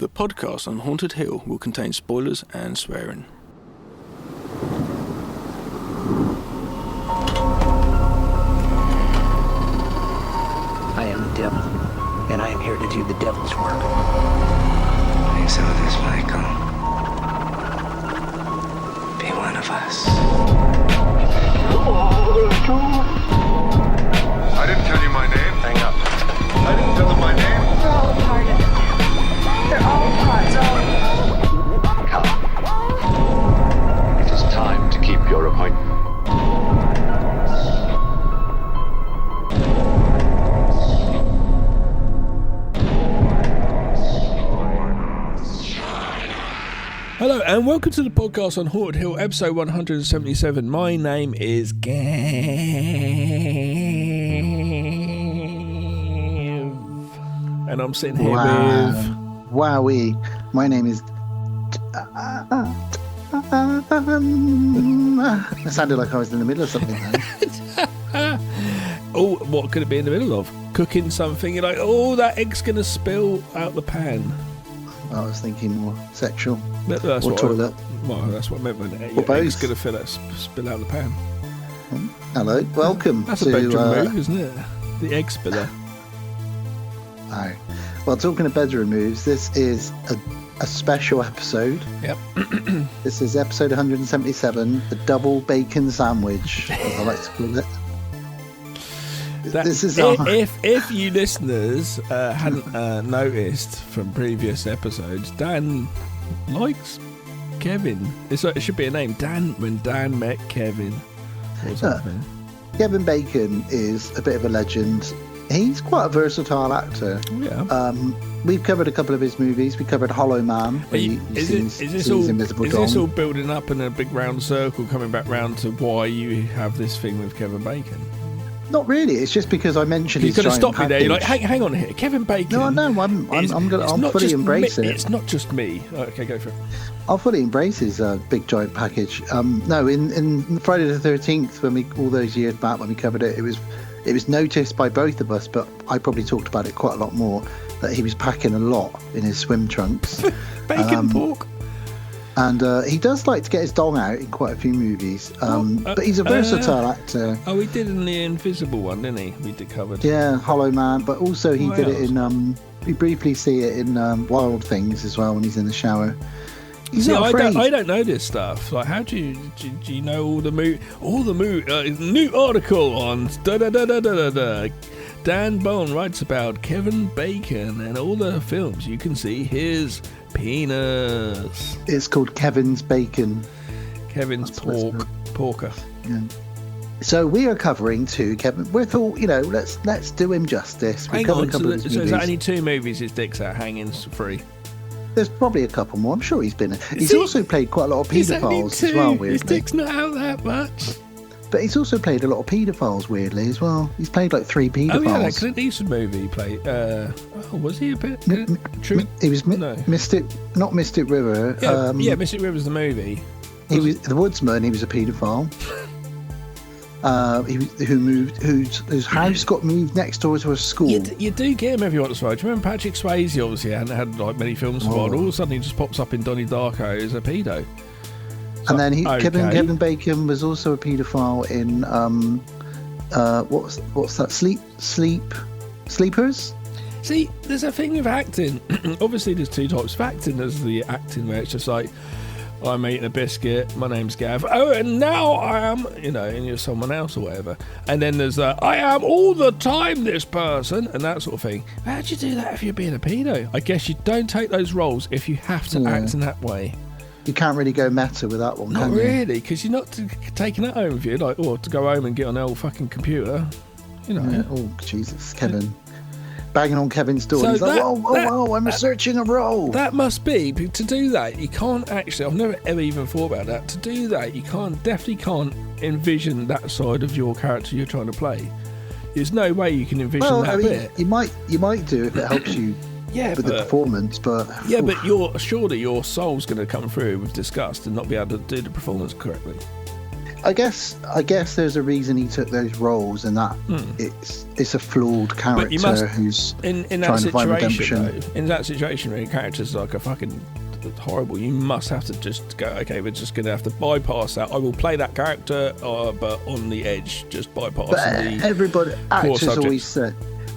The podcast on Haunted Hill will contain spoilers and swearing. I am the devil, and I am here to do the devil's work. Make some of this, Michael. Be one of us. I didn't tell you my name. Hang up. I didn't tell them my name. They're all a part of it. They're all parts of it. Come. It is time to keep your appointment. Hello and welcome to the podcast on Haunted Hill, episode 177. My name is Gav, and I'm sitting here with... Wowie. My name is... It sounded like I was in the middle of something then. Oh, what could it be in the middle of? Cooking something, you're like, oh, that egg's going to spill out the pan. I was thinking more sexual. That's or what toilet. That's what I meant when your both. egg's going to spill out the pan. Hello, welcome That's to... a bedroom move, isn't it? The egg spiller. Oh. Well, talking of bedroom moves, this is a special episode. Yep. This is episode 177, the double bacon sandwich, as I like to call it. This is if you listeners hadn't noticed from previous episodes, Dan likes Kevin. It should be a name. Dan, when Dan met Kevin or something. Kevin Bacon is a bit of a legend. He's quite a versatile actor. Yeah. We've covered a couple of his movies. We covered Hollow Man. Is this all building up in a big round circle, coming back round to why you have this thing with Kevin Bacon? Not really. It's just because I mentioned his giant package. You're going to stop me there. You're like, hang on here. Kevin Bacon. No, I'm fully embrace it. It's not just me. Okay, go for it. I'll fully embrace his big giant package. No, in Friday the 13th, when we all those years back when we covered it, it was noticed by both of us, but I probably talked about it quite a lot more, that he was packing a lot in his swim trunks. Bacon pork. And he does like to get his dong out in quite a few movies. But he's a versatile actor. Oh, he did in the Invisible one, didn't he? We did covered. Yeah, Hollow Man. But also he did it in... we briefly see it in Wild Things as well when he's in the shower. He's not afraid. I don't know this stuff. Like, how do you know all the new article on da-da-da-da-da-da. Dan Bone writes about Kevin Bacon and all the films you can see his penis. It's called Kevin's Bacon. Kevin's porker. Yeah. So we are covering two Kevin. We thought, let's do him justice. Hang on, so is that only two movies his dick's out hanging free? There's probably a couple more. I'm sure he's been in. He's also played quite a lot of paedophiles as well, weirdly. His dick's not out that much. But he's also played a lot of paedophiles, weirdly, as well. He's played like 3 paedophiles. Oh, yeah, that Clint Eastwood movie he played. Was he a bit... He was not Mystic River. Yeah, Mystic River's the movie. He was The Woodsman, he was a paedophile. Whose house got moved next door to a school. You do get him every once in a while. Do you remember Patrick Swayze obviously hadn't had like many films for a while. All of a sudden he just pops up in Donnie Darko as a pedo. And then Kevin Bacon was also a paedophile in what's that? Sleepers? See, there's a thing with acting. Obviously there's two types of acting. There's the acting where it's just like, I'm eating a biscuit, my name's Gav, oh, and now I am, and you're someone else or whatever. And then there's I am all the time this person, and that sort of thing. How'd you do that if you're being a pedo? I guess you don't take those roles if you have to act in that way. You can't really go meta with that one, Not can you? really, because you're not taking that home with you, to go home and get on the old fucking computer, Yeah. Oh, Jesus, Kevin. Banging on Kevin's door. So He's like, whoa, I'm researching a role. That must be, to do that, you can't actually, I've never ever even thought about that. To do that, you definitely can't envision that side of your character you're trying to play. There's no way you can envision that bit. You might do if it helps you with the performance, but... Yeah, but surely your soul's going to come through with disgust and not be able to do the performance correctly. I guess there's a reason he took those roles, and that it's a flawed character But you must, who's in that trying to find situation, redemption. though, in that situation, where your character's like a fucking horrible, you must have to just go, okay, we're just going to have to bypass that. I will play that character, but on the edge, just bypassing the Everybody, core subjects.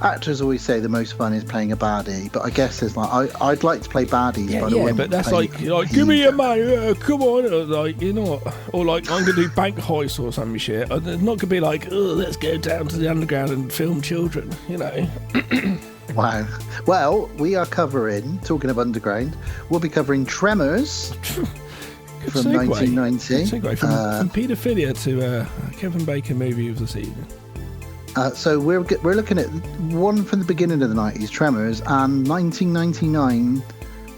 actors always say the most fun is playing a baddie, but I guess there's like I'd like to play baddies, but I Yeah, wouldn't but that's play like give me your money, come on, or like, you know, or like I'm gonna do bank heist or some shit. It's not gonna be like, oh, let's go down to the underground and film children, you know. Wow. Well, we are covering, talking of underground, we'll be covering Tremors from segue. 1990. Segue from paedophilia to a Kevin Bacon movie of this evening. So we're looking at one from the beginning of the 90s, Tremors, and 1999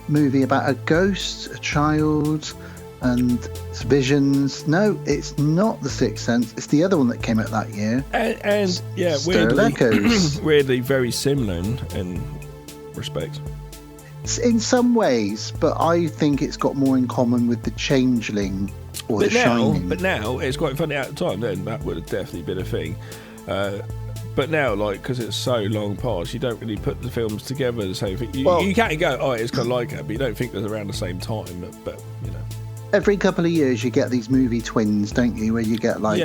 movie about a ghost, a child, and it's visions. No, it's not The Sixth Sense. It's the other one that came out that year. And yeah, Stir of Echoes. weirdly very similar in respect. In some ways, but I think it's got more in common with The Changeling or The Shining. But now, it's quite funny at the time, then that would have definitely been a thing. But now, like, because it's so long past, you don't really put the films together the same thing. You can't go, oh, it's kind of like that, but you don't think they're around the same time. But you know. Every couple of years you get these movie twins, don't you, where you get like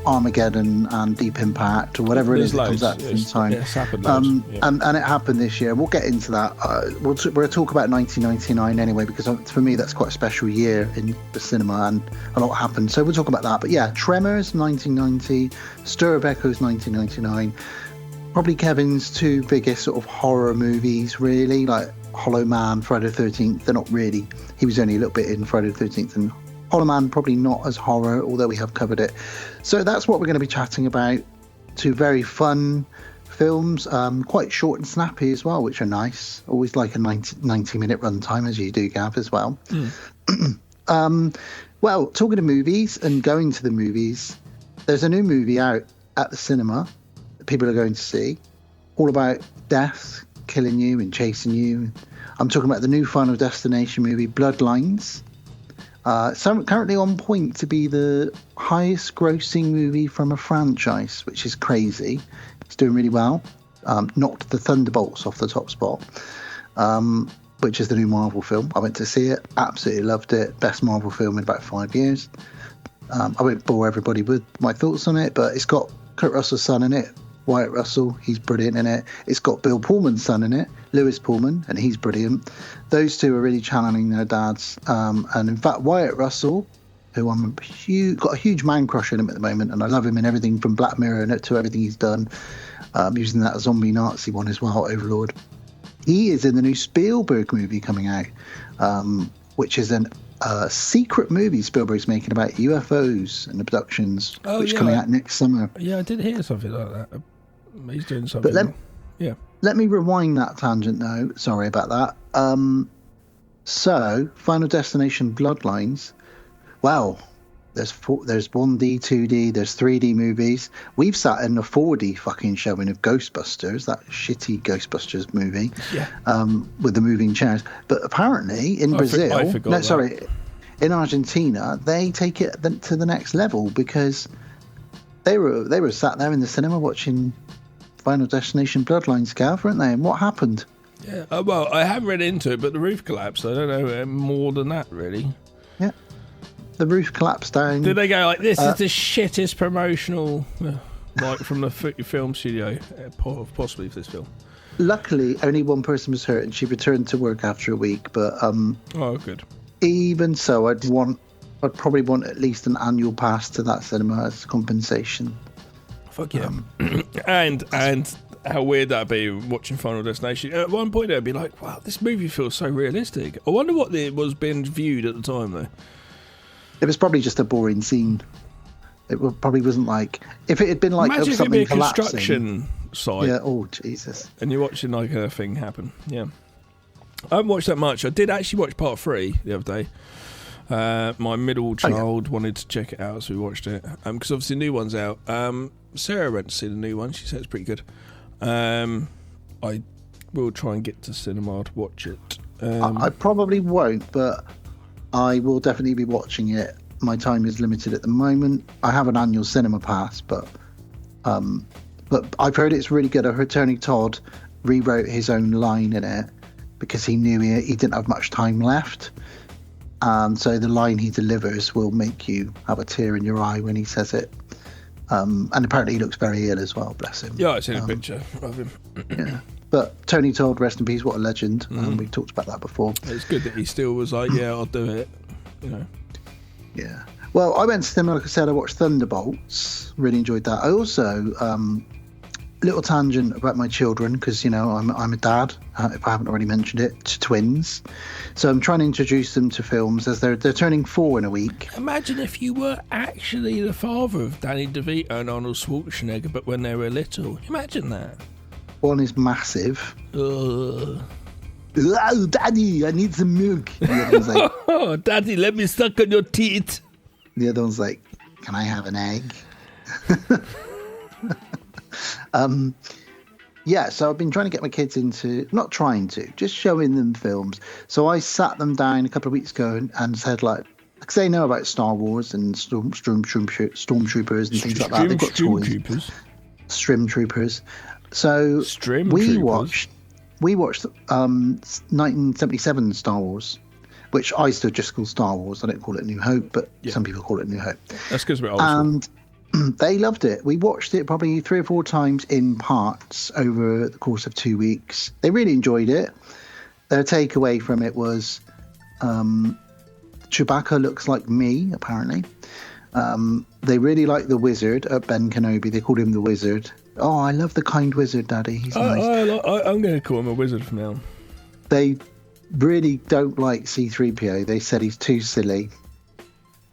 Armageddon and Deep Impact or whatever it is that comes out at the same time. It's happened loads. And it happened this year. We'll get into that. We'll talk about 1999 anyway, because for me that's quite a special year in the cinema and a lot happened. So we'll talk about that. But yeah, Tremors 1990, Stir of Echoes 1999. Probably Kevin's two biggest sort of horror movies, really, like Hollow Man, Friday the 13th. They're not really. He was only a little bit in Friday the 13th, and Hollow Man probably not as horror, although we have covered it. So that's what we're going to be chatting about. Two very fun films, quite short and snappy as well, which are nice. Always like a 90-minute runtime, as you do, Gav, as well. Well, talking of movies and going to the movies, there's a new movie out at the cinema that people are going to see, all about death, killing you and chasing you. I'm talking about the new Final Destination movie, Bloodlines. So currently on point to be the highest grossing movie from a franchise, which is crazy. It's doing really well. Knocked the Thunderbolts off the top spot, which is the new Marvel film. I went to see it, absolutely loved it. Best Marvel film in about 5 years. I won't bore everybody with my thoughts on it, but it's got Kurt Russell's son in it, Wyatt Russell, he's brilliant in it. It's got Bill Pullman's son in it, Lewis Pullman, and he's brilliant. Those two are really channeling their dads. And in fact, Wyatt Russell, who I'm got a huge man crush on him at the moment, and I love him in everything from Black Mirror to everything he's done, using that zombie Nazi one as well, Overlord. He is in the new Spielberg movie coming out, which is a secret movie Spielberg's making about UFOs and abductions, which is coming out next summer. Yeah, I did hear something like that. He's doing something. But let me rewind that tangent now. Sorry about that. So, Final Destination Bloodlines. Well, there's 1D, 2D, there's 3D movies. We've sat in a 4D fucking showing of Ghostbusters, that shitty Ghostbusters movie, with the moving chairs. But apparently in Brazil, in Argentina, they take it to the next level because they were sat there in the cinema watching Final Destination Bloodlines, Gav, weren't they? And what happened? Yeah, well, I haven't read into it, but the roof collapsed. I don't know more than that, really. Yeah. The roof collapsed down. Did they go like, this is the shittest promotional, like from the film studio, possibly for this film? Luckily, only one person was hurt, and she returned to work after a week. But oh, good. Even so, I'd probably want at least an annual pass to that cinema as compensation. Fuck yeah. And how weird that'd be watching Final Destination. At one point, I'd be like, wow, this movie feels so realistic. I wonder what it was being viewed at the time, though. It was probably just a boring scene. It probably wasn't like... If it had been like imagine something if it'd be a collapsing, construction site. Yeah, oh, Jesus. And you're watching like a thing happen. Yeah. I haven't watched that much. I did actually watch part 3 the other day. My middle child wanted to check it out, so we watched it. Because obviously the new one's out. Sarah went to see the new one. She said it's pretty good. I will try and get to cinema to watch it. I probably won't, but I will definitely be watching it my time is limited at the moment. I have an annual cinema pass, but I've heard it's really good. I heard Tony Todd rewrote his own line in it because he knew he didn't have much time left. And so the line he delivers will make you have a tear in your eye when he says it. And apparently he looks very ill as well, bless him. Yeah, I seen a picture of him. Yeah. But Tony Todd, rest in peace, what a legend. We talked about that before. It's good that he still was like, yeah, I'll do it. You know. Yeah. Well, I went to cinema, like I said, I watched Thunderbolts. Really enjoyed that. I also, little tangent about my children, because, you know, I'm a dad, if I haven't already mentioned it, to twins. So I'm trying to introduce them to films as they're turning 4 in a week. Imagine if you were actually the father of Danny DeVito and Arnold Schwarzenegger, but when they were little. Imagine that. One is massive. Ugh. Oh, Daddy, I need some milk. The other one's like, Oh, Daddy, let me suck on your teeth. the other one's like, can I have an egg? Yeah, so I've been trying to get my kids into, not trying to, just showing them films. So I sat them down a couple of weeks ago and said, like, because they know about Star Wars and stormtroopers and things like that. They've got toys. Stormtroopers. So we watched 1977 Star Wars, which I still just call Star Wars. I don't call it New Hope, but some people call it New Hope. That's because we're old. And they loved it. We watched it probably 3 or 4 times in parts over the course of 2 weeks. They really enjoyed it. Their takeaway from it was Chewbacca looks like me, apparently. They really like the wizard, Ben Kenobi. They called him the wizard. Oh, I love the kind wizard, Daddy. He's nice. I'm going to call him a wizard from now on. They really don't like C-3PO. They said he's too silly.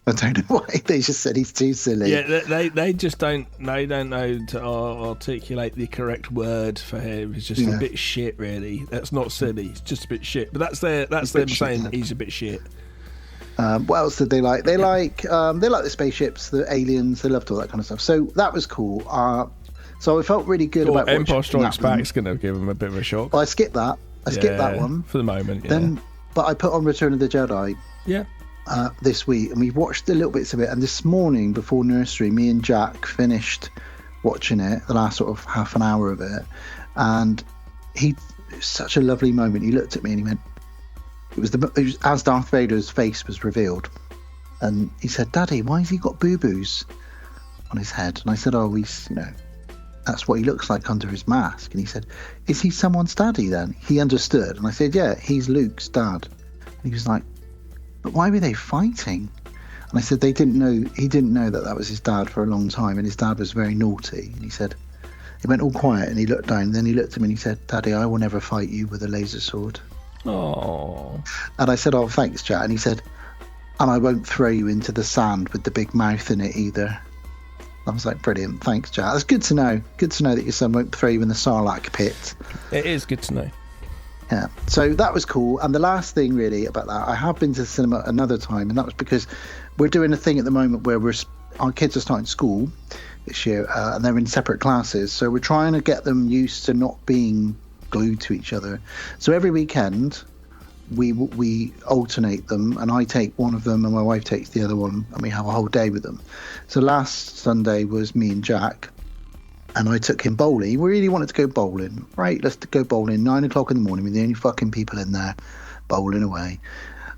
I don't know why. They just said he's too silly. Yeah, they just don't. They don't know to articulate the correct word for him. He's just a bit shit, really. That's not silly. It's just a bit shit. But that's them saying he's a bit shit. What else did they like? They like the spaceships, the aliens. They loved all that kind of stuff. So that was cool. So I felt really good about Empire Strikes Back's going to give them a bit of a shock. Well, I skipped that. I skipped that one for the moment. Yeah. But I put on Return of the Jedi. Yeah. This week, and we watched the little bits of it. And this morning, before nursery, me and Jack finished watching it, the last sort of half an hour of it, and it was such a lovely moment. He looked at me and he went, it was as Darth Vader's face was revealed, and he said, "Daddy, why has he got boo-boos on his head?" And I said, "Oh, he's, that's what he looks like under his mask." And he said, "Is he someone's daddy then?" He understood, and I said, "Yeah, he's Luke's dad." And he was like, "But why were they fighting?" And I said, he didn't know that was his dad for a long time, and his dad was very naughty. And he said, he went all quiet and he looked down, and then he looked at me and he said, "Daddy, I will never fight you with a laser sword." Oh. And I said, "Oh, thanks, Jack." And he said, "And I won't throw you into the sand with the big mouth in it either." I was like, "Brilliant, thanks, Jack. That's good to know. Good to know that your son won't throw you in the Sarlacc pit." It is good to know. Yeah, so that was cool. And the last thing really about that, I have been to the cinema another time, and that was because we're doing a thing at the moment where our kids are starting school this year, and they're in separate classes. So we're trying to get them used to not being glued to each other. So every weekend we alternate them, and I take one of them and my wife takes the other one, and we have a whole day with them. So last Sunday was me and Jack, and I took him bowling. He really wanted to go bowling. Right, let's go bowling. 9 o'clock in the morning. We're the only fucking people in there bowling away.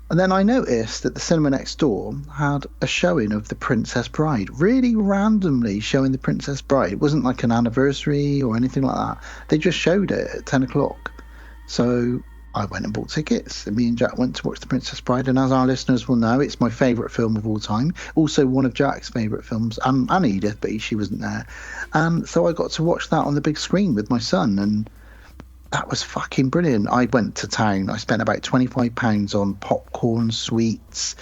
And then I noticed that the cinema next door had a showing of The Princess Bride. Really randomly showing The Princess Bride. It wasn't like an anniversary or anything like that. They just showed it at 10 o'clock. So I went and bought tickets, and me and Jack went to watch The Princess Bride. And as our listeners will know, it's my favourite film of all time. Also one of Jack's favourite films, and Edith, but she wasn't there. And so I got to watch that on the big screen with my son, and that was fucking brilliant. I went to town. I spent about £25 on popcorn, sweets.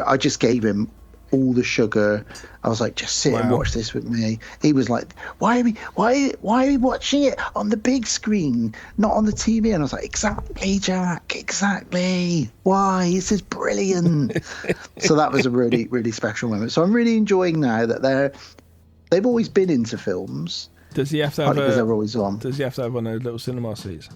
I just gave him all the sugar. I was like, just sit and watch this with me. He was like, why are we watching it on the big screen, not on the TV? And I was like, exactly, Jack, exactly. Why? This is brilliant. So that was a really, really special moment. So I'm really enjoying now that they've always been into films. Does he have to have because they're always on. Does he have to have one of those little cinema seats?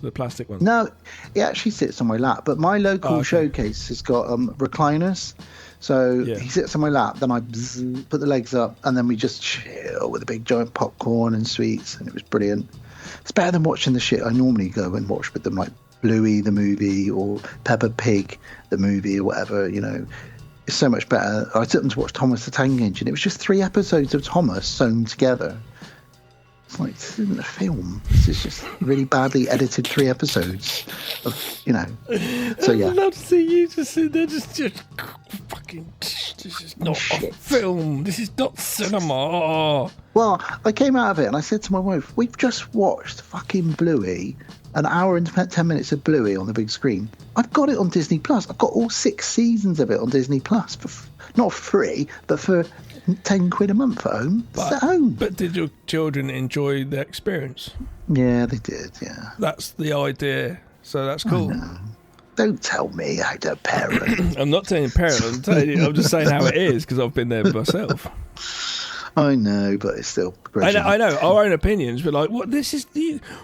the plastic ones? No, it actually sits on my lap. But my local showcase has got recliners. So he sits on my lap, then I put the legs up, and then we just chill with a big giant popcorn and sweets, and it was brilliant. It's better than watching the shit I normally go and watch with them, like Bluey the movie or Peppa Pig the movie or whatever, you know. It's so much better. I took them to watch Thomas the Tank Engine. It was just 3 episodes of Thomas sewn together. It's like, this isn't a film. This is just really badly edited 3 episodes of, you know. So yeah. I'd love to see you just sit there, just fucking. This is not a film. This is not cinema. Well, I came out of it and I said to my wife, "We've just watched fucking Bluey, an hour and 10 minutes of Bluey on the big screen. I've got it on Disney Plus. I've got all 6 seasons of it on Disney Plus for not free, but for £10 a month at home. It's at home." But did your children enjoy the experience? Yeah, they did. Yeah, that's the idea. So that's cool. Don't tell me how to parent. I'm not telling you parent. I'm just saying how it is because I've been there myself. I know, but it's still. I know our own opinions, but like, what this is,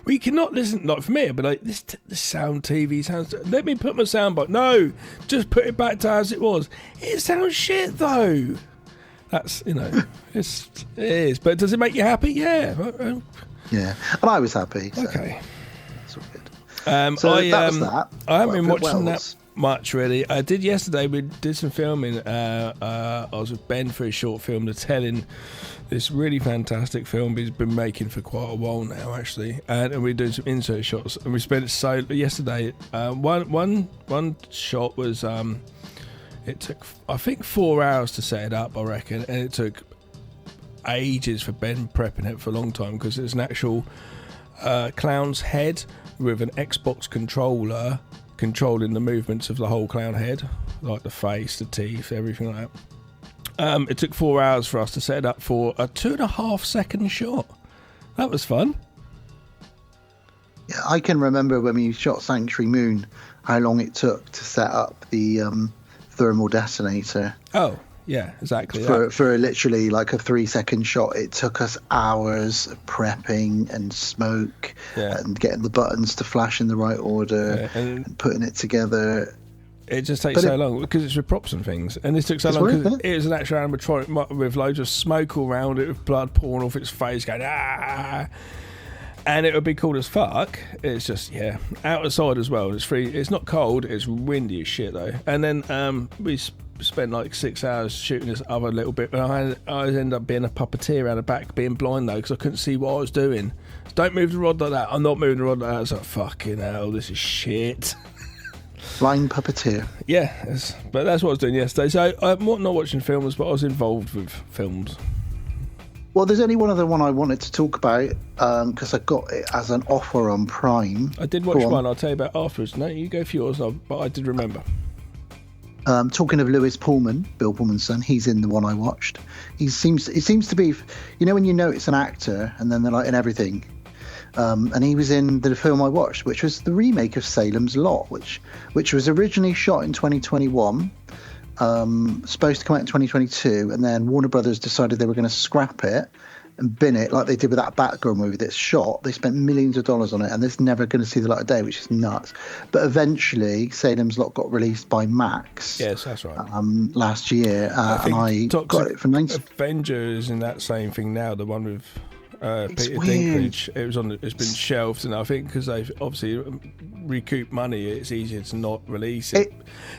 we cannot listen. Like for me, but like this sound TV sounds. Let me put my sound back. No, just put it back to as it was. It sounds shit though. That's it is. But does it make you happy? Yeah. Yeah, and I was happy. So. Okay. That's all good. So that was that. I haven't been watching that much really. I did yesterday. We did some filming. I was with Ben for a short film, The Telling. This really fantastic film he's been making for quite a while now, actually, and we're doing some insert shots. And we spent yesterday. One shot was it took I think 4 hours to set it up, I reckon, and it took ages for Ben prepping it for a long time because it's an actual clown's head with an Xbox controller controlling the movements of the whole clown head, like the face, the teeth, everything like that. It took 4 hours for us to set it up for a 2.5 second shot. That was fun. Yeah, I can remember when we shot Sanctuary Moon, how long it took to set up the thermal detonator. Oh, yeah, exactly. For literally like a 3-second shot, it took us hours of prepping and smoke and getting the buttons to flash in the right order and putting it together. It just takes so long because it's with props and things, and this took so long because it was an actual animatronic with loads of smoke all around it, with blood pouring off its face, going and it would be cool as fuck. It's just outside as well. It's free. It's not cold. It's windy as shit though. And then we spent like 6 hours shooting this other little bit, but I ended up being a puppeteer around the back, being blind though because I couldn't see what I was doing. Don't move the rod like that. I'm not moving the rod like that. I was like, fucking hell, this is shit. Blind puppeteer. Yeah, but that's what I was doing yesterday. So I'm not watching films, but I was involved with films. Well, there's only one other one I wanted to talk about because I got it as an offer on Prime. I did watch one. I'll tell you about afterwards. No, you go for yours, but I did remember. Talking of Lewis Pullman, Bill Pullman's son, he's in the one I watched. It seems to be, when you know it's an actor and then they're like in everything. And he was in the film I watched, which was the remake of Salem's Lot, which was originally shot in 2021, supposed to come out in 2022, and then Warner Brothers decided they were going to scrap it and bin it like they did with that Batgirl movie that's shot. They spent millions of dollars on it, and it's never going to see the light of day, which is nuts. But eventually, Salem's Lot got released by Max. Yes, that's right. Last year, and I got it for 90. Avengers and that same thing now, the one with Peter weird. Dinklage. It's been shelved, and I think because they've obviously recouped money, it's easier to not release it.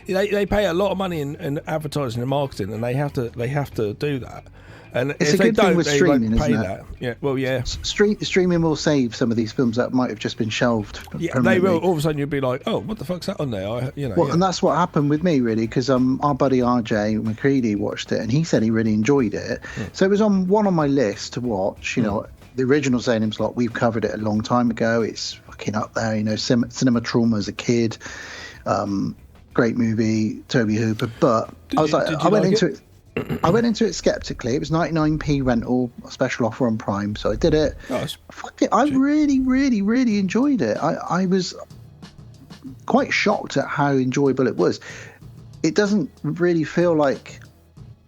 They pay a lot of money in advertising and marketing, and they have to do that. And it's if a good they don't, thing with they won't streaming, pay isn't it? that. Yeah, well, yeah. Streaming will save some of these films that might have just been shelved. Yeah, they will. All of a sudden, you'll be like, "Oh, what the fuck's that on there?" And that's what happened with me, really, because our buddy RJ McCready watched it, and he said he really enjoyed it. So it was on my list to watch. The original Salem's Lot, we've covered it a long time ago. It's fucking up there. Cinema trauma as a kid. Great movie, Toby Hooper. But I went into it skeptically. It was 99p rental, a special offer on Prime, so I did it. I really, really, really enjoyed it. I was quite shocked at how enjoyable it was. It doesn't really feel like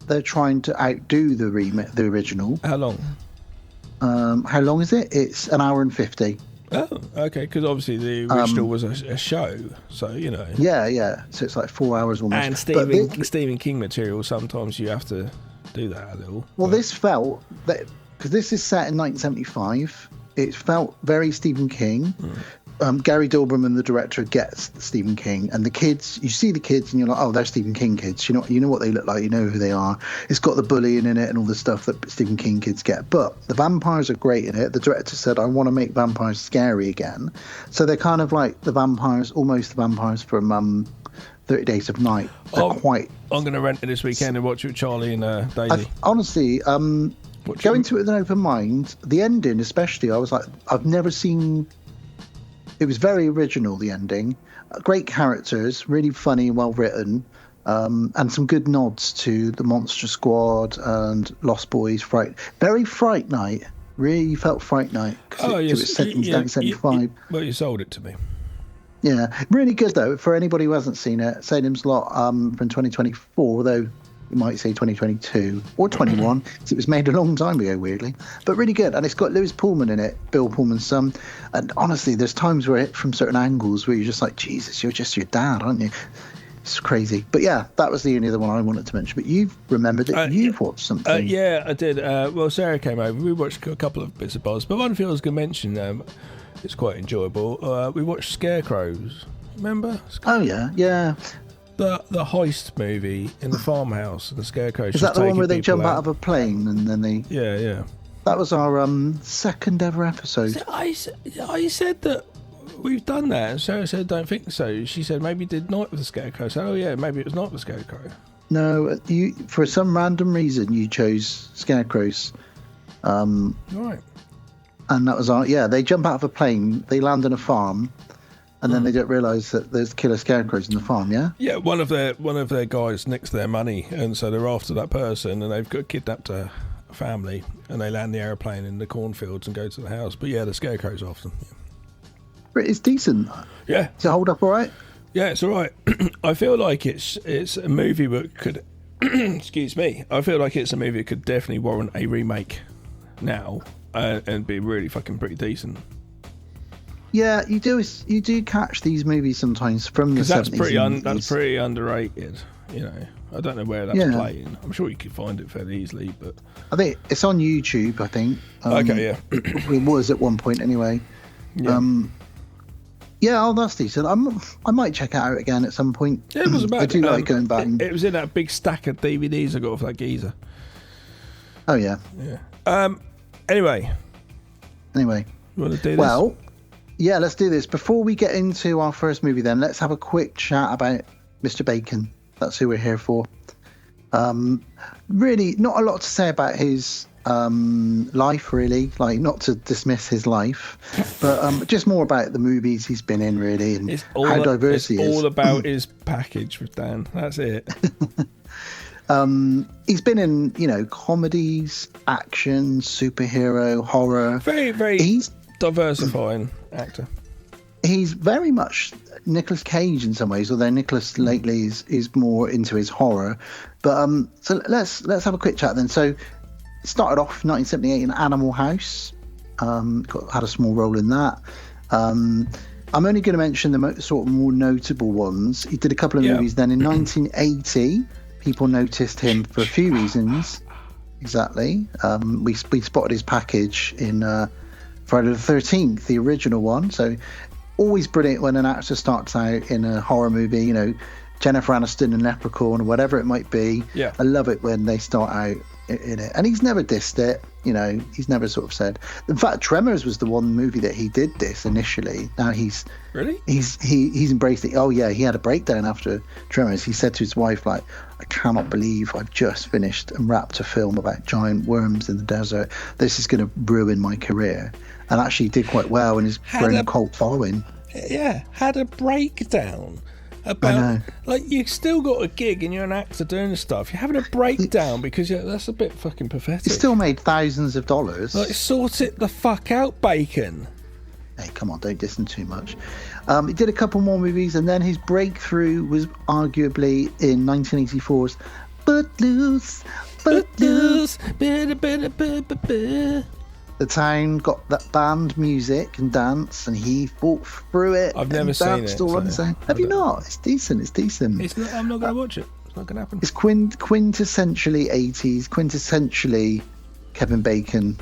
they're trying to outdo the original. How long? How long is it? It's an hour and 50. Oh, okay, because obviously the original was a show, so, you know. Yeah. So it's like 4 hours almost. And Stephen King material, sometimes you have to do that a little. Well, this felt that because this is set in 1975, it felt very Stephen King. Gary Doberman, the director, gets Stephen King, and the kids. You see the kids, and you're like, "Oh, they're Stephen King kids." You know what they look like. You know who they are. It's got the bullying in it and all the stuff that Stephen King kids get. But the vampires are great in it. The director said, "I want to make vampires scary again." So they're kind of like the vampires, almost the vampires from 30 Days of Night. They're quite. I'm going to rent it this weekend and watch it with Charlie and Daisy. Honestly, going to it with an open mind. The ending, especially, I was like, I've never seen. It was very original, the ending. Great characters, really funny, well written, and some good nods to the Monster Squad and Lost Boys. Very Fright Night. Really felt Fright Night. Oh, yes. It was set in 1975. Well, you sold it to me. Yeah, really good, though, for anybody who hasn't seen it. Salem's Lot from 2024, although you might say 2022 or 21, because it was made a long time ago, weirdly. But really good. And it's got Lewis Pullman in it, Bill Pullman's son. And honestly, there's times where from certain angles where you're just like, Jesus, you're just your dad, aren't you? It's crazy. But yeah, that was the only other one I wanted to mention. But you've remembered it. You've watched something. Yeah, I did. Well, Sarah came over. We watched a couple of bits of bars. But one thing I was going to mention, it's quite enjoyable. We watched Scarecrows. Remember? Oh, yeah. The heist movie in the farmhouse and the Scarecrows. Is that the one where they jump out of a plane and then they... Yeah. That was our second ever episode. I said that we've done that, and Sarah said don't think so. She said maybe did Night with the Scarecrow. I said, oh yeah, maybe it was Night with the Scarecrow. No, you for some random reason you chose Scarecrows. Right. And that was they jump out of a plane, they land on a farm, and then they don't realise that there's killer scarecrows in the farm, yeah? Yeah, one of their guys nicks their money, and so they're after that person, and they've got kidnapped a family, and they land the aeroplane in the cornfields and go to the house. But yeah, the scarecrow's after them. But it's decent. Yeah. Does it hold up all right? Yeah, it's all right. I feel like it's a movie that could... excuse me. I feel like it's a movie that could definitely warrant a remake now and be really fucking pretty decent. Yeah, you do catch these movies sometimes from the 70s. That's pretty underrated, you know. I don't know where that's playing. I'm sure you could find it fairly easily, but I think it's on YouTube, I think. Okay, yeah. It was at one point anyway. Yeah. That's decent. I might check it out again at some point. Yeah, it wasn't bad. I do like going back. It was in that big stack of DVDs I got off that geezer. Oh, yeah. Yeah. Anyway. You want to do this? Well, yeah, let's do this. Before we get into our first movie then, let's have a quick chat about Mr. Bacon. That's who we're here for. Really, not a lot to say about his life, really. Like, not to dismiss his life, but just more about the movies he's been in, really, and how diverse he is. It's all about his package with Dan. That's it. He's been in, comedies, action, superhero, horror. Very, very diversifying actor. He's very much Nicolas Cage in some ways, although Nicolas lately is more into his horror. But so let's have a quick chat then. So it started off 1978 in Animal House. Had a small role in that. I'm only going to mention the sort of more notable ones. He did a couple of movies then in 1980. People noticed him for a few reasons. Exactly. We spotted his package in Friday the 13th, the original one. So always brilliant when an actor starts out in a horror movie, Jennifer Aniston and Leprechaun or whatever it might be. Yeah. I love it when they start out in it. And he's never dissed it, he's never sort of said. In fact, Tremors was the one movie that he did diss initially. Now he's embraced it. Oh yeah, he had a breakdown after Tremors. He said to his wife, like, I cannot believe I've just finished and wrapped a film about giant worms in the desert. This is going to ruin my career. And actually did quite well in his growing cult following. Yeah, had a breakdown about, like, you still got a gig and you're an actor doing stuff. You're having a breakdown because that's a bit fucking pathetic. He still made thousands of dollars. Like, sort it the fuck out, Bacon. Hey, come on, don't diss him too much. He did a couple more movies, and then his breakthrough was arguably in 1984's Footloose. The town got that band music and dance, and he fought through it. I've never seen danced it, all on so his own. Have you not? It's decent. It's decent. I'm not going to watch it. It's not going to happen. It's quintessentially 80s, quintessentially Kevin Bacon.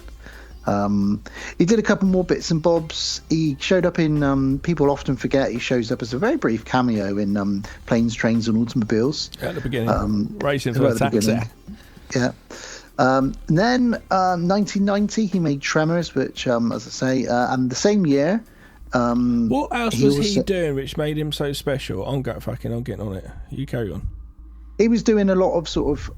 He did a couple more bits and bobs. He showed up in people often forget he shows up as a very brief cameo in Planes, Trains and Automobiles At the beginning, racing for right the at the taxi. beginning. Yeah. And then 1990 he made Tremors, which as I say, and the same year What else was he also- doing which made him so special? I'm getting on it. You carry on. he was doing a lot of sort of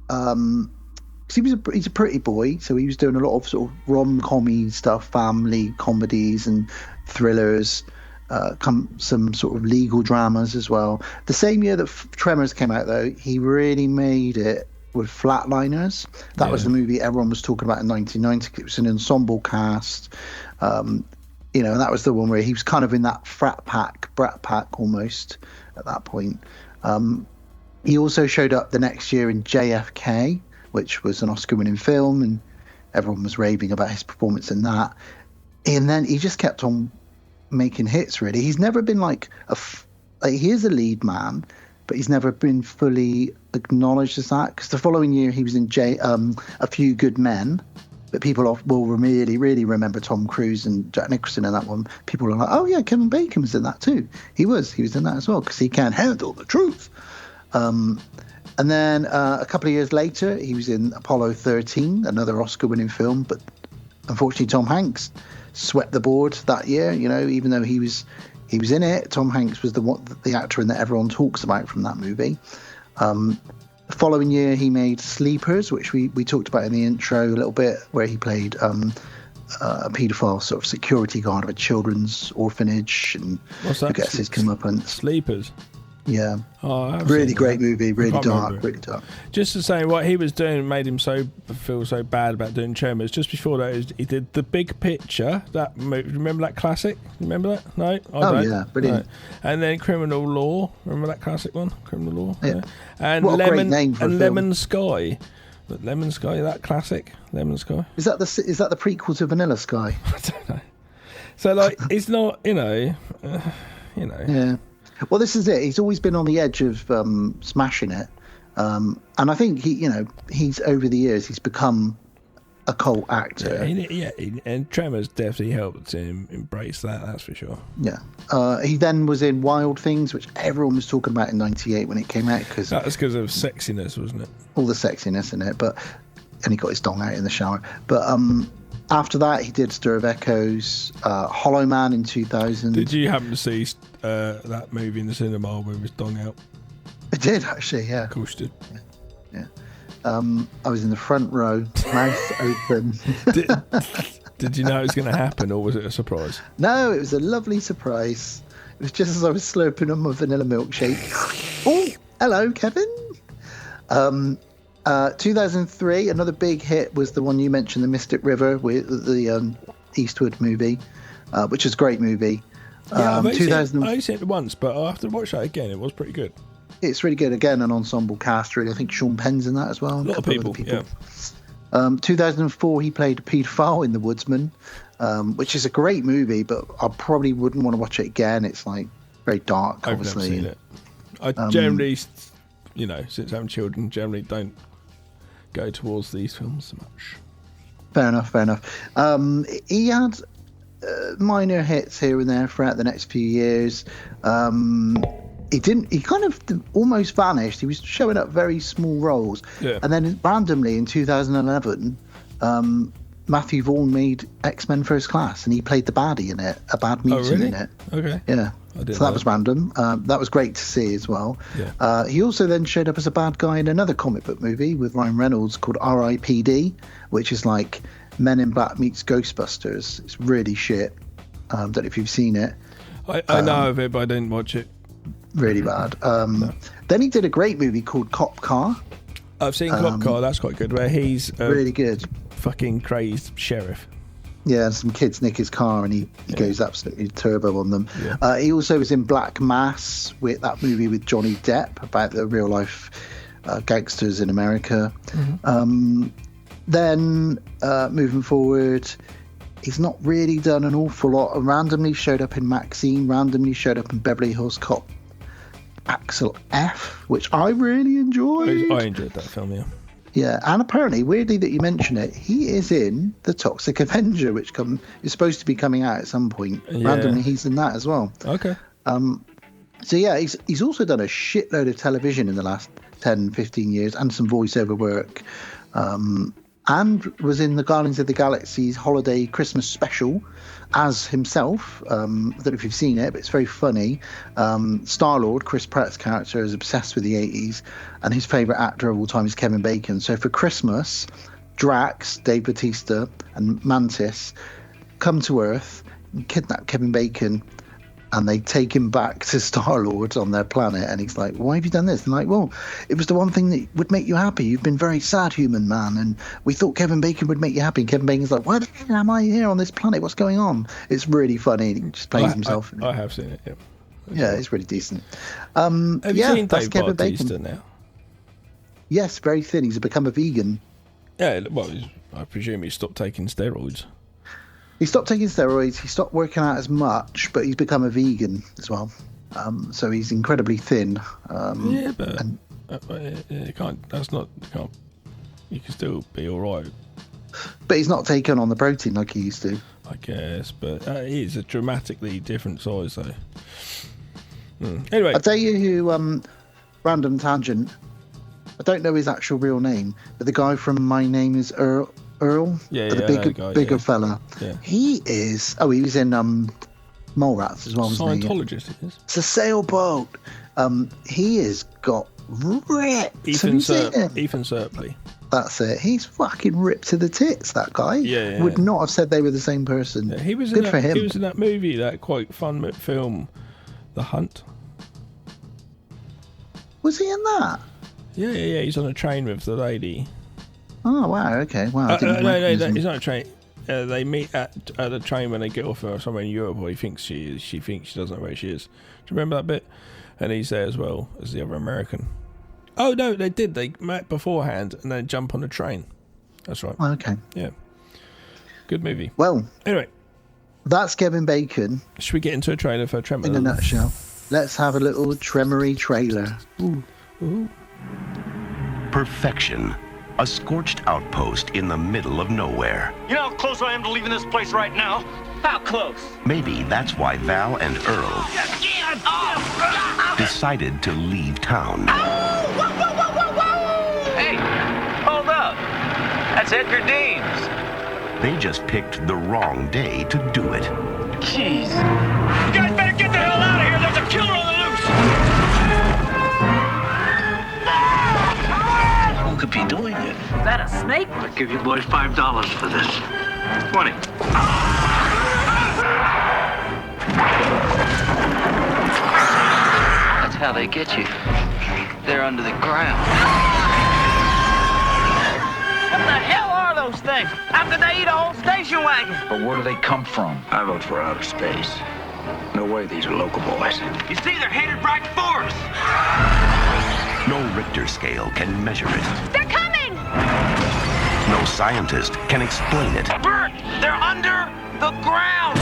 'cause he's a pretty boy, so he was doing a lot of sort of rom-commy stuff, family comedies and thrillers, some sort of legal dramas as well. The same year that Tremors came out, though, he really made it with Flatliners. That was the movie everyone was talking about in 1990. It was an ensemble cast, and that was the one where he was kind of in that brat pack almost at that point. He also showed up the next year in JFK, which was an Oscar-winning film, and everyone was raving about his performance in that. And then he just kept on making hits, really. He's never been like he is a lead man, but he's never been fully acknowledged as that, because the following year he was in A Few Good Men, but people will really, really remember Tom Cruise and Jack Nicholson in that one. People are like, oh yeah, Kevin Bacon was in that too. He was in that as well, because he can handle the truth. And then a couple of years later, he was in Apollo 13, another Oscar-winning film, but unfortunately Tom Hanks swept the board that year. Even though he was in it, Tom Hanks was the actor that everyone talks about from that movie. The following year, he made Sleepers, which we talked about in the intro a little bit, where he played a paedophile sort of security guard of a children's orphanage, and What's that? who gets his comeuppance. Sleepers. Yeah. Oh, I haven't Really seen great that. movie, really can't dark, remember. really dark. Just to say, what he was doing made him feel so bad about doing Tremors. Just before that, he did The Big Picture. Remember that classic? Remember that? No, I don't. Yeah, brilliant. No. And then Criminal Law. Remember that classic one? Criminal Law. Yeah. And What a great name for a film. Lemon Sky. But Lemon Sky, that classic Lemon Sky. Is that the prequel to Vanilla Sky? I don't know. So like, it's not Yeah. Well, this is it. He's always been on the edge of smashing it, and I think he's over the years he's become a cult actor. and Tremors definitely helped him embrace that. That's for sure. Yeah. He then was in Wild Things, which everyone was talking about in '98 when it came out, because That was because of sexiness, wasn't it? all the sexiness in it. And he got his dong out in the shower. But after that, he did Stir of Echoes, Hollow Man in 2000. Did you happen to see that movie in the cinema with his dong out? I did actually, yeah. Of course you did. Yeah. I was in the front row, mouth open. Did you know it was going to happen, or was it a surprise? No, it was a lovely surprise. It was just as I was slurping on my vanilla milkshake. Oh, hello, Kevin. 2003, another big hit was the one you mentioned, The Mystic River, with the Eastwood movie, which is a great movie. Yeah, I've only seen it once, but after watch that again, it was pretty good. It's really good. Again, an ensemble cast, really. I think Sean Penn's in that as well. A lot of couple people, other 2004, he played a paedophile in The Woodsman, which is a great movie, but I probably wouldn't want to watch it again. It's like very dark, I've obviously. never seen it. I generally, since having children, generally don't go towards these films so much. Fair enough. He had minor hits here and there throughout the next few years. He kind of almost vanished. He was showing up very small roles. Yeah. And then randomly in 2011, Matthew Vaughn made X-Men First Class, and he played the baddie in it, a bad mutant in it. Okay. Yeah. I didn't So that know was random. That was great to see as well. Yeah. He also then showed up as a bad guy in another comic book movie with Ryan Reynolds called R.I.P.D., which is like Men in Black meets Ghostbusters. It's really shit. Don't know if you've seen it. I know of it, but I didn't watch it. Really bad. Then he did a great movie called Cop Car. I've seen Cop Car, that's quite good, where he's a Really good. fucking crazed sheriff. Yeah, and some kids nick his car and he goes absolutely turbo on them. Yeah. He also was in Black Mass, with that movie with Johnny Depp about the real life gangsters in America. Mm-hmm. Then moving forward, he's not really done an awful lot. Randomly showed up in Maxine, randomly showed up in Beverly Hills Cop Axel F, which I really enjoyed. I enjoyed that film, yeah. Yeah, and apparently, weirdly that you mention it, he is in The Toxic Avenger, which is supposed to be coming out at some point. Yeah. Randomly, he's in that as well. Okay. So yeah, he's also done a shitload of television in the last 10, 15 years and some voiceover work. And was in the Guardians of the Galaxy's holiday Christmas special as himself. I don't know if you've seen it, but it's very funny. Star-Lord, Chris Pratt's character, is obsessed with the 80s, and his favourite actor of all time is Kevin Bacon. So for Christmas, Drax, Dave Bautista, and Mantis come to Earth, kidnap Kevin Bacon, and they take him back to Star-Lord on their planet, and he's like, why have you done this? And like, well, it was the one thing that would make you happy. You've been very sad, human man, and we thought Kevin Bacon would make you happy. And Kevin Bacon's like, why the hell am I here on this planet? What's going on? It's really funny. He just plays himself. I have seen it, yeah. Yeah, it's really decent. Have you seen that's Dave Kevin Bautista Bacon. now? Yes, very thin. He's become a vegan. Yeah, well, I presume he stopped taking steroids. He stopped taking steroids. He stopped working out as much, but he's become a vegan as well. So he's incredibly thin. Yeah, but you can't. That's not. You can't. You can still be all right, But he's not taken on the protein like he used to. I guess. But he is a dramatically different size, though. Anyway, I'll tell you who. Random tangent. I don't know his actual real name, but the guy from My Name Is Earl. Yeah, the yeah, bigger, that guy, bigger yeah. fella. Yeah. He is. Oh, he was in Mallrats as well. Wasn't he? Scientologist, he is. It's a sailboat. He has got ripped. Have you seen him? Ethan Serpley. That's it. He's fucking ripped to the tits. That guy. Yeah. Would not have said they were the same person. Yeah, he was Good in for that, him. He was in that movie, that quite fun film, The Hunt. Was he in that? Yeah. He's on a train with the lady. Oh wow. Okay. Wow. I didn't No, recognise him. he's not a train. They meet at a train when they get off somewhere in Europe, or he thinks she is. She thinks she doesn't know where she is. Do you remember that bit? And he's there as well as the other American. Oh no, they did. They met beforehand and then jump on a train. That's right. Oh, okay. Yeah. Good movie. Well, Anyway, that's Kevin Bacon should we get into a trailer for Tremors? in a nutshell. Let's have a little Tremory trailer. Ooh. Perfection. A scorched outpost in the middle of nowhere. You know how close I am to leaving this place right now? How close? Maybe that's why Val and Earl decided to leave town. Hey, hold up. That's Edgar Deems. They just picked the wrong day to do it. Jeez. You guys better get the hell out of here. There's a killer on the loose. Who could be doing it? Is that a snake? I'll give you boys $5 for this. 20. That's how they get you. They're under the ground. What the hell are those things? How could they eat a whole station wagon? But where do they come from? I vote for outer space. No way these are local boys. You see, they're headed right for us. No Richter scale can measure it. They're coming! No scientist can explain it. Bert, they're under the ground.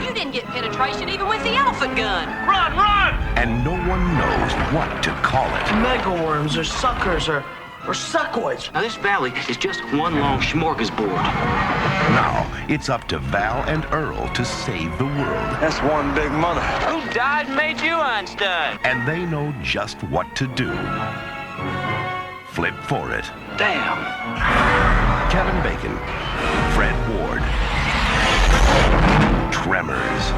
You didn't get penetration even with the elephant gun. Run, run! And no one knows what to call it. Megaworms or suckers or suckoids. Now, this valley is just one long smorgasbord. Now, it's up to Val and Earl to save the world. That's one big mother. Who died and made you Einstein? And they know just what to do. Flip for it. Damn. Kevin Bacon, Fred Ward, Tremors.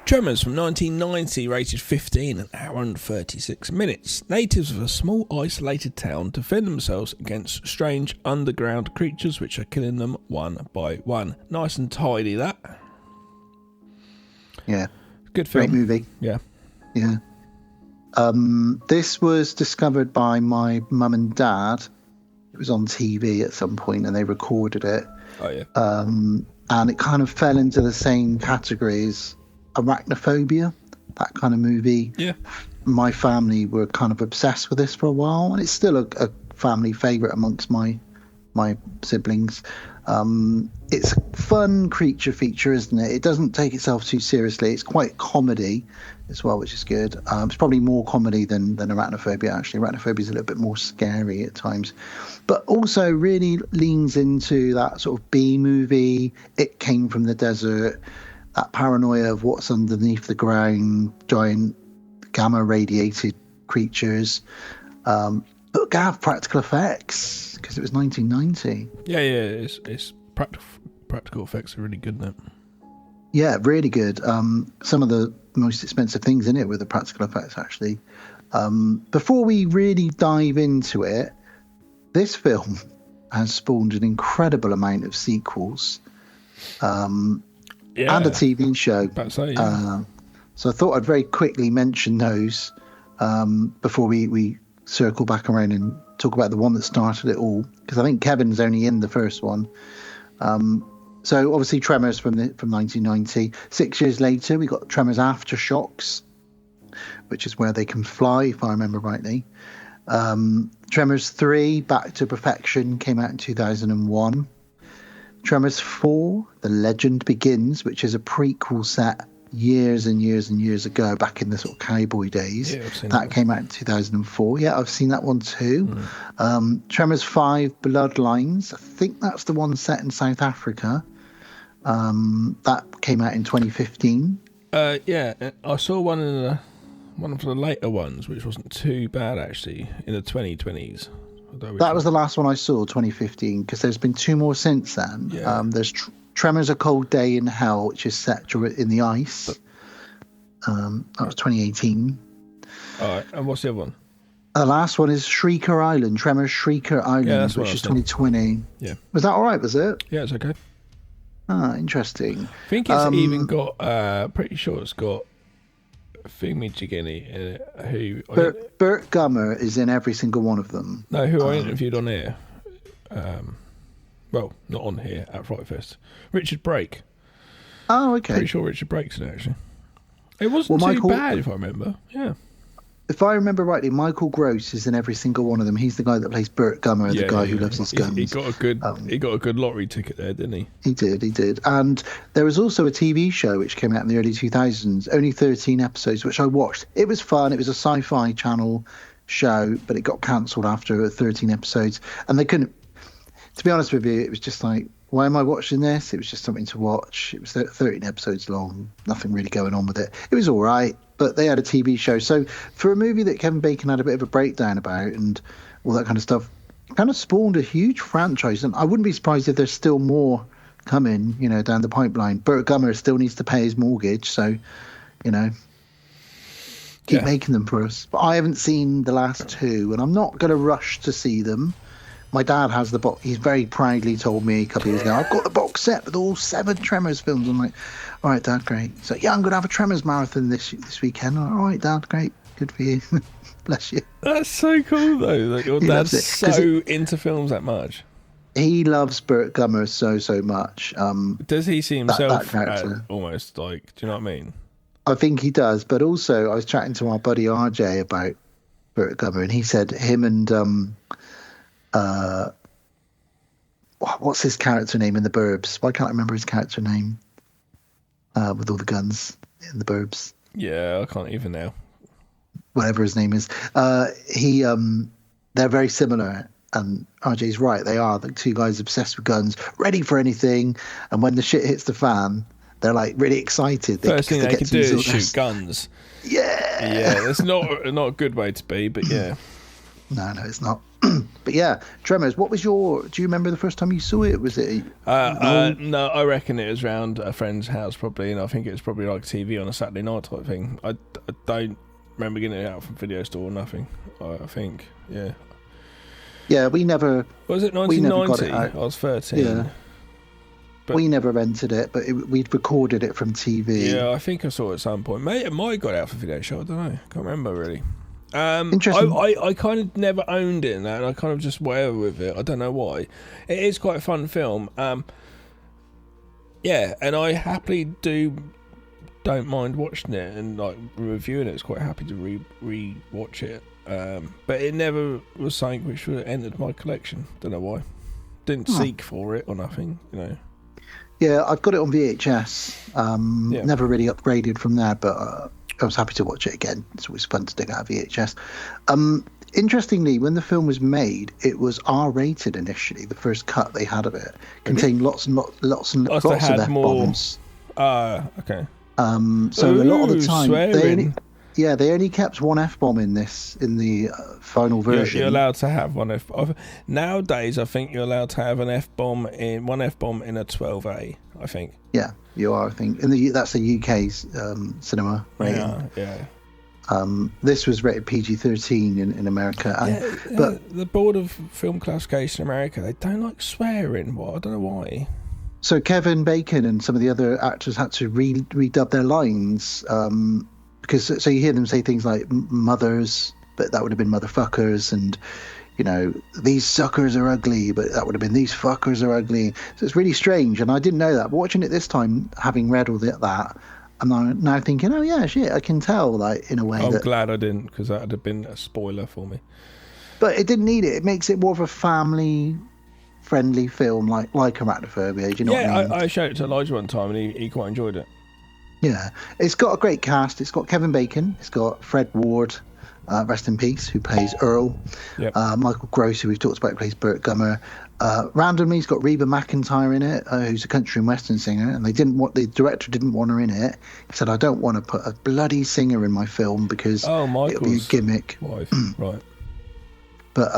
Tremors from 1990, rated 15, an hour and 36 minutes. Natives of a small isolated town defend themselves against strange underground creatures which are killing them one by one. Nice and tidy, that. Yeah. Good film. Great movie. Yeah. Yeah. This was discovered by my mum and dad. It was on TV at some point and they recorded it. Oh, yeah. And it kind of fell into the same categories. Arachnophobia. that kind of movie. Yeah. My family were kind of obsessed with this for a while, and it's still a family favourite amongst my siblings. It's a fun creature feature, isn't it? It doesn't take itself too seriously. It's quite comedy as well, which is good. It's probably more comedy than Arachnophobia, actually. Arachnophobia is a little bit more scary at times, but also really leans into that sort of B movie. It came from the desert, that paranoia of what's underneath the ground, giant gamma radiated creatures. But have practical effects because it was 1990. Yeah, it's practical effects are really good in it. Yeah, really good. Some of the most expensive things in it were the practical effects, actually. Before we really dive into it, this film has spawned an incredible amount of sequels and a TV show. So I thought I'd very quickly mention those before we circle back around and talk about the one that started it all, because I think Kevin's only in the first one. So obviously Tremors from 1990. 6 years later, we got Tremors Aftershocks, which is where they can fly, if I remember rightly. Tremors 3, Back to Perfection, came out in 2001. Tremors 4, The Legend Begins, which is a prequel set years and years and years ago, back in the sort of cowboy days. Yeah, I've seen that came out in 2004. Yeah, I've seen that one too. Tremors 5, Bloodlines. I think that's the one set in South Africa. That came out in 2015. Yeah, I saw one in one of the later ones, which wasn't too bad actually, in the 2020s. That was the last one I saw, 2015, because there's been two more since then. Yeah. There's Tremors: A Cold Day in Hell, which is set in the ice. That was 2018. All right, and what's the other one? The last one is Shrieker Island, Tremors Shrieker Island, which is 2020. Yeah. Was that all right, was it? Yeah, it's okay. Ah, interesting. I think it's even got, pretty sure it's got Thingy in it, who... Burt Gummer is in every single one of them. No, who I interviewed on here. Well, not on here, at Fright Fest. Richard Brake. Oh, okay. Pretty sure Richard Brake's in it, actually. It wasn't too bad, if I remember. Yeah. If I remember rightly, Michael Gross is in every single one of them. He's the guy that plays Burt Gummer, the guy who loves his guns. He got a good lottery ticket there, didn't he? He did. And there was also a TV show which came out in the early 2000s, only 13 episodes, which I watched. It was fun. It was a Sci-Fi Channel show, but it got cancelled after 13 episodes. And they couldn't, to be honest with you, it was just like, why am I watching this? It was just something to watch. It was 13 episodes long, nothing really going on with it. It was all right, but they had a TV show. So for a movie that Kevin Bacon had a bit of a breakdown about and all that kind of stuff, it kind of spawned a huge franchise. And I wouldn't be surprised if there's still more coming, down the pipeline. Burt Gummer still needs to pay his mortgage, so, keep making them for us. But I haven't seen the last two, and I'm not going to rush to see them. My dad has the box. He's very proudly told me a couple of years ago, I've got the box set with all 7 Tremors films. I'm like, all right, Dad, great. So, I'm going to have a Tremors marathon this weekend. All right, Dad, great. Good for you. Bless you. That's so cool, though, that your dad's so into films that much. He loves Burt Gummer so much. Does he see himself almost like, do you know what I mean? I think he does. But also, I was chatting to our buddy RJ about Burt Gummer, and he said him and... what's his character name in The Burbs? Why can't I remember his character name? With all the guns in The Burbs. Yeah, I can't even now. Whatever his name is. They're very similar. And RJ's right. They are the two guys obsessed with guns, ready for anything. And when the shit hits the fan, they're like really excited. First thing they can do is shoot guns. Yeah. Yeah, it's not a good way to be, but yeah. No, it's not. But yeah, Tremors, do you remember the first time you saw it? Was it no, I reckon it was around a friend's house probably, and I think it was probably like TV on a Saturday night type thing. I don't remember getting it out from video store or nothing. I think, yeah, we never... Was it 1990? I was 13. Yeah. But we never rented it, but we'd recorded it from TV. Yeah, I think I saw it at some point. It might have got out for video show, I don't know. Can't remember really. Interesting. I kind of never owned it, and I kind of just whatever with it. I don't know why. It is quite a fun film. Yeah, and I happily do don't mind watching it and like reviewing it. It's quite happy to re-watch it. But it never was something which entered my collection. Don't know why. Didn't seek for it or nothing, you know. Yeah, I've got it on VHS. Never really upgraded from there, but I was happy to watch it again. It's always fun to dig out VHS. Interestingly, when the film was made, it was R-rated initially. The first cut they had of it contained lots of F-bombs. Okay. So a lot of the time, they only kept one F-bomb in the final version. You're allowed to have one F-bomb. Nowadays, I think you're allowed to have one F-bomb in a 12A, I think. Yeah, you are, I think. That's the UK's cinema rating. Yeah. This was rated PG-13 in America. But the Board of Film Classification in America, they don't like swearing. Well, I don't know why. So Kevin Bacon and some of the other actors had to redub their lines because so you hear them say things like mothers, but that would have been motherfuckers, and you know, these suckers are ugly, but that would have been these fuckers are ugly. So it's really strange, and I didn't know that. But watching it this time, having read all that, I'm now thinking, oh yeah, shit, I can tell, like, in a way. I'm glad I didn't, because that would have been a spoiler for me. But it didn't need it. It makes it more of a family-friendly film, like Arachnophobia. Do you know what I mean? I showed it to Elijah one time, and he quite enjoyed it. Yeah, it's got a great cast. It's got Kevin Bacon. It's got Fred Ward, rest in peace, who plays Earl. Yep. Michael Gross, who we've talked about, who plays Burt Gummer. Randomly, it's got Reba McEntire in it, who's a country and western singer, and the director didn't want her in it. He said, "I don't want to put a bloody singer in my film because it'll be a gimmick." Wife, right? But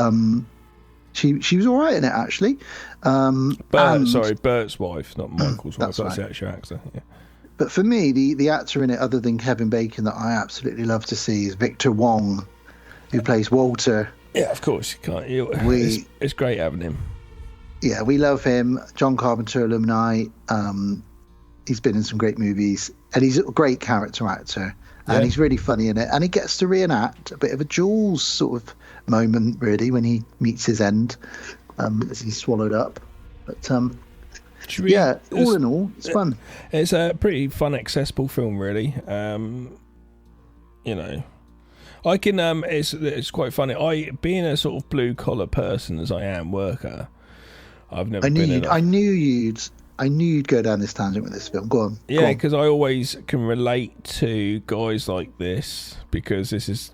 she was all right in it, actually. Bert's wife, not Michael's wife. That's right. The actual actor. Yeah. But for me, the actor in it, other than Kevin Bacon, that I absolutely love to see is Victor Wong, who plays Walter. Yeah, of course. You can't. It's great having him. Yeah, we love him. John Carpenter alumni. He's been in some great movies, and he's a great character actor, and he's really funny in it. And he gets to reenact a bit of a Jaws sort of moment, really, when he meets his end, as he's swallowed up. But all in all, it's fun. It's a pretty fun, accessible film, really. You know, I can. It's quite funny. Being a sort of blue collar person as I am, worker, I've never. I knew you'd go down this tangent with this film. Go on. Yeah, because I always can relate to guys like this, because this is.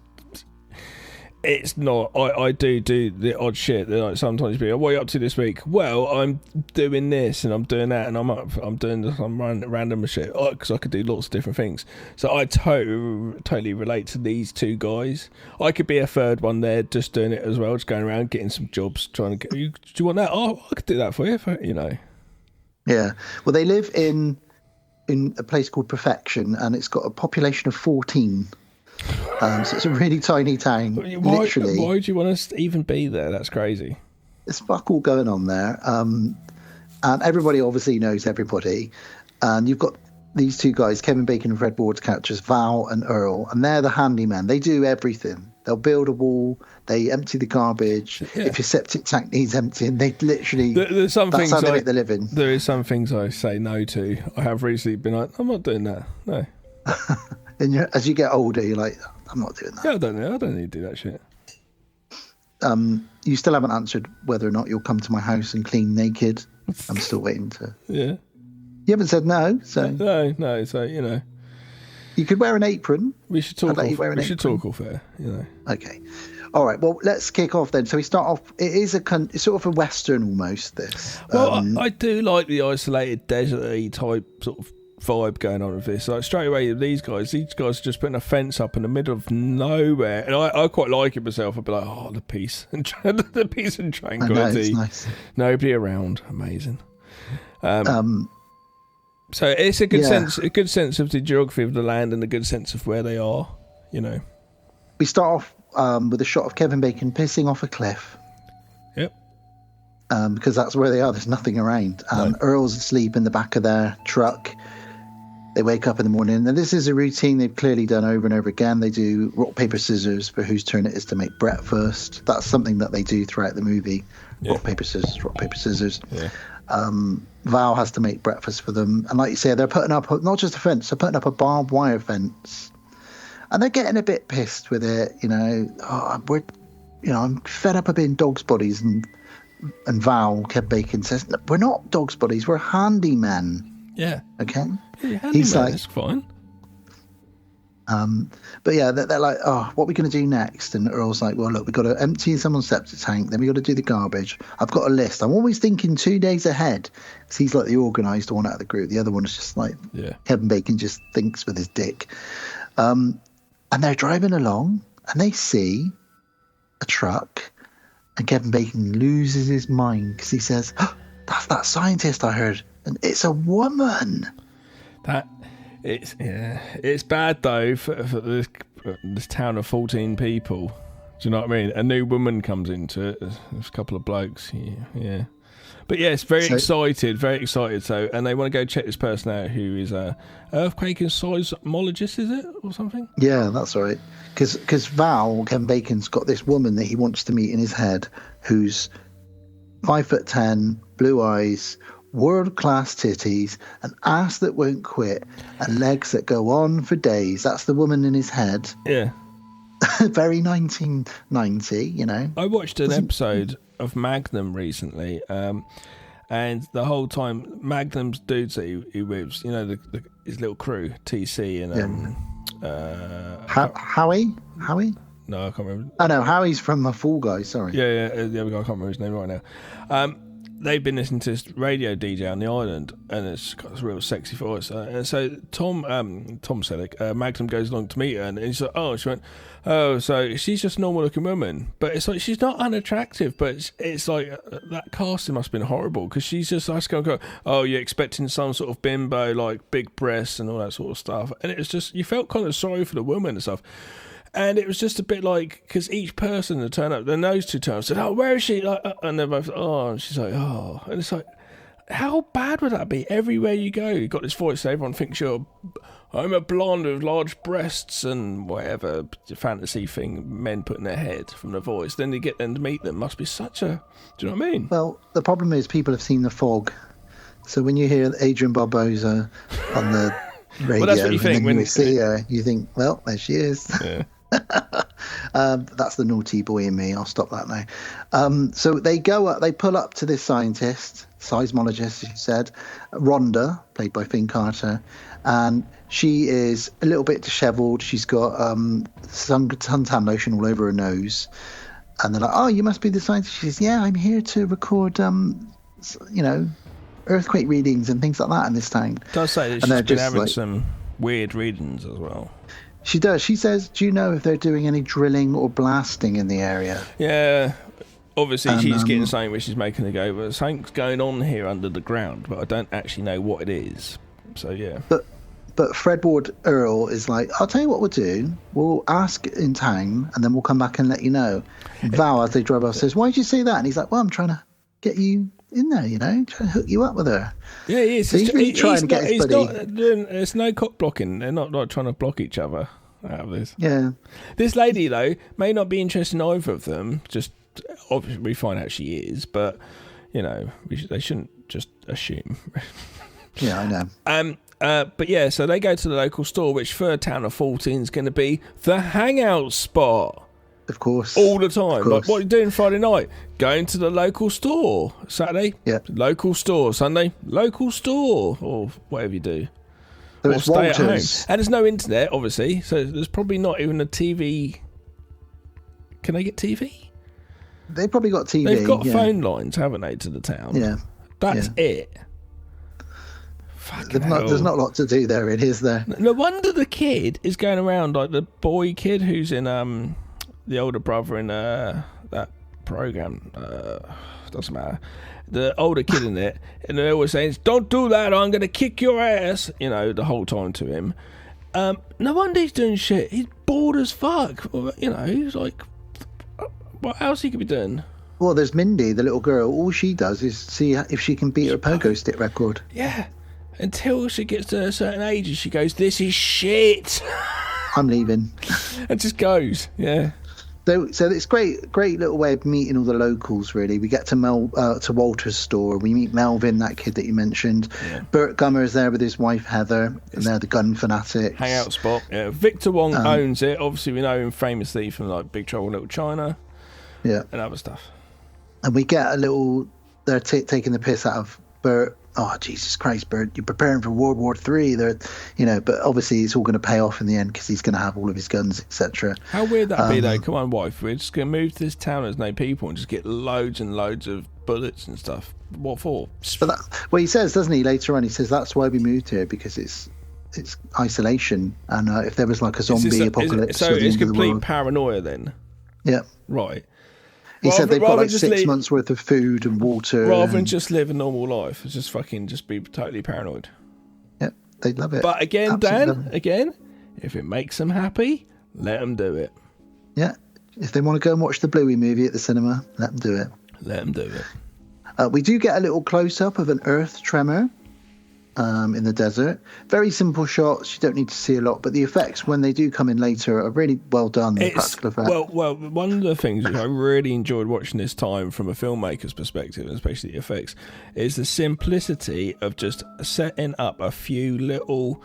It's not. I do the odd shit that like sometimes be. What are you up to this week? Well, I'm doing this and I'm doing that and I'm doing some random shit because I could do lots of different things. So I totally relate to these two guys. I could be a third one there, just doing it as well, just going around getting some jobs, trying to get. Do you want that? Oh, I could do that for you. You know. Yeah. Well, they live in a place called Perfection, and it's got a population of 14. So it's a really tiny town. Literally. Why do you want us to even be there? That's crazy. There's fuck all going on there. And everybody obviously knows everybody. And you've got these two guys, Kevin Bacon and Fred Ward's characters, Val and Earl, and they're the handyman. They do everything. They'll build a wall. They empty the garbage. Yeah. If your septic tank needs emptying, they literally. That's how they make their living. There is some things I say no to. I have recently been like, I'm not doing that. No. And as you get older, you're like, I'm not doing that. Yeah, I don't know. I don't need to do that shit. You still haven't answered whether or not you'll come to my house and clean naked. I'm still waiting to. Yeah. You haven't said no, so. No. So you know. You could wear an apron. We should talk. We should talk off air. You know. Okay. All right. Well, let's kick off then. So we start off. It's sort of a western almost. This. Well, I do like the isolated desert-y type sort of vibe going on with this. Like straight away, these guys are just putting a fence up in the middle of nowhere, and I quite like it myself. I'd be like, oh, the peace and tranquility. I know, it's nice. Nobody around, amazing. So it's a good sense of the geography of the land and a good sense of where they are. You know, we start off with a shot of Kevin Bacon pissing off a cliff. Yep. Because that's where they are. There's nothing around. Earl's asleep in the back of their truck. They wake up in the morning, and this is a routine they've clearly done over and over again. They do rock, paper, scissors for whose turn it is to make breakfast. That's something that they do throughout the movie. Yeah. Rock, paper, scissors, rock, paper, scissors. Yeah. Val has to make breakfast for them, and like you say, they're putting up not just a fence, they're putting up a barbed wire fence, and they're getting a bit pissed with it. I'm fed up of being dogs' bodies, and Val, Kev Bacon says, "No, we're not dogs' bodies, we're handymen." Yeah. Okay. Yeah, He's like, it's fine. But yeah, they're like, oh, what are we going to do next? And Earl's like, well, look, we've got to empty someone's septic tank, then we've got to do the garbage. I've got a list. I'm always thinking 2 days ahead. Because he's like the organised one out of the group. The other one is just like, Kevin Bacon just thinks with his dick. And they're driving along, and they see a truck, and Kevin Bacon loses his mind because he says, oh, that's that scientist I heard, and it's a woman. It's bad though for this town of 14 people. Do you know what I mean? A new woman comes into it. There's a couple of blokes. Yeah. But yes, very excited. So, and they want to go check this person out who is a earthquake and seismologist, is it, or something? Yeah, that's right. Because Ken Bacon's got this woman that he wants to meet in his head, who's 5'10", blue eyes, world-class titties, an ass that won't quit, and legs that go on for days. That's the woman in his head. Yeah. Very 1990, you know. I watched an episode of Magnum recently, and the whole time Magnum's dudes that he whips, you know, his little crew, TC and Howie? No, I can't remember. Oh no, Howie's from the Fall Guy. Sorry. Yeah. The other guy, I can't remember his name right now. They've been listening to this radio DJ on the island, and it's got this real sexy voice. And so Tom Selleck, Magnum goes along to meet her, and he's like, oh, she went, oh, so she's just a normal-looking woman. But it's like, she's not unattractive, but it's like, that casting must have been horrible, because she's just, I just go, oh, you're expecting some sort of bimbo, like big breasts and all that sort of stuff. And it was just, you felt kind of sorry for the woman and stuff. And it was just a bit like, because each person that turned up, then those two turned up, said, oh, where is she? Like, and they're both, oh, and she's like, oh. And it's like, how bad would that be? Everywhere you go, you've got this voice, everyone thinks I'm a blonde with large breasts and whatever fantasy thing men put in their head from the voice. Then you get them to meet them. Must be such a, do you know what I mean? Well, the problem is people have seen The Fog. So when you hear Adrian Barbosa on the radio, well, that's what you think. When you see her, you think, well, there she is. Yeah. That's the naughty boy in me. I'll stop that now. So they go up, they pull up to this scientist, seismologist, as you said, Rhonda, played by Finn Carter, and she is a little bit dishevelled. She's got suntan lotion all over her nose, and they're like, "Oh, you must be the scientist." She says, "Yeah, I'm here to record, earthquake readings and things like that in this town." It does say that she's been having some weird readings as well. She does. She says, do you know if they're doing any drilling or blasting in the area? Yeah. Obviously, she's getting something which is making her go, but something's going on here under the ground, but I don't actually know what it is. So, yeah. But Fred Ward Earl is like, I'll tell you what we'll do. We'll ask in time, and then we'll come back and let you know. And Val, as they drive off, says, why did you say that? And he's like, well, I'm trying to get you in there, trying to hook you up with her. Yeah, he is. So he's really trying to get his buddy. There's no cock blocking. They're not trying to block each other out of this. Yeah. This lady, though, may not be interested in either of them. Just, obviously, we find out she is, but, they shouldn't just assume. Yeah, I know. But yeah, so they go to the local store, which for a town of 14 is going to be the hangout spot. Of course. All the time. Like, what are you doing Friday night? Going to the local store. Saturday? Yeah. Local store. Sunday? Local store. Or whatever you do. So or it's stay Walters. at home. And there's no internet, obviously. So there's probably not even a TV. Can they get TV? They've probably got TV. They've got phone lines, haven't they, to the town? Yeah. That's it. There's not a lot to do there, is there? No wonder the kid is going around like the boy kid who's in the older brother in that program. Doesn't matter. The older kid in it, and they're always saying, "Don't do that! I'm going to kick your ass!" The whole time to him. No wonder he's doing shit. He's bored as fuck. He's like, what else he could be doing? Well, there's Mindy, the little girl. All she does is see if she can beat her pogo stick record. Yeah. Until she gets to a certain age and she goes, this is shit. I'm leaving. And just goes, yeah. So it's great little way of meeting all the locals. Really, we get to Walter's store. We meet Melvin, that kid that you mentioned. Yeah. Burt Gummer's there with his wife Heather, and they're the gun fanatics. Hangout spot. Yeah, Victor Wong owns it. Obviously, we know him famously from like Big Trouble in Little China. Yeah, and other stuff. And we get a little. They're taking the piss out of Burt. Oh, Jesus Christ, Bert, you're preparing for World War III. But obviously it's all going to pay off in the end because he's going to have all of his guns, etc. How weird that'd be, though. Come on, wife. We're just going to move to this town there's no people and just get loads and loads of bullets and stuff. What for? But he says, doesn't he, later on, he says that's why we moved here, because it's isolation. And if there was like a zombie apocalypse. So it's complete paranoia then? Yeah. Right. He said they've got like 6 months worth of food and water. Rather than just live a normal life, it's just be totally paranoid. Yeah, they'd love it. But again, Dan, if it makes them happy, let them do it. Yeah, if they want to go and watch the Bluey movie at the cinema, let them do it. Let them do it. We do get a little close-up of an earth tremor in the desert. Very simple shots. You don't need to see a lot, but the effects when they do come in later are really well done. The practical effects. Well, one of the things which I really enjoyed watching this time from a filmmaker's perspective, and especially the effects, is the simplicity of just setting up a few little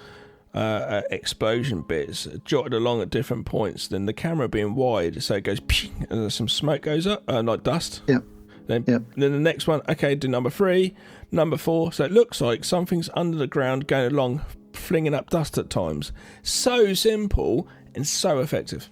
explosion bits jotted along at different points. Then the camera being wide, so it goes ping, and some smoke goes up, like dust. Yeah. Then the next one, okay, do number 3, number 4. So it looks like something's under the ground going along, flinging up dust at times. So simple and so effective.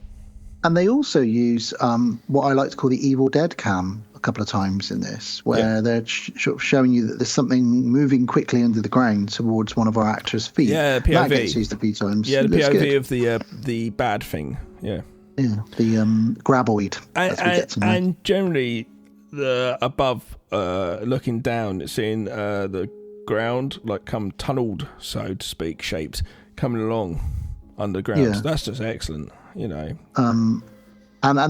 And they also use what I like to call the Evil Dead cam a couple of times in this, where they're sort of showing you that there's something moving quickly under the ground towards one of our actors' feet. Yeah, POV. That gets used a few times. Yeah, the POV of the bad thing. Yeah. Yeah, the graboid. And generally, the above looking down, seeing the ground like come tunneled, so to speak, shaped coming along underground. Yeah. That's just excellent, you know. And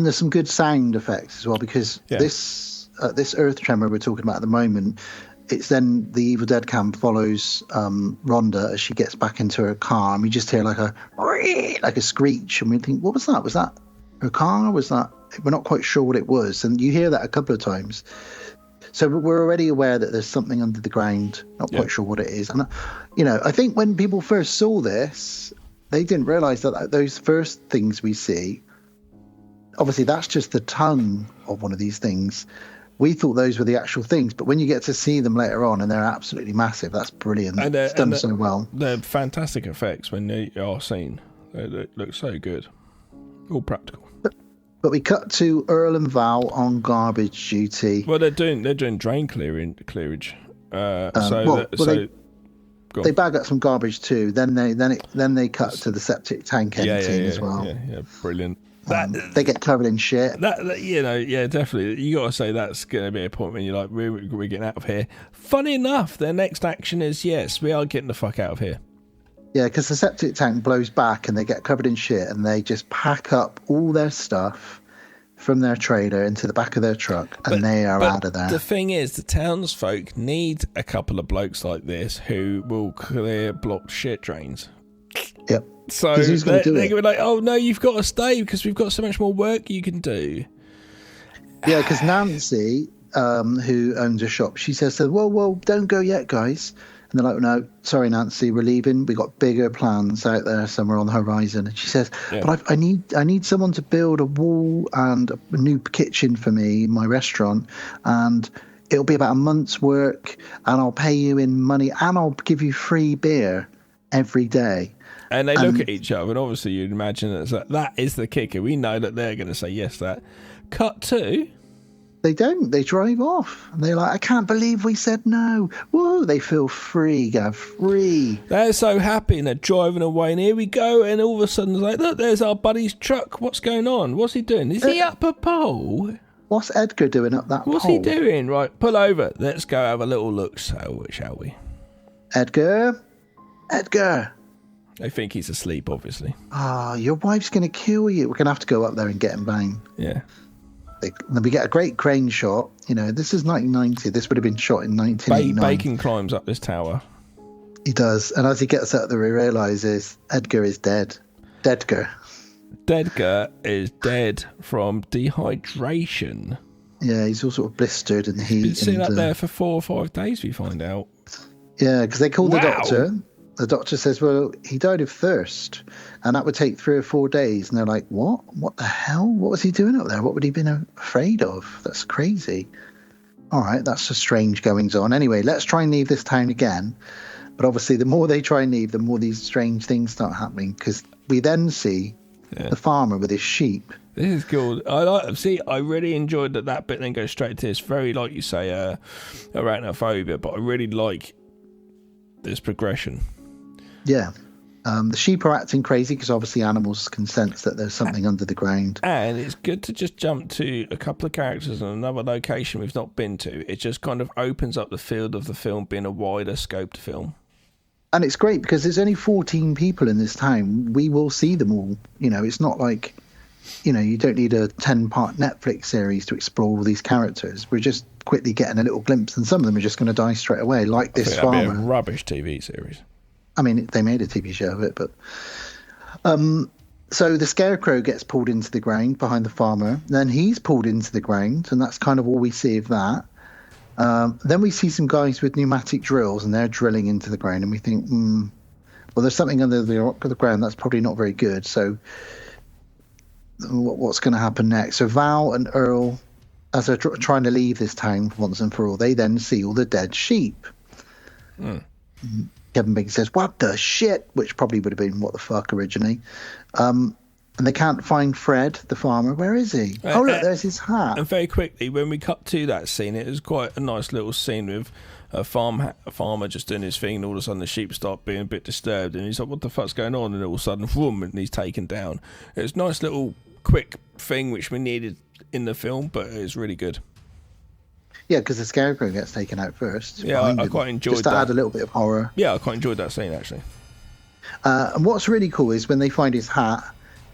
there's some good sound effects as well, because this earth tremor we're talking about at the moment, it's then the Evil Dead cam follows Rhonda as she gets back into her car, and we just hear like a screech, and we think, what was that? Was that her car? Was that? We're not quite sure what it was, and you hear that a couple of times. So we're already aware that there's something under the ground, not quite sure what it is. And, you know, I think when people first saw this, they didn't realise that those first things we see, obviously that's just the tongue of one of these things. We thought those were the actual things, but when you get to see them later on, and they're absolutely massive, that's brilliant. And it's done so well. They're fantastic effects when they are seen. They look so good. All practical. But we cut to Earl and Val on garbage duty. Well, they're doing drain clearage. They bag up some garbage too. Then they cut to the septic tank emptying as well. Yeah, brilliant. They get covered in shit. Definitely. You got to say that's going to be a point when you're like, we're getting out of here. Funny enough, their next action is, yes, we are getting the fuck out of here. Yeah, because the septic tank blows back and they get covered in shit, and they just pack up all their stuff from their trailer into the back of their truck, and they are out of there. The thing is, the townsfolk need a couple of blokes like this who will clear blocked shit drains. Yep. So they're going to be like, oh no, you've got to stay because we've got so much more work you can do. Yeah, because Nancy, who owns a shop, she says, well, don't go yet, guys. And they're like, no, sorry, Nancy, we're leaving. We got bigger plans out there somewhere on the horizon. And she says, but I need someone to build a wall and a new kitchen for me in my restaurant. And it'll be about a month's work, and I'll pay you in money, and I'll give you free beer every day. And they look at each other, and obviously you'd imagine that is the kicker. We know that they're going to say yes to that. Cut to... They don't. They drive off. And they're like, I can't believe we said no. Whoa, they feel free, Gav, free. They're so happy, and they're driving away, and here we go, and all of a sudden, it's like, look, there's our buddy's truck. What's going on? What's he doing? Is he up a pole? What's Edgar doing up that pole? What's he doing? Right, pull over. Let's go have a little look, shall we? Edgar. I think he's asleep, obviously. Your wife's going to kill you. We're going to have to go up there and get him banged. Yeah. We get a great crane shot. You know, this is 1990. This would have been shot in 1989. Bacon climbs up this tower. He does. And as he gets up there, he realises Edgar is dead. Deadgar. Dedgar is dead from dehydration. Yeah, he's all sort of blistered in the heat. Been sitting up and, there for 4 or 5 days, we find out. Yeah, because they called the Wow. doctor. The doctor says, well, he died of thirst, and that would take 3 or 4 days. And they're like, what? What the hell? What was he doing up there? What would he been afraid of? That's crazy. All right, that's a strange goings on. Anyway, let's try and leave this town again. But obviously, the more they try and leave, the more these strange things start happening, because we then see the farmer with his sheep. This is cool. I really enjoyed that bit then goes straight to this. Very, like you say, arachnophobia, but I really like this progression. Yeah. The sheep are acting crazy because obviously animals can sense that there's something under the ground. And it's good to just jump to a couple of characters in another location we've not been to. It just kind of opens up the field of the film being a wider scoped film. And it's great because there's only 14 people in this town. We will see them all. You know, it's not like, you know, you don't need a 10-part Netflix series to explore all these characters. We're just quickly getting a little glimpse, and some of them are just going to die straight away, like this farmer. That'd be a rubbish TV series. I mean, they made a TV show of it, but... So the scarecrow gets pulled into the ground behind the farmer. Then he's pulled into the ground, and that's kind of all we see of that. Then we see some guys with pneumatic drills, and they're drilling into the ground, and we think, well, there's something under the ground that's probably not very good. So what's going to happen next? So Val and Earl, as they're trying to leave this town once and for all, they then see all the dead sheep. Kevin Bacon says, what the shit? Which probably would have been what the fuck originally. And they can't find Fred, the farmer. Where is he? Oh, look, there's his hat. And very quickly, when we cut to that scene, it was quite a nice little scene with a farmer just doing his thing, and all of a sudden the sheep start being a bit disturbed, and he's like, what the fuck's going on? And all of a sudden, whoom, and he's taken down. It was a nice little quick thing which we needed in the film, but it was really good. Yeah, because the scarecrow gets taken out first. Yeah, I quite enjoyed that. Just to add a little bit of horror. Yeah, I quite enjoyed that scene, actually. And what's really cool is when they find his hat,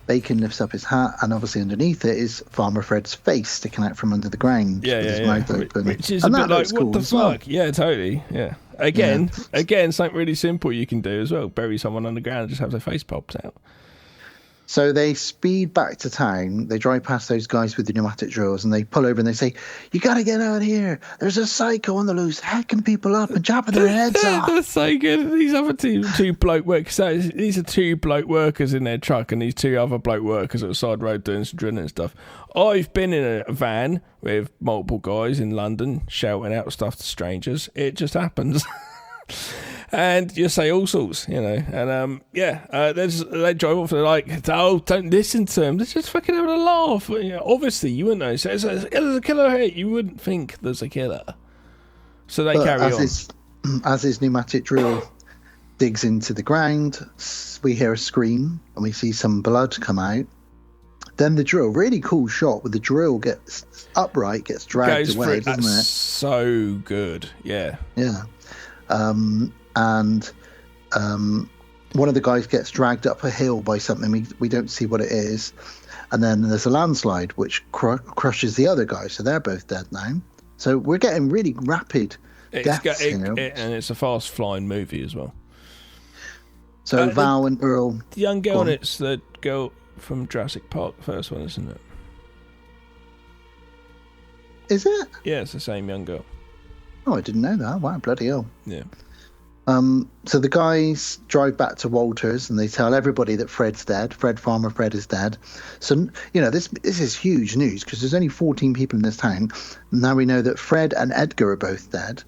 Bacon lifts up his hat, and obviously underneath it is Farmer Fred's face sticking out from under the ground with his mouth open. Which is and a bit like, cool what the fuck? Well. Yeah, totally. Yeah. Again, something really simple you can do as well. Bury someone underground and just have their face popped out. So they speed back to town. They drive past those guys with the pneumatic drills, and they pull over and they say, you got to get out of here. There's a psycho on the loose, hacking people up and chopping their heads off. That's so good. These other two bloke workers. So these are 2 bloke workers in their truck, and these 2 other bloke workers at the side road doing some drilling and stuff. I've been in a van with multiple guys in London shouting out stuff to strangers. It just happens. And you say all sorts, you know, and they drive off. They're like, "Oh, don't listen to them. They're just fucking having a laugh." You know, obviously, you wouldn't know. So there's a killer here. You wouldn't think there's a killer. So they carry on. As his pneumatic drill digs into the ground, we hear a scream and we see some blood come out. Then the drill, really cool shot, with the drill gets upright, gets dragged away, doesn't it? So good, yeah. Yeah. And one of the guys gets dragged up a hill by something. We don't see what it is. And then there's a landslide which crushes the other guy. So they're both dead now. So we're getting really rapid deaths. And it's a fast-flying movie as well. So Val and Earl... The young girl, and it's the girl from Jurassic Park, the first one, isn't it? Is it? Yeah, it's the same young girl. Oh, I didn't know that. Wow, bloody hell. Yeah. So the guys drive back to Walters and they tell everybody that Fred's dead. Farmer Fred is dead. So, you know, this is huge news because there's only 14 people in this town. Now we know that Fred and Edgar are both dead.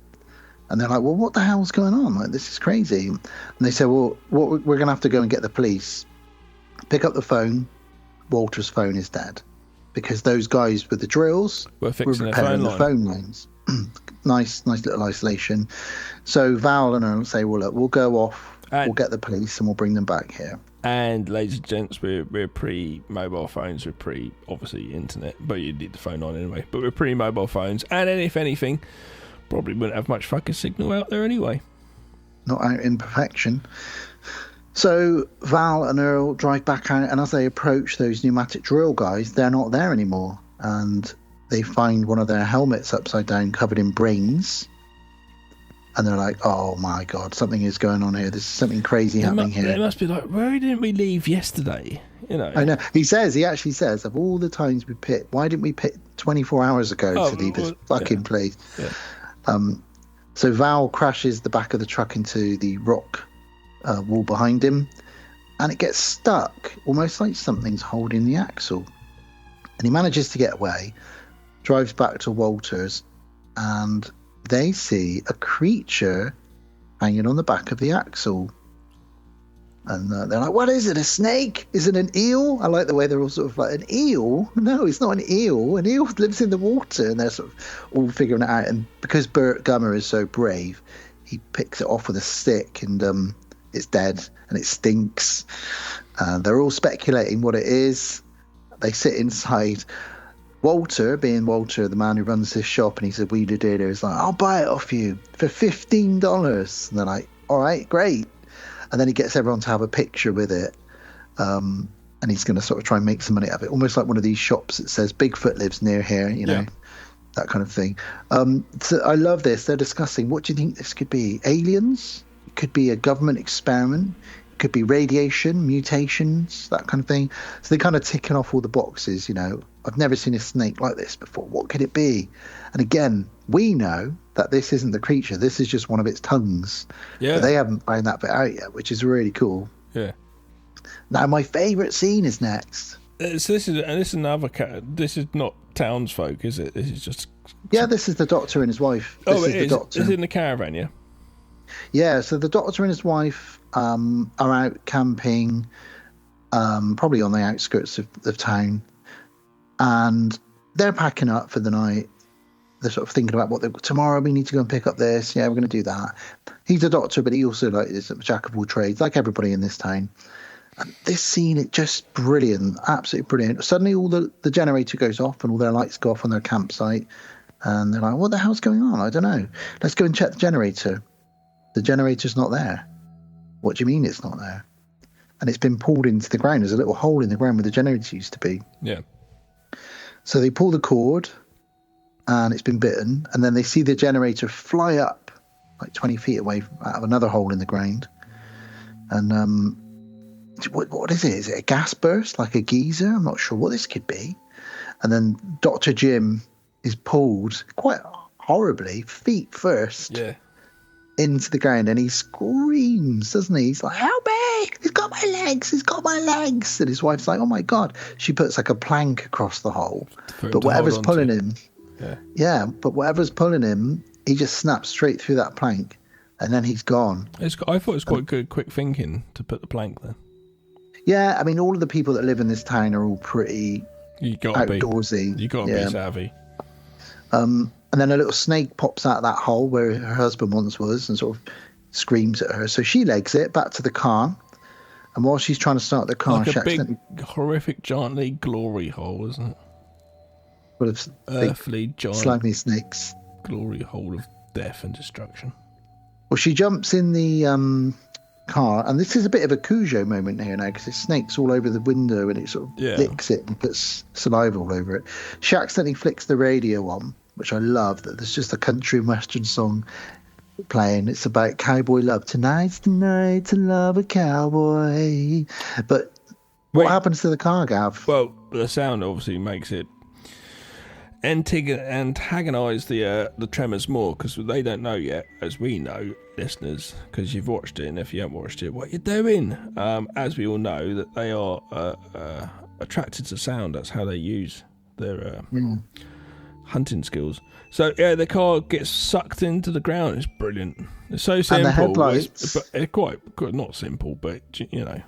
And they're like, well, what the hell's going on? Like, this is crazy. And they say, well, we're going to have to go and get the police. Pick up the phone. Walter's phone is dead. Because those guys with the drills were fixing repairing the phone lines. Nice little isolation. So Val and Earl say, well, look, we'll go off, we'll get the police and we'll bring them back here. And ladies and gents, we're pre-mobile phones, we're pre-obviously internet, but you need the phone on anyway, but we're pre-mobile phones, and if anything, probably wouldn't have much fucking signal out there anyway. Not out in perfection. So Val and Earl drive back out, and as they approach those pneumatic drill guys, they're not there anymore, and they find one of their helmets upside down covered in brains, and they're like, oh my god, something is going on here. There's something crazy happening here. It must be like, where didn't we leave yesterday? You know. I know. He actually says, of all the times we pit, why didn't we pit 24 hours ago to leave this fucking place? Yeah. So Val crashes the back of the truck into the rock wall behind him, and it gets stuck, almost like something's holding the axle. And he manages to get away, drives back to Walter's, and they see a creature hanging on the back of the axle. And they're like, what is it, a snake? Is it an eel? I like the way they're all sort of like, an eel? No, it's not an eel. An eel lives in the water. And they're sort of all figuring it out. And because Burt Gummer is so brave, he picks it off with a stick, and it's dead and it stinks. They're all speculating what it is. They sit inside. Walter, being Walter, the man who runs this shop, and he's a wheeler dealer, is like, I'll buy it off you for $15. And they're like, all right, great. And then he gets everyone to have a picture with it. And he's going to sort of try and make some money out of it. Almost like one of these shops that says Bigfoot lives near here, you know, that kind of thing. So I love this. They're discussing, what do you think this could be? Aliens? It could be a government experiment. It could be radiation, mutations, that kind of thing. So they're kind of ticking off all the boxes, you know. I've never seen a snake like this before. What could it be? And again, we know that this isn't the creature. This is just one of its tongues. Yeah. But they haven't found that bit out yet, which is really cool. Yeah. Now, my favourite scene is next. So this is another. This is not townsfolk, is it? This is just. Yeah, this is the doctor and his wife. This is the doctor. Is it in the caravan? Yeah. Yeah. So the doctor and his wife are out camping, probably on the outskirts of town, and they're packing up for the night. They're sort of thinking about tomorrow we need to go and pick up this. Yeah, we're going to do that. He's a doctor, but he also is a jack of all trades, like everybody in this town. And this scene, it's just brilliant, absolutely brilliant. Suddenly all the generator goes off and all their lights go off on their campsite. And they're like, what the hell's going on? I don't know. Let's go and check the generator. The generator's not there. What do you mean it's not there? And it's been pulled into the ground. There's a little hole in the ground where the generator used to be. Yeah. So they pull the cord, and it's been bitten, and then they see the generator fly up like 20 feet away out of another hole in the ground. And what is it? Is it a gas burst, like a geyser? I'm not sure what this could be. And then Dr. Jim is pulled quite horribly, feet first, into the ground, and he screams, doesn't he? He's like, help me! He's got my legs! He's got my legs! And his wife's like, oh my God. She puts like a plank across the hole. But whatever's pulling him... Yeah, but whatever's pulling him, he just snaps straight through that plank, and then he's gone. I thought it was quite good, quick thinking to put the plank there. Yeah, I mean, all of the people that live in this town are all pretty outdoorsy. You got to be savvy. And then a little snake pops out of that hole where her husband once was, and sort of screams at her. So she legs it back to the car, and while she's trying to start the car, like a big, horrific, giantly glory hole, isn't it? Full of earthly, giant, slimy snakes. Glory hole of death and destruction. Well, she jumps in the car, and this is a bit of a Cujo moment here now, because there's snakes all over the window, and it sort of licks it and puts saliva all over it. She accidentally flicks the radio on, which I love, that there's just a country and western song playing. It's about cowboy love. Tonight's the night to love a cowboy. But what happens to the car, Gav? Well, the sound obviously makes it antagonise the Tremors more, because they don't know yet, as we know, listeners, because you've watched it, and if you haven't watched it, what you're doing. As we all know, that they are attracted to sound. That's how they use their hunting skills. So yeah, the car gets sucked into the ground. It's brilliant. It's so simple. And the headlights, but it's quite not simple, but you know.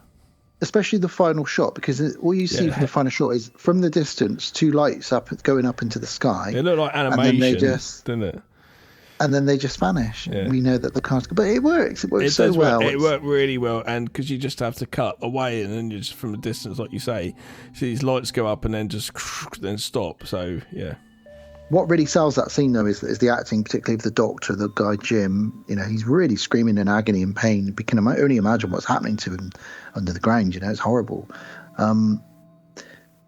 Especially the final shot, because all you see from the final shot is, from the distance, two lights going up into the sky. It looked like animation, didn't it? And then they just vanish. Yeah. We know that the car's... But it works. It works so well. It worked really well, and because you just have to cut away, and then you just, from a distance, like you say, see these lights go up and then just then stop. So, yeah. What really sells that scene, though, is the acting, particularly of the doctor, the guy Jim. You know, he's really screaming in agony and pain. We can only imagine what's happening to him under the ground. You know, it's horrible.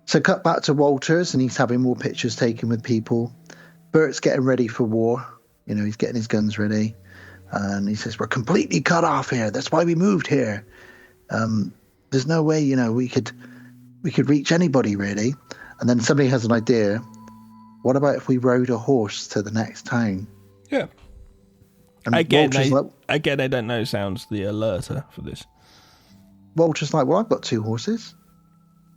So cut back to Walters, and he's having more pictures taken with people. Bert's getting ready for war. You know, he's getting his guns ready. And he says, we're completely cut off here. That's why we moved here. There's no way, you know, we could we could reach anybody really. And then somebody has an idea. What about if we rode a horse to the next town? Yeah. And Again, Walter's they don't know sounds the alerter for this. Walter's like, well, I've got 2 horses.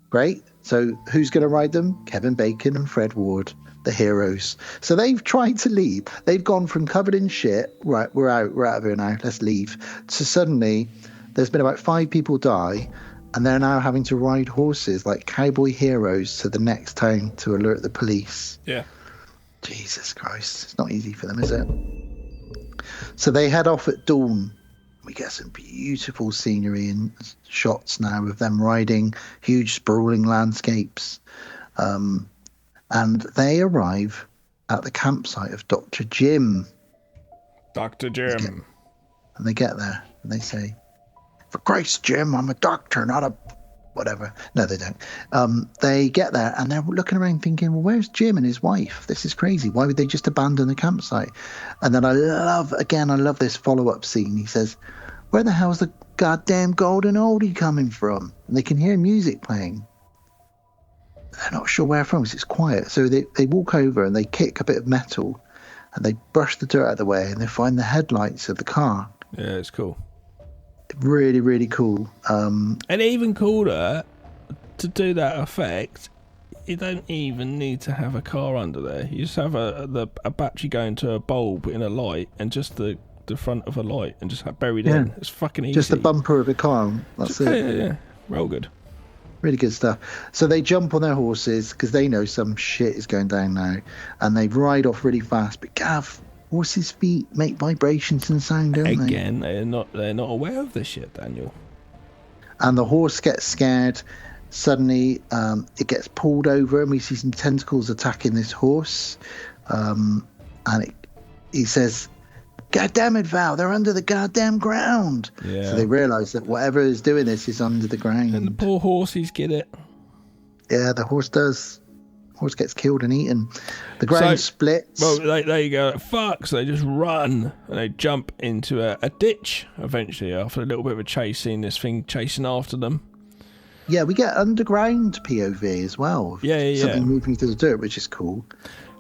Great. So who's going to ride them? Kevin Bacon and Fred Ward, the heroes. So they've tried to leave. They've gone from covered in shit, right, we're out of here now, let's leave, to suddenly there's been about 5 people die, and they're now having to ride horses like cowboy heroes to the next town to alert the police. Yeah. Jesus Christ. It's not easy for them, is it? So they head off at dawn. We get some beautiful scenery and shots now of them riding huge sprawling landscapes. And they arrive at the campsite of Dr. Jim. Dr. Jim. And they get there and they say, for Christ, Jim, I'm a doctor, not a whatever. No, they don't. They get there and they're looking around thinking, well, where's Jim and his wife? This is crazy. Why would they just abandon the campsite? And then I love this follow-up scene. He says, where the hell's the goddamn golden oldie coming from? And they can hear music playing. They're not sure where from because it's quiet. So they walk over and they kick a bit of metal and they brush the dirt out of the way and they find the headlights of the car. Yeah, it's cool. Really, really cool. And even cooler, to do that effect, you don't even need to have a car under there. You just have a battery going to a bulb in a light and just the front of a light and just have buried in. It's fucking easy. Just the bumper of a car. That's it. Yeah. Real good. Really good stuff. So they jump on their horses because they know some shit is going down now, and they ride off really fast. But Gav, horses' feet make vibrations and sound, don't they? Again, they're not aware of this shit, Daniel. And the horse gets scared. Suddenly, it gets pulled over, and we see some tentacles attacking this horse. And he says, God damn it, Val, they're under the goddamn ground. Yeah. So they realise that whatever is doing this is under the ground. And the poor horses get it. Yeah, the horse does. Horse gets killed and eaten. The ground splits. Well, there you go. Fuck, so they just run and they jump into a ditch eventually after a little bit of a chase, seeing this thing chasing after them. Yeah, we get underground POV as well. Yeah. Something moving through the dirt, which is cool.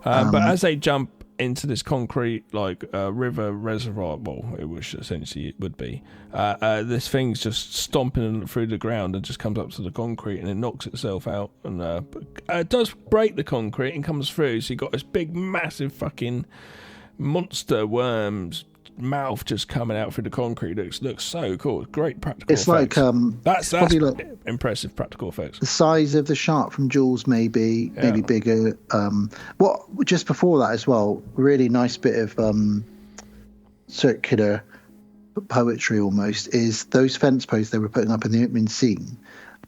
But as they jump into this concrete river reservoir, which essentially it would be, this thing's just stomping through the ground and just comes up to the concrete and it knocks itself out and it does break the concrete and comes through, so you got this big massive fucking monster worm's mouth just coming out through the concrete. Looks so cool. Great practical effects. That's probably like impressive practical effects. The size of the shark from Jaws, maybe bigger. Just before that as well, really nice bit of circular poetry almost, is those fence posts they were putting up in the opening scene.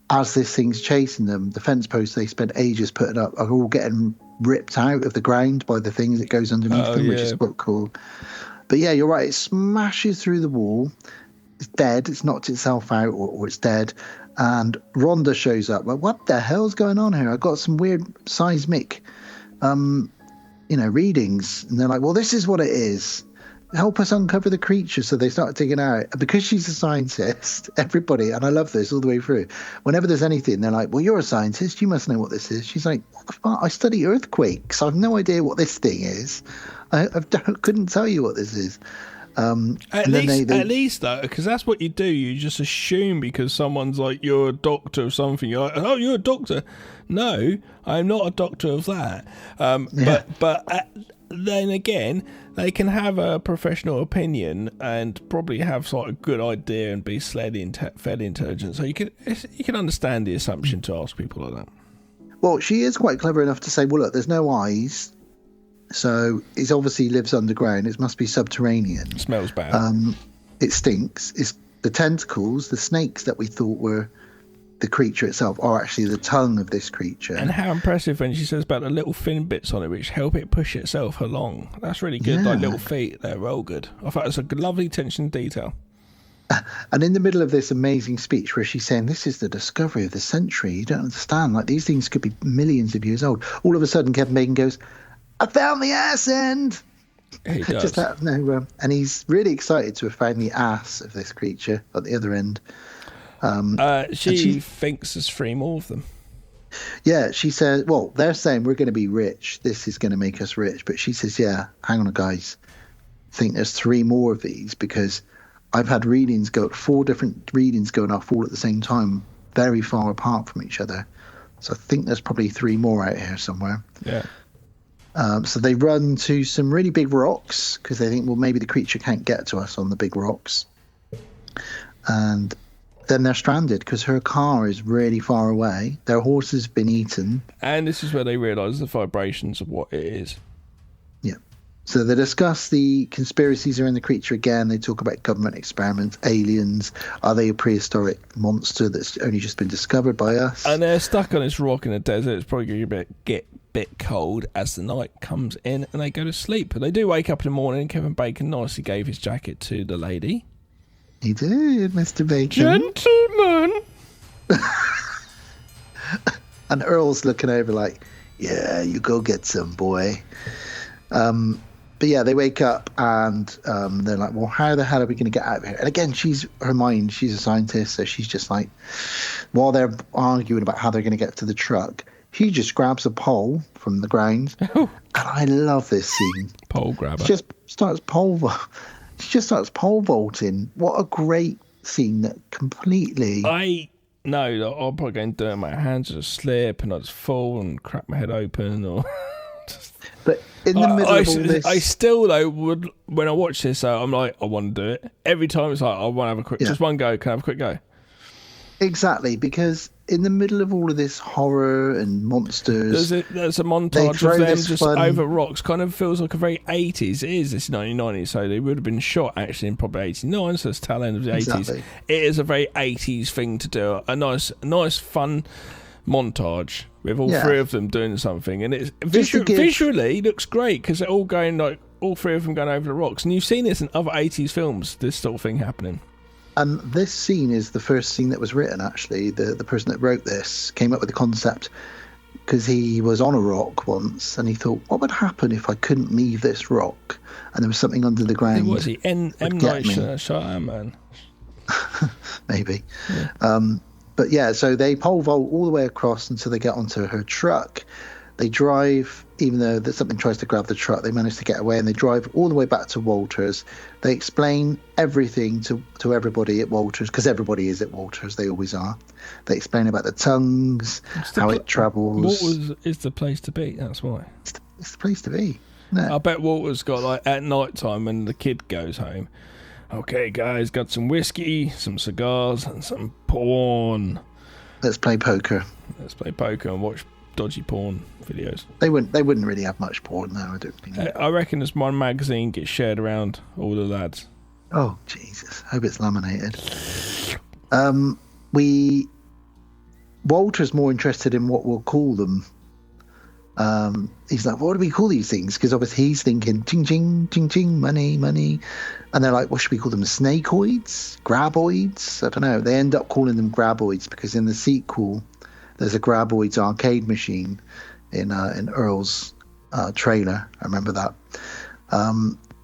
As this thing's chasing them, the fence posts they spent ages putting up are all getting ripped out of the ground by the things that goes underneath them, which is quite cool. But yeah, you're right. It smashes through the wall. It's dead. It's knocked itself out, or it's dead. And Rhonda shows up. Like, what the hell's going on here? I got some weird seismic, readings. And they're like, well, this is what it is. Help us uncover the creature. So they start digging out. And because she's a scientist, everybody, and I love this all the way through, whenever there's anything, they're like, well, you're a scientist. You must know what this is. She's like, what the fuck? I study earthquakes. I have no idea what this thing is. I couldn't tell you what this is. At least though, because that's what you do. You just assume because someone's like, you're a doctor of something. You're like, oh, you're a doctor. No, I'm not a doctor of that. But then again, they can have a professional opinion and probably have sort of a good idea and be fairly intelligent. So you can understand the assumption to ask people like that. Well, she is quite clever enough to say, well, look, there's no eyes. So it obviously lives underground. It must be subterranean. It smells bad. It stinks. It's the tentacles, the snakes that we thought were the creature itself are actually the tongue of this creature. And how impressive when she says about the little thin bits on it which help it push itself along. That's really good. Yeah. Like little feet, they're all good. I thought it was a lovely attention to detail. And in the middle of this amazing speech where she's saying, this is the discovery of the century. You don't understand. Like, these things could be millions of years old. All of a sudden, Kevin Bacon goes, I found the ass end. He does. Just out of nowhere. And he's really excited to have found the ass of this creature at the other end. She thinks there's 3 more of them. Yeah, she says, well, they're saying we're going to be rich. This is going to make us rich. But she says, yeah, hang on, guys. I think there's 3 more of these because I've had 4 different readings going off all at the same time, very far apart from each other. So I think there's probably 3 more out here somewhere. Yeah. So they run to some really big rocks because they think, well, maybe the creature can't get to us on the big rocks. And then they're stranded because her car is really far away. Their horse has been eaten. And this is where they realise the vibrations of what it is. Yeah. So they discuss the conspiracies around the creature again. They talk about government experiments, aliens. Are they a prehistoric monster that's only just been discovered by us? And they're stuck on this rock in the desert. It's probably going to get a bit cold as the night comes in and they go to sleep. And they do wake up in the morning. Kevin Bacon nicely gave his jacket to the lady. He did, Mr. Bacon. Gentleman. And Earl's looking over like, yeah, you go get some, boy. But yeah, they wake up and they're like, well, how the hell are we going to get out of here? And again, she's a scientist, so she's just like, while they're arguing about how they're going to get to the truck, he just grabs a pole from the ground. And I love this scene. Pole grabber. She just starts pole vaulting. What a great scene that completely... I know, I'll probably go and do it. My hands just slip and I just fall and crack my head open or... But in the middle of all this... I still, though, would when I watch this, I'm like, I want to do it. Every time it's like, I want to have a quick... Just one go. Can I have a quick go? Exactly, because in the middle of all of this horror and monsters... There's a montage of them just over rocks. Kind of feels like a very 80s. It is, it's 1990, so they would have been shot, actually, in probably 89, so it's tail end of the 80s. It is a very 80s thing to do. A nice fun montage with all 3 of them doing something, and it's visually looks great because they're all going like all 3 of them going over the rocks, and you've seen this in other 80s films, this sort of thing happening. And this scene is the first scene that was written, actually. The person that wrote this came up with the concept because he was on a rock once and he thought, what would happen if I couldn't leave this rock and there was something under the ground? Was he M. Night Shyamalan? Maybe. Yeah. But yeah, so they pole vault all the way across until they get onto her truck. They drive, even though something tries to grab the truck, they manage to get away, and they drive all the way back to Walters. They explain everything to everybody at Walters, because everybody is at Walters, they always are. They explain about the tongues, how it travels. Walters is the place to be, that's why. It's the place to be. No. I bet Walters got, like, at night time when the kid goes home, okay, guys, got some whiskey, some cigars, and some porn. Let's play poker. Let's play poker and watch dodgy porn videos. They wouldn't really have much porn now, I don't think. I reckon this one magazine gets shared around all the lads. Oh, Jesus. Hope it's laminated. Walter's more interested in what we'll call them. He's like, what do we call these things? Because obviously he's thinking, ching, ching, ching, ching, money, money. And they're like, what should we call them? Snakeoids? Graboids? I don't know. They end up calling them graboids because in the sequel, there's a graboids arcade machine in Earl's trailer. I remember that.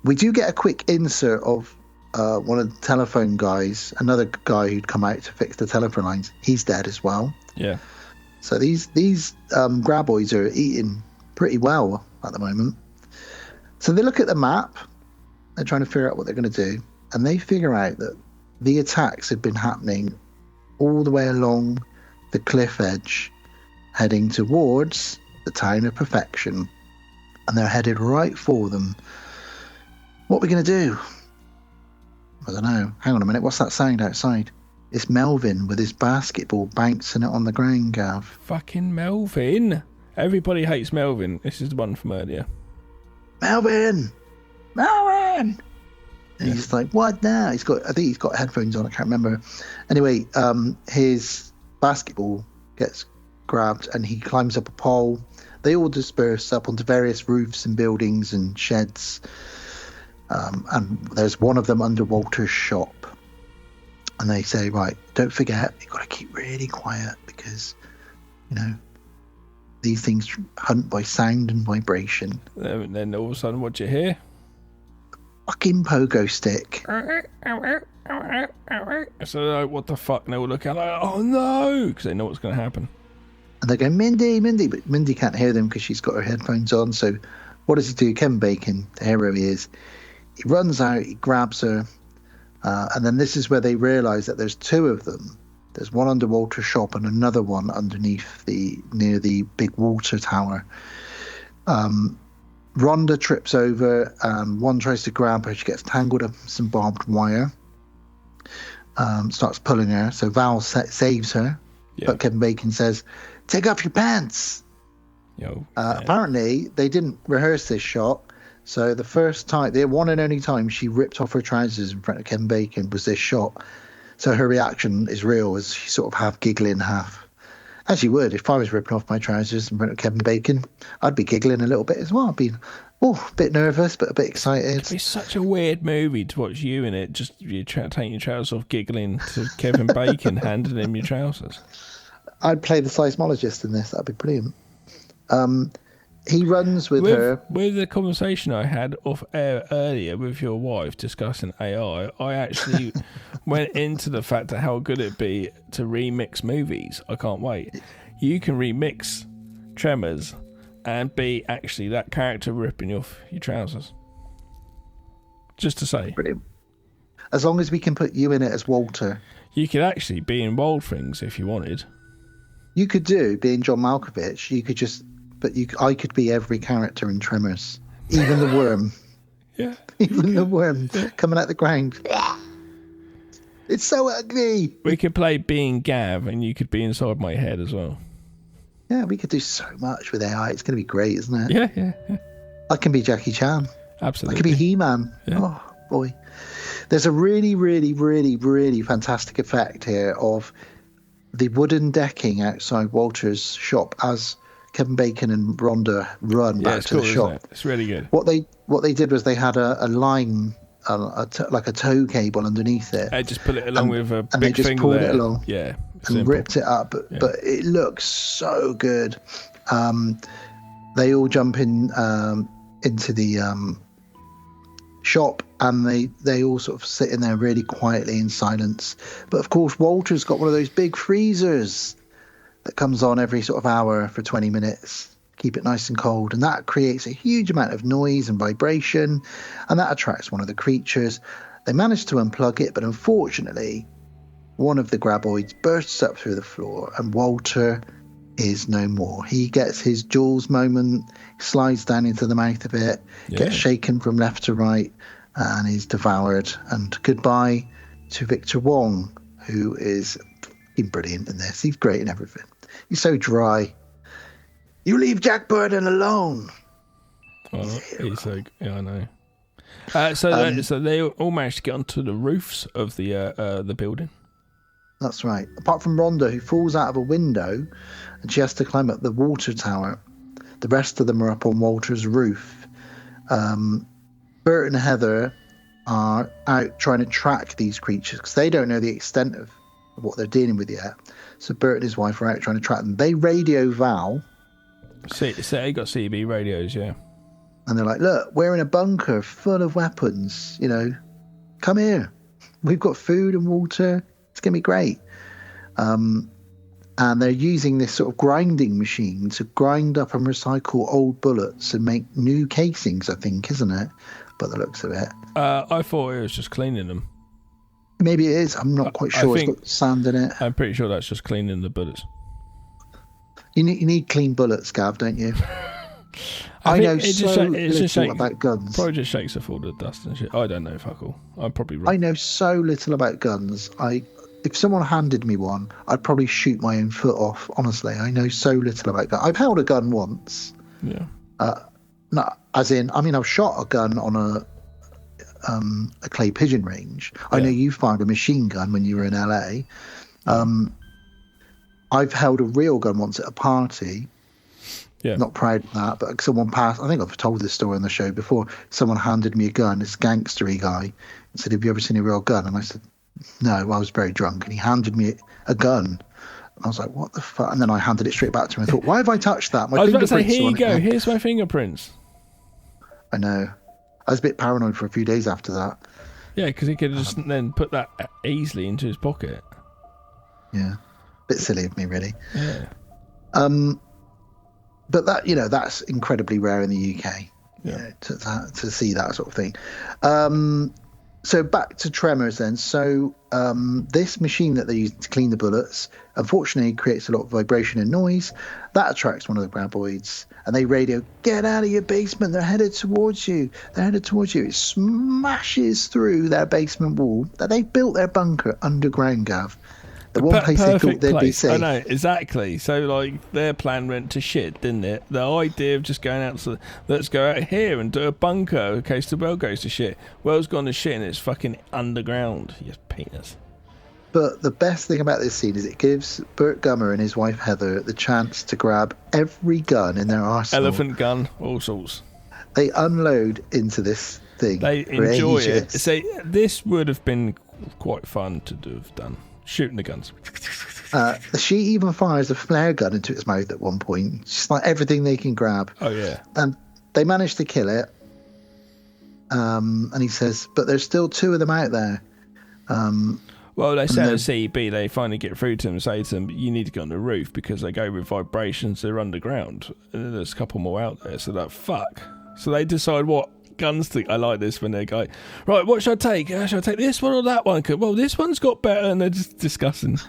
We do get a quick insert of one of the telephone guys, another guy who'd come out to fix the telephone lines. He's dead as well. Yeah. So these graboids are eating pretty well at the moment. So they look at the map. They're trying to figure out what they're going to do. And they figure out that the attacks have been happening all the way along the cliff edge, heading towards the town of Perfection. And they're headed right for them. What are we going to do? I don't know. Hang on a minute. What's that sound outside? It's Melvin with his basketball bouncing it on the ground, Gav. Fucking Melvin. Everybody hates Melvin. This is the one from earlier. Melvin! Melvin! And he's like, what now? I think he's got headphones on. I can't remember. Anyway, his basketball gets grabbed and he climbs up a pole. They all disperse up onto various roofs and buildings and sheds. And there's one of them under Walter's shop. And they say, right, don't forget, you've got to keep really quiet because, these things hunt by sound and vibration. And then all of a sudden, what do you hear? Fucking pogo stick. So they're like, what the fuck? And they all look out like, oh no, because they know what's going to happen. And they go, Mindy, Mindy. But Mindy can't hear them because she's got her headphones on. So what does he do? Kevin Bacon, the hero he is, he runs out, he grabs her. And then this is where they realise that there's two of them. There's one under Walter's shop and another one underneath near the big water tower. Rhonda trips over. One tries to grab her. She gets tangled up in some barbed wire. Starts pulling her. So Val saves her. Yeah. But Kevin Bacon says, "Take off your pants." Apparently, they didn't rehearse this shot. So the first time, the one and only time she ripped off her trousers in front of Kevin Bacon was this shot. So her reaction is real, as she sort of half giggling, half... As you would, if I was ripping off my trousers in front of Kevin Bacon, I'd be giggling a little bit as well. I'd be a bit nervous, but a bit excited. It's such a weird movie to watch you in it, just you taking your trousers off, giggling to Kevin Bacon, handing him your trousers. I'd play the seismologist in this. That'd be brilliant. He runs with her. With the conversation I had off air earlier with your wife discussing AI, I actually went into the fact that how good it'd be to remix movies. I can't wait. You can remix Tremors and be actually that character ripping off your trousers. Just to say. Brilliant. As long as we can put you in it as Walter. You could actually be in Wild Things if you wanted. You could being John Malkovich. You could just... But I could be every character in Tremors. Even the worm. Yeah. Even the worm coming out the ground. It's so ugly. We could play being Gav and you could be inside my head as well. Yeah, we could do so much with AI. It's going to be great, isn't it? Yeah. I can be Jackie Chan. Absolutely. I could be He-Man. Yeah. Oh, boy. There's a really, really, really, really fantastic effect here of the wooden decking outside Walter's shop as Kevin Bacon and Rhonda run back to the shop. It's really good. What they did was they had a line, like a tow cable underneath it. They just put it along with a big and they just finger pulled there. It along, yeah, and ripped it up. But it looks so good. They all jump in into the shop, and they all sort of sit in there really quietly in silence. But of course, Walter's got one of those big freezers that comes on every sort of hour for 20 minutes, keep it nice and cold, and that creates a huge amount of noise and vibration, and that attracts one of the creatures. They manage to unplug it, but unfortunately one of the graboids bursts up through the floor and Walter is no more. He gets his Jaws moment, slides down into the mouth of it, gets shaken from left to right, and is devoured. And goodbye to Victor Wong, who is brilliant in this. He's great in everything. He's so dry. You leave Jack Burden alone. Oh, he's so... Yeah, I know. So they all managed to get onto the roofs of the building. That's right. Apart from Rhonda, who falls out of a window and she has to climb up the water tower. The rest of them are up on Walter's roof. Bert and Heather are out trying to track these creatures because they don't know the extent of what they're dealing with yet. So Bert and his wife are out trying to track them. They radio Val. So they got CB radios, yeah. And they're like, look, we're in a bunker full of weapons. You know, come here. We've got food and water. It's going to be great. And they're using this sort of grinding machine to grind up and recycle old bullets and make new casings, I think, isn't it? By the looks of it. I thought it was just cleaning them. Maybe it is. I'm not quite sure. It's got sand in it. I'm pretty sure that's just cleaning the bullets. You need clean bullets, Gav, don't you? I know so little about guns. Probably just shakes off all the dust and shit. I don't know, fuck all. I'm probably wrong. I know so little about guns. If someone handed me one, I'd probably shoot my own foot off. Honestly, I know so little about guns. I've held a gun once. Yeah. Not as in. I mean, I've shot a gun on a clay pigeon range. Yeah. I know you fired a machine gun when you were in LA. I've held a real gun once at a party. Yeah. Not proud of that, but someone passed. I think I've told this story on the show before. Someone handed me a gun, this gangstery guy, and said, "Have you ever seen a real gun?" And I said, "No." I was very drunk, and he handed me a gun. And I was like, "What the fuck?" And then I handed it straight back to him. I thought, "Why have I touched that?" I was about to say, "Here you go. Here's my fingerprints." I know. I was a bit paranoid for a few days after that. Yeah, because he could have just then put that easily into his pocket. Yeah. Bit silly of me, really. Yeah. But that, that's incredibly rare in the UK. Yeah, to see that sort of thing. So back to Tremors then. So this machine that they use to clean the bullets, unfortunately, creates a lot of vibration and noise. That attracts one of the graboids, and they radio, "Get out of your basement! They're headed towards you! They're headed towards you!" It smashes through their basement wall. That they built their bunker underground, Gav. The one place they thought they'd be safe. I know, exactly. So, like, their plan went to shit, didn't it? The idea of just going out, let's go out here and do a bunker in case the world goes to shit. World's gone to shit and it's fucking underground. You penis. But the best thing about this scene is it gives Burt Gummer and his wife Heather the chance to grab every gun in their arsenal. Elephant gun, all sorts. They unload into this thing. They enjoy it. So this would have been quite fun to have done. Shooting the guns. She even fires a flare gun into its mouth at one point. Just like everything they can grab. Oh, yeah. And they manage to kill it. And he says, but there's still 2 of them out there. Well, they say on the CB, they finally get through to them and say to them, you need to go on the roof because they go with vibrations, they're underground. And there's a couple more out there. So like, fuck. So they decide what guns to. I like this when they go, right, what should I take? Should I take this one or that one? Well, this one's got better, and they're just discussing.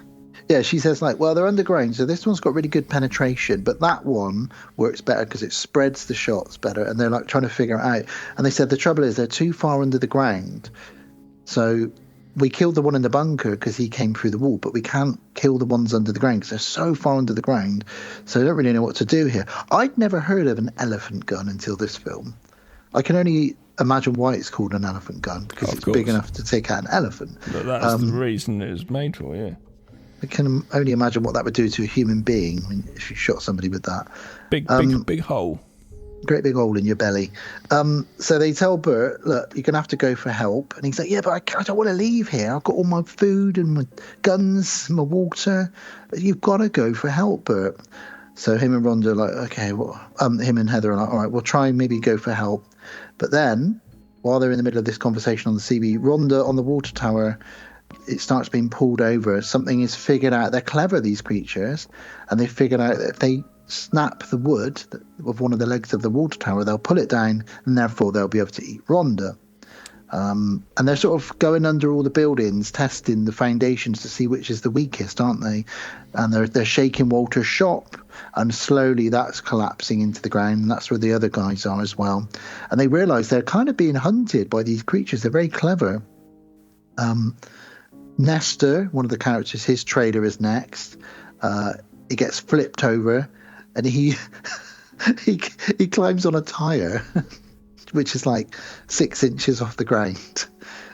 Yeah, she says, like, well, they're underground, so this one's got really good penetration, but that one works better because it spreads the shots better, and they're like trying to figure it out. And they said the trouble is they're too far under the ground, so we killed the one in the bunker because he came through the wall, but we can't kill the ones under the ground because they're so far under the ground, so they don't really know what to do here. I'd never heard of an elephant gun until this film. I can only imagine why it's called an elephant gun, because it's big enough to take out an elephant. But that's the reason it was made for, yeah. I can only imagine what that would do to a human being if you shot somebody with that. Big hole. Great big hole in your belly. So they tell Bert, look, you're going to have to go for help. And he's like, yeah, but I don't want to leave here. I've got all my food and my guns, my water. You've got to go for help, Bert. So him and Rhonda are like, okay, well, him and Heather are like, all right, we'll try and maybe go for help. But then, while they're in the middle of this conversation on the CB, Rhonda on the water tower, it starts being pulled over. Something is figured out. They're clever, these creatures, and they figured out that if they snap the wood of one of the legs of the water tower, they'll pull it down, and therefore they'll be able to eat Rhonda. And they're sort of going under all the buildings, testing the foundations to see which is the weakest, aren't they? And they're shaking Walter's shop, and slowly that's collapsing into the ground, and that's where the other guys are as well. And they realise they're kind of being hunted by these creatures. They're very clever. Nestor, one of the characters, his trailer is next. He gets flipped over, and he climbs on a tyre, which is like 6 inches off the ground.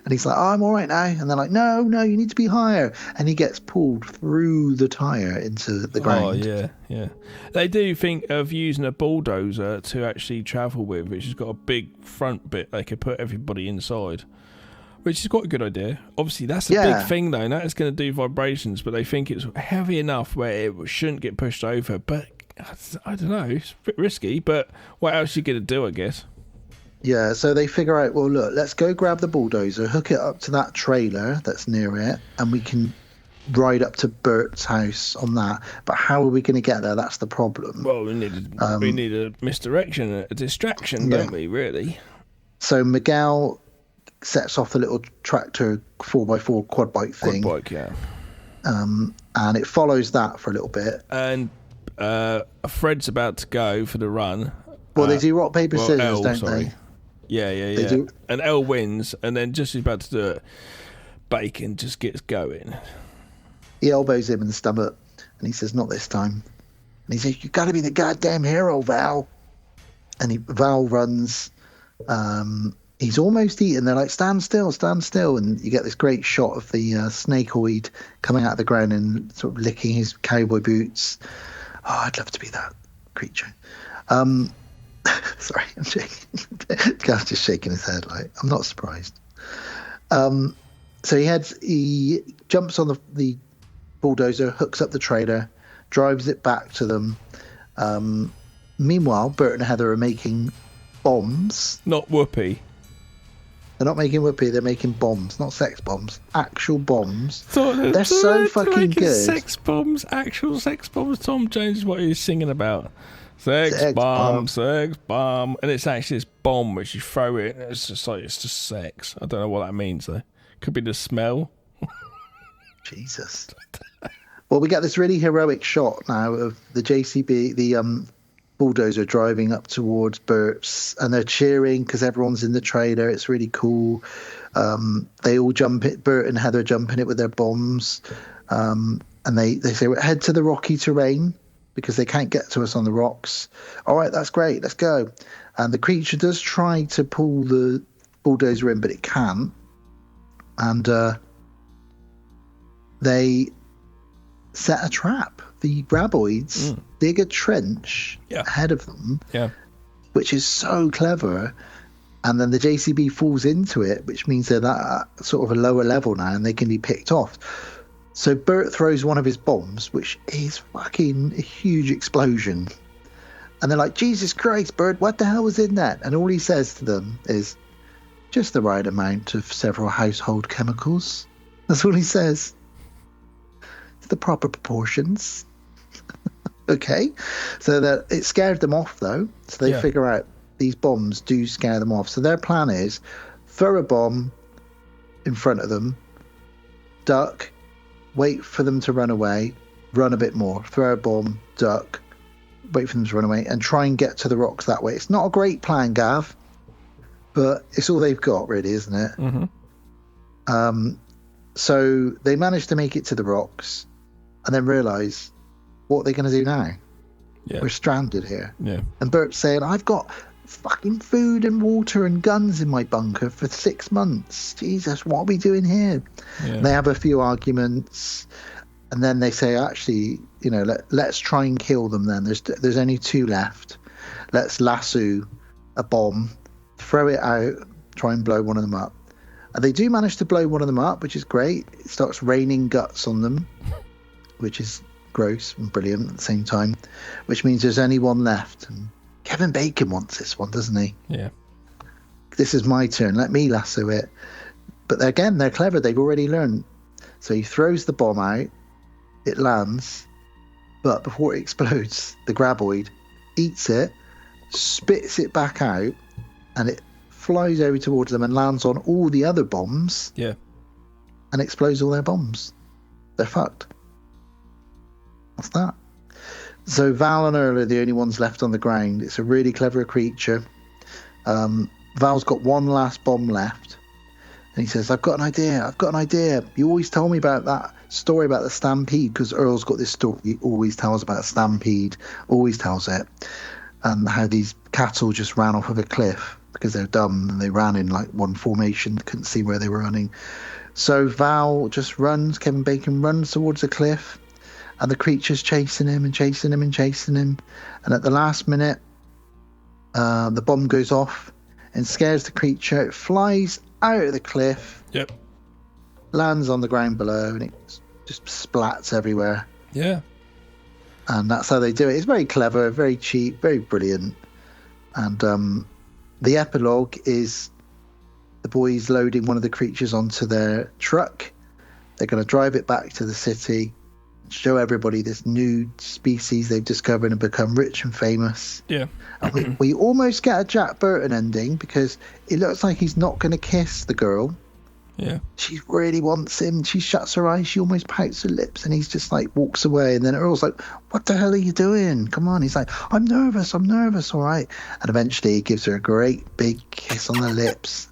And he's like, oh, I'm all right now. And they're like, no, you need to be higher. And he gets pulled through the tyre into the ground. Oh, yeah. They do think of using a bulldozer to actually travel with, which has got a big front bit they could put everybody inside, which is quite a good idea. Obviously, that's a big thing, though. That is going to do vibrations, but they think it's heavy enough where it shouldn't get pushed over. But I don't know. It's a bit risky, but what else are you going to do, I guess? Yeah, so they figure out, well, look, let's go grab the bulldozer, hook it up to that trailer that's near it, and we can ride up to Bert's house on that. But how are we going to get there? That's the problem. Well, we need a misdirection, a distraction, don't we, really? So Miguel sets off the little tractor 4x4 quad bike thing. Quad bike, yeah. And it follows that for a little bit. And Fred's about to go for the run. Well, they do rock, paper, scissors, don't they? Yeah. And Elle wins, and then just as he's about to do it, Bacon just gets going. He elbows him in the stomach, and he says, not this time. And he says, you got to be the goddamn hero, Val. And Val runs. He's almost eaten. They're like, stand still. And you get this great shot of the snakeoid coming out of the ground and sort of licking his cowboy boots. Oh, I'd love to be that creature. Sorry, I'm shaking. Gav's just shaking his head. Like, I'm not surprised. So he jumps on the bulldozer, hooks up the trailer, drives it back to them. Meanwhile, Bert and Heather are making bombs. Not Whoopi. They're not making whoopee. They're making bombs, not sex bombs. Actual bombs. They're so fucking good. Sex bombs, actual sex bombs. Tom Jones is what he's singing about. Sex bomb, and it's actually this bomb which you throw it. And it's just sex. I don't know what that means though. Could be the smell. Jesus. Well, we get this really heroic shot now of the JCB, the bulldozer driving up towards Bert's, and they're cheering because everyone's in the trailer. It's really cool. They all jump it. Bert and Heather jump in it with their bombs, and they say, head to the rocky terrain because they can't get to us on the rocks. All right, that's great. Let's go. And the creature does try to pull the bulldozer in, but it can't. And they set a trap. The graboids dig a trench ahead of them, which is so clever. And then the JCB falls into it, which means they're at sort of a lower level now and they can be picked off. So Bert throws one of his bombs, which is fucking a huge explosion. And they're like, Jesus Christ, Bert, what the hell was in that? And all he says to them is, just the right amount of several household chemicals. That's all he says. It's the proper proportions. Okay. So that it scared them off, though. So they figure out these bombs do scare them off. So their plan is throw a bomb in front of them, duck, wait for them to run away, run a bit more, throw a bomb, duck, wait for them to run away, and try and get to the rocks that way. It's not a great plan, Gav, but it's all they've got, really, isn't it? Mm-hmm. So they manage to make it to the rocks and then realise, what are they going to do now? Yeah. We're stranded here. Yeah. And Bert's saying, I've got fucking food and water and guns in my bunker for 6 months. Jesus, what are we doing here? Yeah. They have a few arguments, and then they say, actually, you know, let's try and kill them then. There's only 2 left. Let's lasso a bomb, throw it out, try and blow one of them up. And they do manage to blow one of them up, which is great. It starts raining guts on them, which is gross and brilliant at the same time, which means there's only one left. And Kevin Bacon wants this one, doesn't he? Yeah. This is my turn. Let me lasso it. But again, they're clever. They've already learned. So he throws the bomb out. It lands. But before it explodes, the graboid eats it, spits it back out, and it flies over towards them and lands on all the other bombs. Yeah. And explodes all their bombs. They're fucked. What's that? So Val and Earl are the only ones left on the ground. It's a really clever creature. Val's got one last bomb left. And he says, I've got an idea. You always told me about that story about the stampede, because Earl's got this story he always tells about a stampede, always tells it. And how these cattle just ran off of a cliff because they're dumb and they ran in like one formation, couldn't see where they were running. So Val just runs, Kevin Bacon runs towards a cliff, and the creature's chasing him and chasing him and chasing him. And at the last minute, the bomb goes off and scares the creature. It flies out of the cliff. Yep. Lands on the ground below, and it just splats everywhere. Yeah. And that's how they do it. It's very clever, very cheap, very brilliant. And the epilogue is the boys loading one of the creatures onto their truck. They're going to drive it back to the city, show everybody this new species they've discovered and become rich and famous. Yeah. And we almost get a Jack Burton ending, because it looks like he's not going to kiss the girl. Yeah. She really wants him. She shuts her eyes. She almost pouts her lips, and he's just like walks away. And then Earl's like, what the hell are you doing? Come on. He's like, I'm nervous. All right. And eventually he gives her a great big kiss on the lips,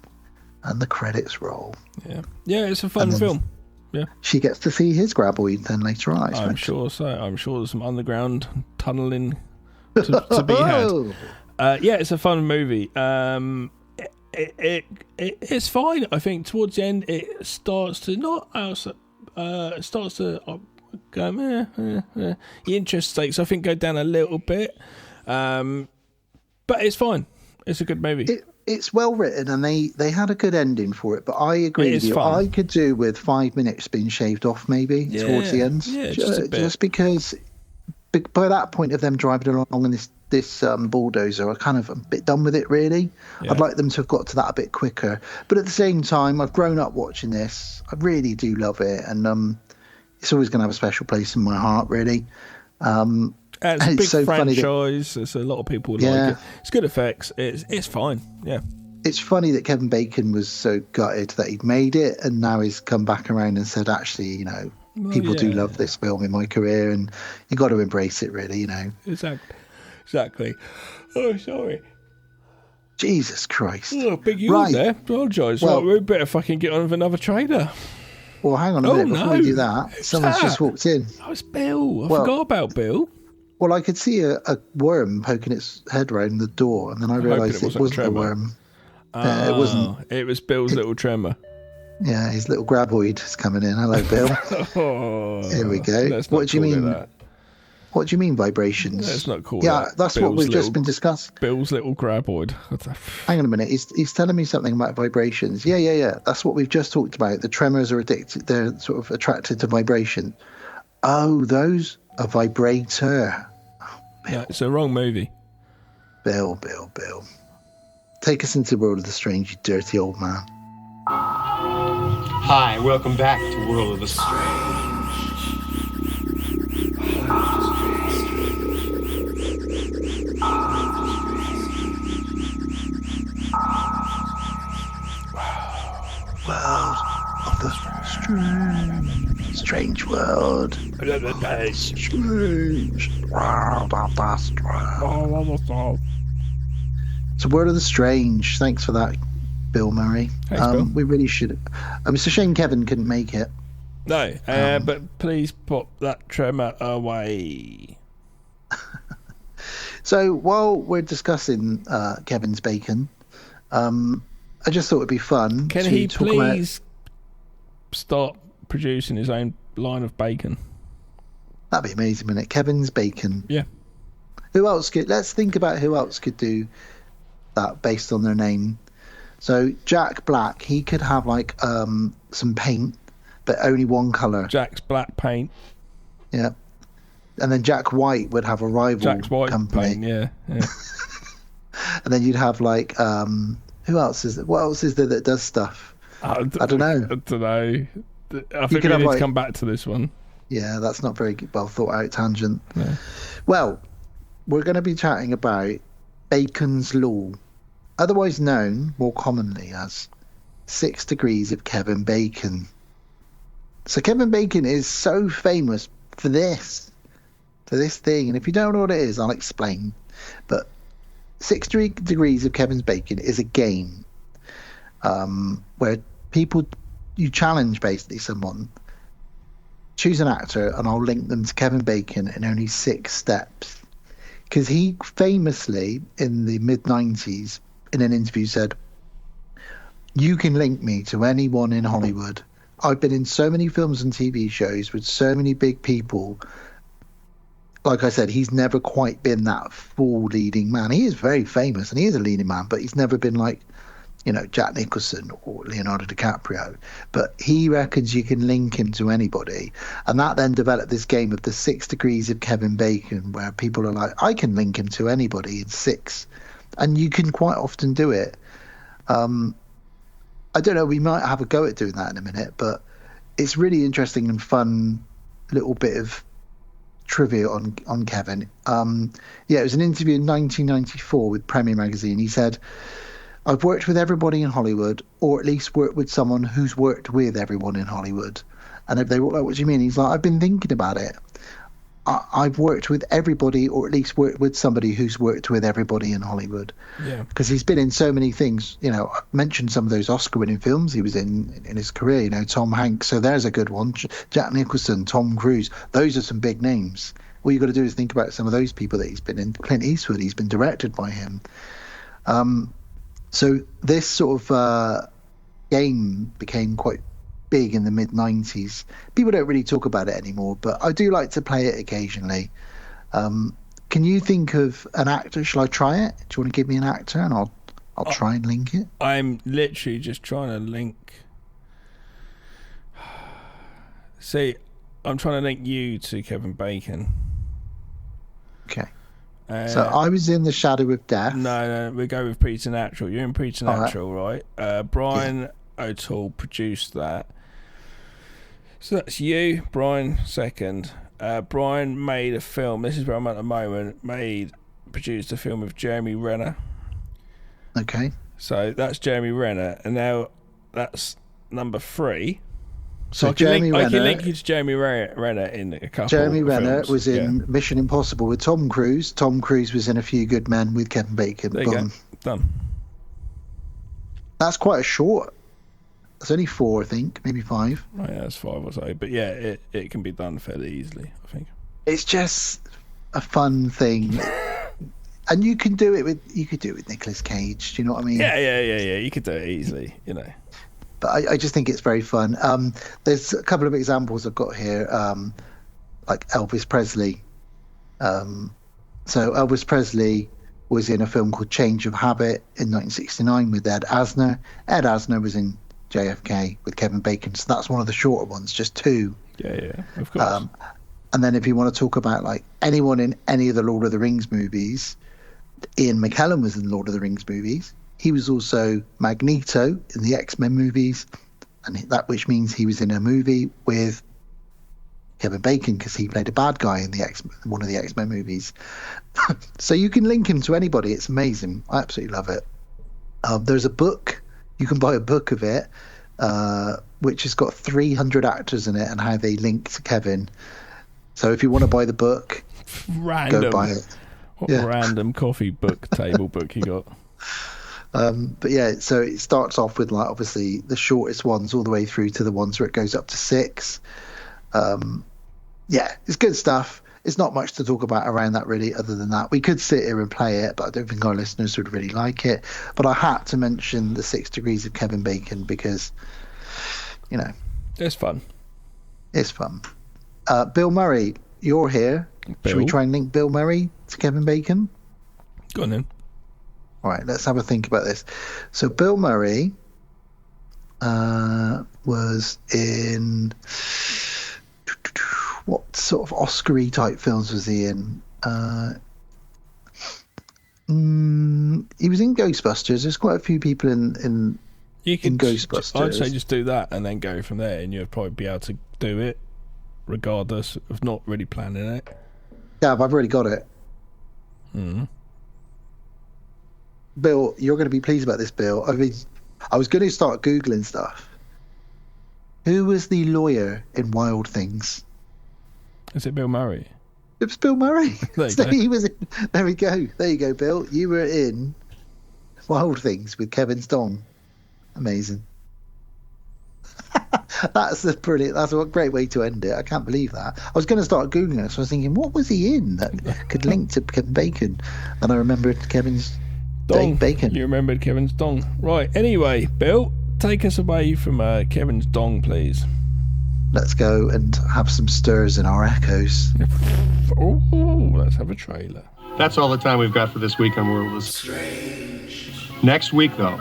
and the credits roll. Yeah. Yeah, it's a fun film. Yeah. She gets to see his graboid then later on. I'm sure so. I'm sure there's some underground tunneling to be had. Yeah, it's a fun movie. It's fine. I think towards the end it starts to go the interest stakes I think go down a little bit, but it's fine. It's a good movie. It's well written, and they had a good ending for it. But I agree with you. Fun. I could do with 5 minutes being shaved off maybe towards the end, just because by that point of them driving along in this bulldozer, I kind of am a bit done with it, really. Yeah. I'd like them to have got to that a bit quicker. But at the same time, I've grown up watching this. I really do love it, and it's always going to have a special place in my heart, really. It's a big so funny franchise. There's a lot of people like it. It's good effects. It's fine. Yeah. It's funny that Kevin Bacon was so gutted that he'd made it, and now he's come back around and said, actually, people do love this film in my career, and you got to embrace it, really, Exactly. Oh, sorry. Jesus Christ. Oh, big yawn there. Apologise. Well, we better fucking get on with another trailer. Well, hang on a minute. Before we do that, someone's just walked in. Oh, it's Bill. I forgot about Bill. Well, I could see a worm poking its head round the door, and then I realised it wasn't a worm. It wasn't. It was Bill's little tremor. Yeah, his little graboid is coming in. Hello, Bill. Here we go. What do you mean? What do you mean vibrations? Let's not call that's Bill's what we've just been discussing. Bill's little graboid. Hang on a minute. He's telling me something about vibrations. Yeah. That's what we've just talked about. The tremors are addicted. They're sort of attracted to vibration. Oh, those a vibrator. Yeah, it's a wrong movie. Bill. Take us into the world of the strange, you dirty old man. Hi, welcome back to World of the Strange. World of the strange world. Strange world of the strange. So, World of the Strange. Thanks for that, Bill Murray. Thanks, Bill. We really should. It's a shame Kevin couldn't make it. No, but please put that tremor away. So while we're discussing Kevin's bacon, I just thought it'd be fun. Can he please start producing his own line of bacon? That'd be amazing, wouldn't it? Kevin's bacon. Yeah. Who else could? Let's think about who else could do that based on their name. So Jack Black, he could have like some paint, but only one colour. Jack's Black Paint. Yeah. And then Jack White would have a rival Jack's White company. Paint, yeah. And then you'd have like who else is there? What else is there that does stuff? I don't know. I don't know. I think we need to come back to this one. Yeah, that's not very well thought out tangent. Yeah. Well, we're going to be chatting about Bacon's Law, otherwise known more commonly as 6 Degrees of Kevin Bacon. So Kevin Bacon is so famous for this thing, and if you don't know what it is, I'll explain. But 6 Degrees of Kevin's Bacon is a game where you challenge basically someone, choose an actor, and I'll link them to Kevin Bacon in only 6 steps. Because he famously, in the mid-90s, in an interview said, "You can link me to anyone in Hollywood. I've been in so many films and TV shows with so many big people." Like I said, he's never quite been that full leading man. He is very famous and he is a leading man, but he's never been like, Jack Nicholson or Leonardo DiCaprio. But he reckons you can link him to anybody. And that then developed this game of the 6 Degrees of Kevin Bacon, where people are like, I can link him to anybody in 6. And you can quite often do it. I don't know, we might have a go at doing that in a minute, but it's really interesting and fun little bit of trivia on Kevin. It was an interview in 1994 with Premiere Magazine. He said, "I've worked with everybody in Hollywood, or at least worked with someone who's worked with everyone in Hollywood." And if they were like, "What do you mean?" He's like, "I've been thinking about it. I've worked with everybody, or at least worked with somebody who's worked with everybody in Hollywood." Yeah. Because he's been in so many things. I mentioned some of those Oscar-winning films he was in his career. Tom Hanks. So there's a good one. Jack Nicholson, Tom Cruise. Those are some big names. All you got to do is think about some of those people that he's been in. Clint Eastwood. He's been directed by him. So this sort of game became quite big in the mid-90s. People don't really talk about it anymore, but I do like to play it occasionally. Can you think of an actor? Shall I try it? Do you want to give me an actor and I'll try and link it? I'm literally just trying to link. See, I'm trying to link you to Kevin Bacon. Okay. So I was in The Shadow of Death. No, we go with Preternatural. You're in Preternatural, right? Brian O'Toole produced that. So that's you, Brian, second. Brian made a film. This is where I'm at the moment. Produced a film with Jeremy Renner. Okay. So that's Jeremy Renner, and now that's number 3. So I Jeremy Renner. I can link you to Jeremy Renner in a couple. Jeremy of Renner films. was in Mission Impossible with Tom Cruise. Tom Cruise was in A Few Good Men with Kevin Bacon. There you go. Done. That's quite a short. It's only 4, I think, maybe 5. Oh, yeah, that's 5 or so. But yeah, it can be done fairly easily, I think. It's just a fun thing. And you could do it with Nicolas Cage. Do you know what I mean? Yeah. You could do it easily, you know. But I just think it's very fun. There's a couple of examples I've got here, like Elvis Presley. So Elvis Presley was in a film called Change of Habit in 1969 with Ed Asner. Ed Asner was in JFK with Kevin Bacon. So that's one of the shorter ones, just 2. Yeah, of course. And then if you want to talk about like anyone in any of the Lord of the Rings movies, Ian McKellen was in Lord of the Rings movies. He was also Magneto in the X-Men movies, and that which means he was in a movie with Kevin Bacon because he played a bad guy in one of the X-Men movies. So you can link him to anybody. It's amazing. I absolutely love it. There's a book. You can buy a book of it, which has got 300 actors in it and how they link to Kevin. So if you want to buy the book, go buy it. What random coffee book, table book you got? But yeah, so it starts off with like obviously the shortest ones all the way through to the ones where it goes up to 6. Yeah, it's good stuff. It's not much to talk about around that really, other than that. We could sit here and play it, but I don't think our listeners would really like it. But I had to mention the 6 Degrees of Kevin Bacon because, you know, it's fun. It's fun. Bill Murray, you're here. Bill? Should we try and link Bill Murray to Kevin Bacon? Go on then. All right, let's have a think about this. So Bill Murray was in what sort of Oscar-y type films was he in? He was in Ghostbusters. There's quite a few people in Ghostbusters. I'd say just do that and then go from there, and you'll probably be able to do it regardless of not really planning it. Yeah, I've already got it. Bill, you're going to be pleased about this, Bill. I was going to start Googling stuff. Who was the lawyer in Wild Things? Is it Bill Murray? It was Bill Murray. There He was in, there we go. There you go, Bill. You were in Wild Things with Kevin's dong. Amazing. That's a great way to end it. I can't believe that. I was going to start Googling it, so I was thinking, what was he in that could link to Kevin Bacon? And I remembered Kevin's dong. Bacon. You remembered Kevin's dong. Right, anyway, Bill, take us away from Kevin's dong, please. Let's go and have some stirs in our echoes. Oh, let's have a trailer. That's all the time we've got for this week on World of Strange. Next week, though,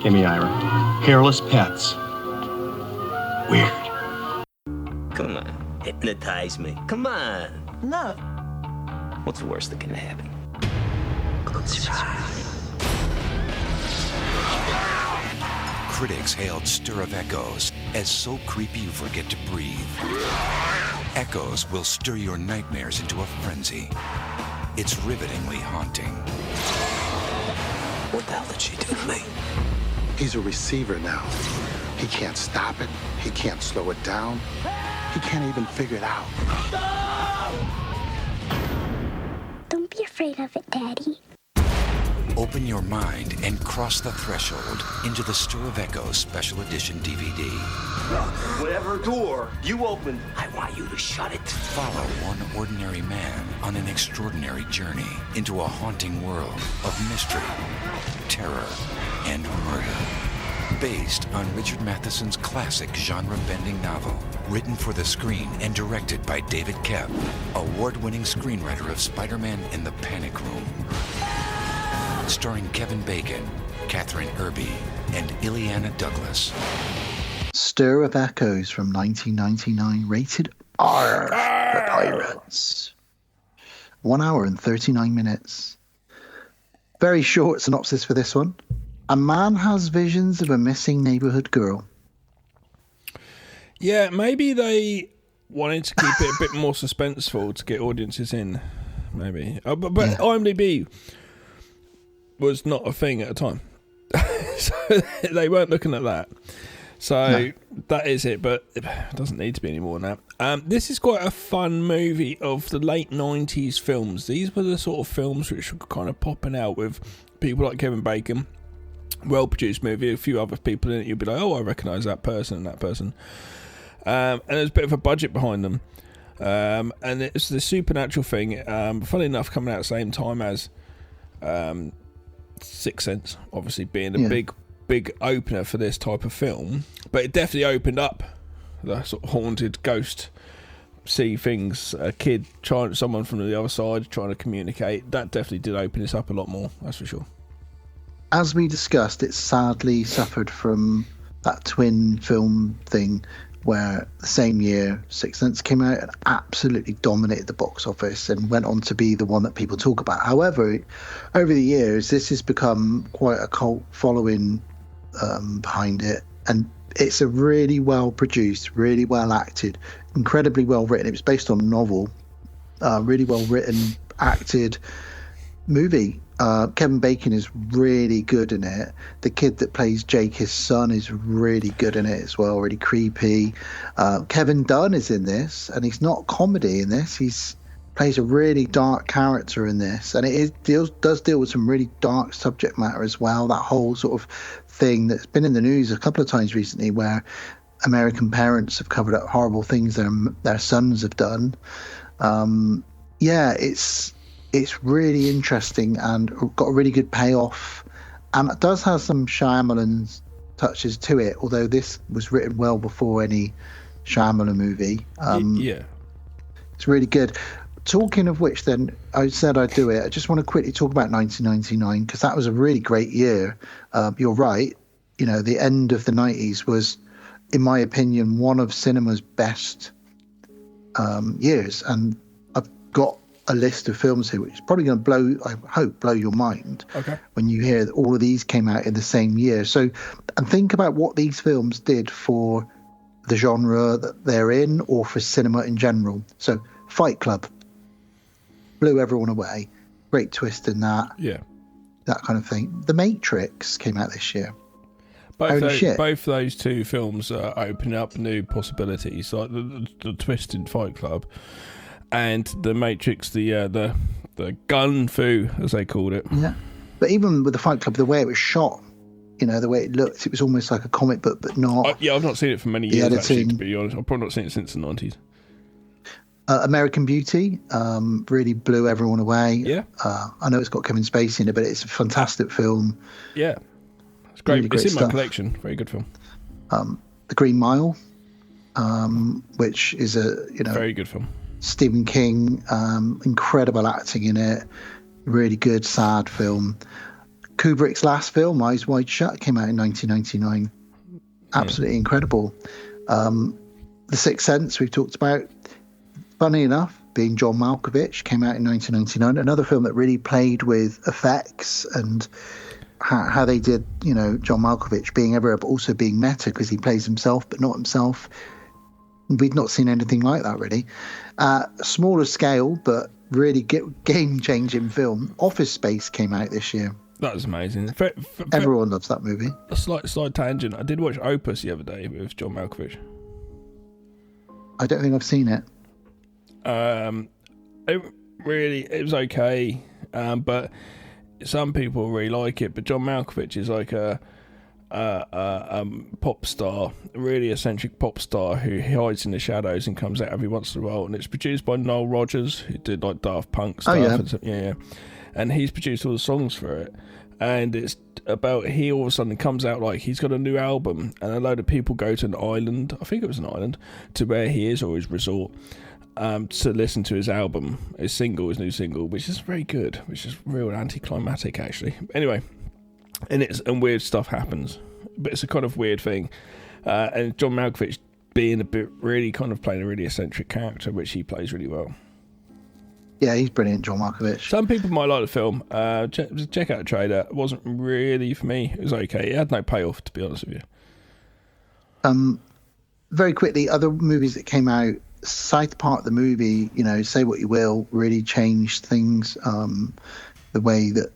give me Ira. Hairless pets. Weird. Come on, hypnotize me. Come on. No. What's the worst that can happen? Critics hailed Stir of Echoes as so creepy you forget to breathe. Echoes will stir your nightmares into a frenzy. It's rivetingly haunting. What the hell did she do to me? He's a receiver now. He can't stop it. He can't slow it down. He can't even figure it out. Don't be afraid of it, Daddy. Open your mind and cross the threshold into the Stir of Echoes Special Edition DVD. Whatever door you open, I want you to shut it. Follow one ordinary man on an extraordinary journey into a haunting world of mystery, terror, and murder. Based on Richard Matheson's classic genre-bending novel, written for the screen and directed by David Koepp, award-winning screenwriter of Spider-Man in the Panic Room. Starring Kevin Bacon, Catherine Irby, and Ileana Douglas. Stir of Echoes from 1999, rated R for pirates. 1 hour and 39 minutes. Very short synopsis for this one. A man has visions of a missing neighborhood girl. Yeah, maybe they wanted to keep it a bit more suspenseful to get audiences in. Maybe. But IMDb was not a thing at the time. So they weren't looking at that. So that is it, but it doesn't need to be any more than that. This is quite a fun movie of the late 90s films. These were the sort of films which were kind of popping out with people like Kevin Bacon. Well-produced movie, a few other people in it. You'd be like, oh, I recognise that person and that person. And there's a bit of a budget behind them. And it's the supernatural thing. Funny enough, coming out at the same time as Sixth Sense, obviously being a big opener for this type of film, but it definitely opened up the sort of haunted ghost see things, a kid trying, someone from the other side trying to communicate. That definitely did open this up a lot more, that's for sure. As we discussed, it sadly suffered from that twin film thing where the same year Sixth Sense came out and absolutely dominated the box office and went on to be the one that people talk about. However, over the years, this has become quite a cult following behind it, and it's a really well produced, really well acted, incredibly well written. It was based on a novel, really well written, acted movie. Kevin Bacon is really good in it. The kid that plays Jake, his son, is really good in it as well, really creepy. Kevin Dunn is in this, and he's not comedy in this. He's plays a really dark character in this, and does deal with some really dark subject matter as well. That whole sort of thing that's been in the news a couple of times recently, where American parents have covered up horrible things their sons have done. It's really interesting and got a really good payoff, and it does have some Shyamalan touches to it, although this was written well before any Shyamalan movie. It's really good. Talking of which, then, I said I'd do it. I just want to quickly talk about 1999, because that was a really great year. You're right. You know, the end of the 90s was, in my opinion, one of cinema's best years. And I've got a list of films here, which is probably going to blow your mind when you hear that all of these came out in the same year. So, and think about what these films did for the genre that they're in, or for cinema in general. So, Fight Club blew everyone away. Great twist in that. Yeah. That kind of thing. The Matrix came out this year. Both those two films open up new possibilities, like the twist in Fight Club and the Matrix, the gun fu, as they called it. Yeah. But even with the Fight Club, the way it was shot, you know, the way it looked, it was almost like a comic book, but not. I've not seen it for many years, actually, to be honest. I've probably not seen it since the 90s. American Beauty really blew everyone away. Yeah. I know it's got Kevin Spacey in it, but it's a fantastic film. Yeah. It's great. Really great it's in stuff. my collection. Very good film. The Green Mile, which is very good film. Stephen King, incredible acting in it. Really good, sad film. Kubrick's last film, Eyes Wide Shut, came out in 1999. Absolutely incredible. The Sixth Sense, we've talked about. Funny enough, being John Malkovich, came out in 1999. Another film that really played with effects and how they did, you know, John Malkovich being everywhere, but also being meta, because he plays himself but not himself. We'd not seen anything like that, really. Smaller scale, but really game-changing film. Office Space came out this year. That was amazing. Everyone loves that movie. A slight tangent. I did watch Opus the other day with John Malkovich. I don't think I've seen it. It was okay, but some people really like it. But John Malkovich is like a pop star, a really eccentric pop star who hides in the shadows and comes out every once in a while. And it's produced by Noel Rodgers, who did like Daft Punk stuff. And he's produced all the songs for it. And it's about he all of a sudden comes out like he's got a new album, and a load of people go to an island, I think it was an island, to where he is, or his resort, to listen to his album, his new single, which is very good, which is real anticlimactic, actually. Anyway, and weird stuff happens, but it's a kind of weird thing. And John Malkovich being really kind of playing a really eccentric character, which he plays really well. Yeah, he's brilliant, John Malkovich. Some people might like the film. Check out the trailer. It wasn't really for me. It was okay. It had no payoff, to be honest with you. Very quickly, other movies that came out, South Park, the movie, say what you will, really changed things. The way that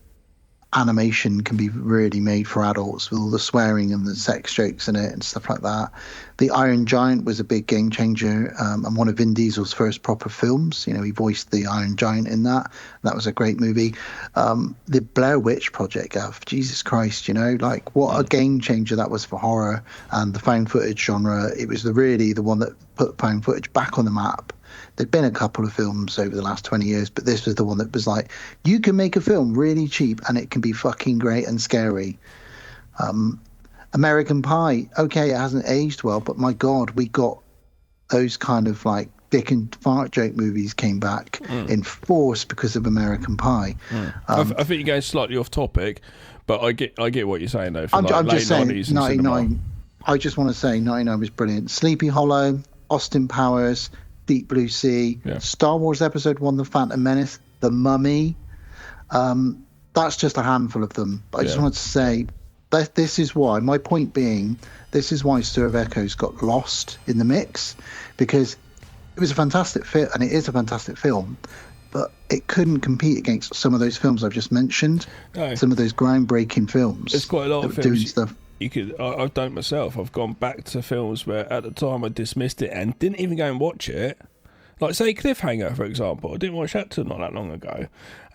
animation can be really made for adults with all the swearing and the sex jokes in it and stuff like that. The Iron Giant was a big game changer, and one of Vin Diesel's first proper films. He voiced the Iron Giant in that. That was a great movie. The Blair Witch Project, Jesus Christ, what a game changer that was for horror and the found footage genre. It was really the one that put found footage back on the map. There'd been a couple of films over the last 20 years, but this was the one that was like, you can make a film really cheap and it can be fucking great and scary. American Pie, okay, it hasn't aged well, but my God, we got those kind of like dick and fart joke movies came back in force because of American Pie. I think you're going slightly off topic, but I get what you're saying though. I'm late just saying, 90s 99. I just want to say 99 was brilliant. Sleepy Hollow, Austin Powers, Deep Blue Sea, Star Wars Episode 1, The Phantom Menace, The Mummy. That's just a handful of them. But I just wanted to say that this is why, my point being, this is why Stir of Echoes got lost in the mix, because it was a fantastic film, and it is a fantastic film, but it couldn't compete against some of those films I've just mentioned, some of those groundbreaking films. There's quite a lot of films doing stuff. I've done it myself. I've gone back to films where at the time I dismissed it and didn't even go and watch it. Like, say, Cliffhanger, for example. I didn't watch that till not that long ago.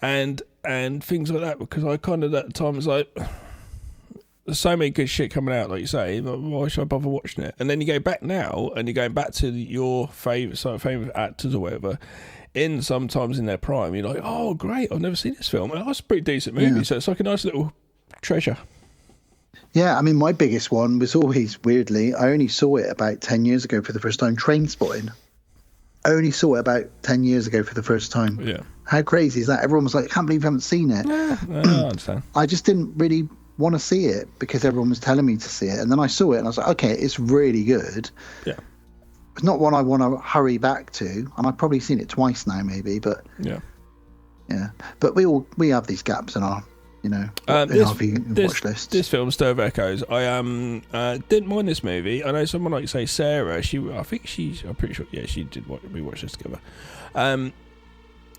And things like that, because I kind of, at the time, was like, there's so many good shit coming out, like you say, why should I bother watching it? And then you go back now, and you're going back to your favourite actors or whatever, sometimes in their prime, you're like, oh, great, I've never seen this film. And that's a pretty decent movie, so it's like a nice little treasure. Yeah, I mean, my biggest one was always, weirdly, I only saw it about 10 years ago for the first time, Trainspotting. I only saw it about 10 years ago for the first time. Yeah. How crazy is that? Everyone was like, I can't believe you haven't seen it. Yeah, I understand. I just didn't really want to see it because everyone was telling me to see it. And then I saw it and I was like, okay, it's really good. Yeah. It's not one I want to hurry back to. And I've probably seen it twice now, maybe, but yeah. But we have these gaps in our watch list. This film, Stir of Echoes, I didn't mind this movie. I know someone like, say, Sarah, I'm pretty sure, she did we watched this together.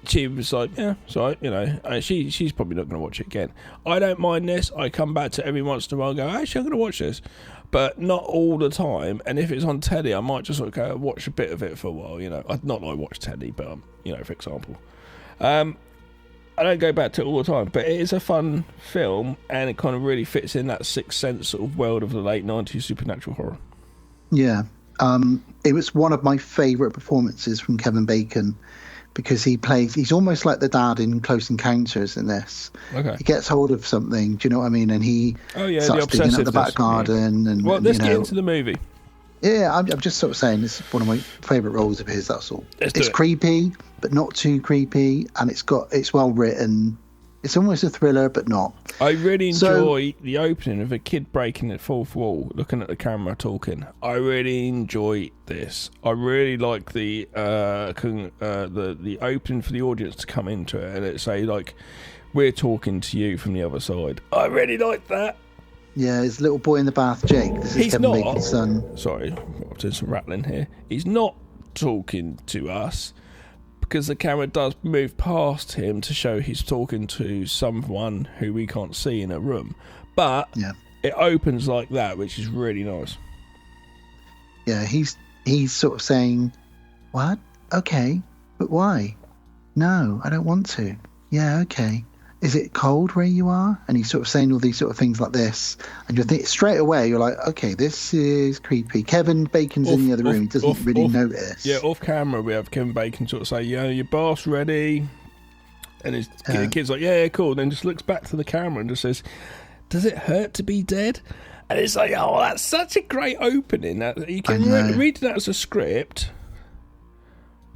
She was like, yeah, so she's probably not going to watch it again. I don't mind this. I come back to every once in a while and go, actually, I'm going to watch this, but not all the time. And if it's on telly, I might just sort of go watch a bit of it for a while. Not that I watch telly, but for example, I don't go back to it all the time, but it is a fun film, and it kind of really fits in that Sixth Sense sort of world of the late 90s supernatural horror. Yeah. It was one of my favourite performances from Kevin Bacon, because he's almost like the dad in Close Encounters in this. Okay. He gets hold of something, do you know what I mean? And he starts digging up the back garden. And, let's get into the movie. Yeah, I'm just sort of saying this is one of my favourite roles of his, that's all. It's creepy, but not too creepy, and it's well written. It's almost a thriller, but not. I really enjoy the opening of a kid breaking the fourth wall, looking at the camera, talking. I really enjoy this. I really like the opening for the audience to come into it, and it say like, "We're talking to you from the other side." I really like that. Yeah, his little boy in the bath, Jake. This is Kevin Bacon's son. Sorry, I'm doing some rattling here. He's not talking to us, because the camera does move past him to show he's talking to someone who we can't see in a room. But it opens like that, which is really nice. Yeah, he's sort of saying, what? Okay, but why? No, I don't want to. Yeah, okay. Is it cold where you are? And he's sort of saying all these sort of things like this. And you think straight away, you're like, okay, this is creepy. Kevin Bacon's in the other room. He doesn't really notice. Yeah, off camera, we have Kevin Bacon sort of say, your bath's ready. And the kid's like, yeah, cool. And then just looks back to the camera and just says, does it hurt to be dead? And it's like, oh, that's such a great opening. That you can read that as a script.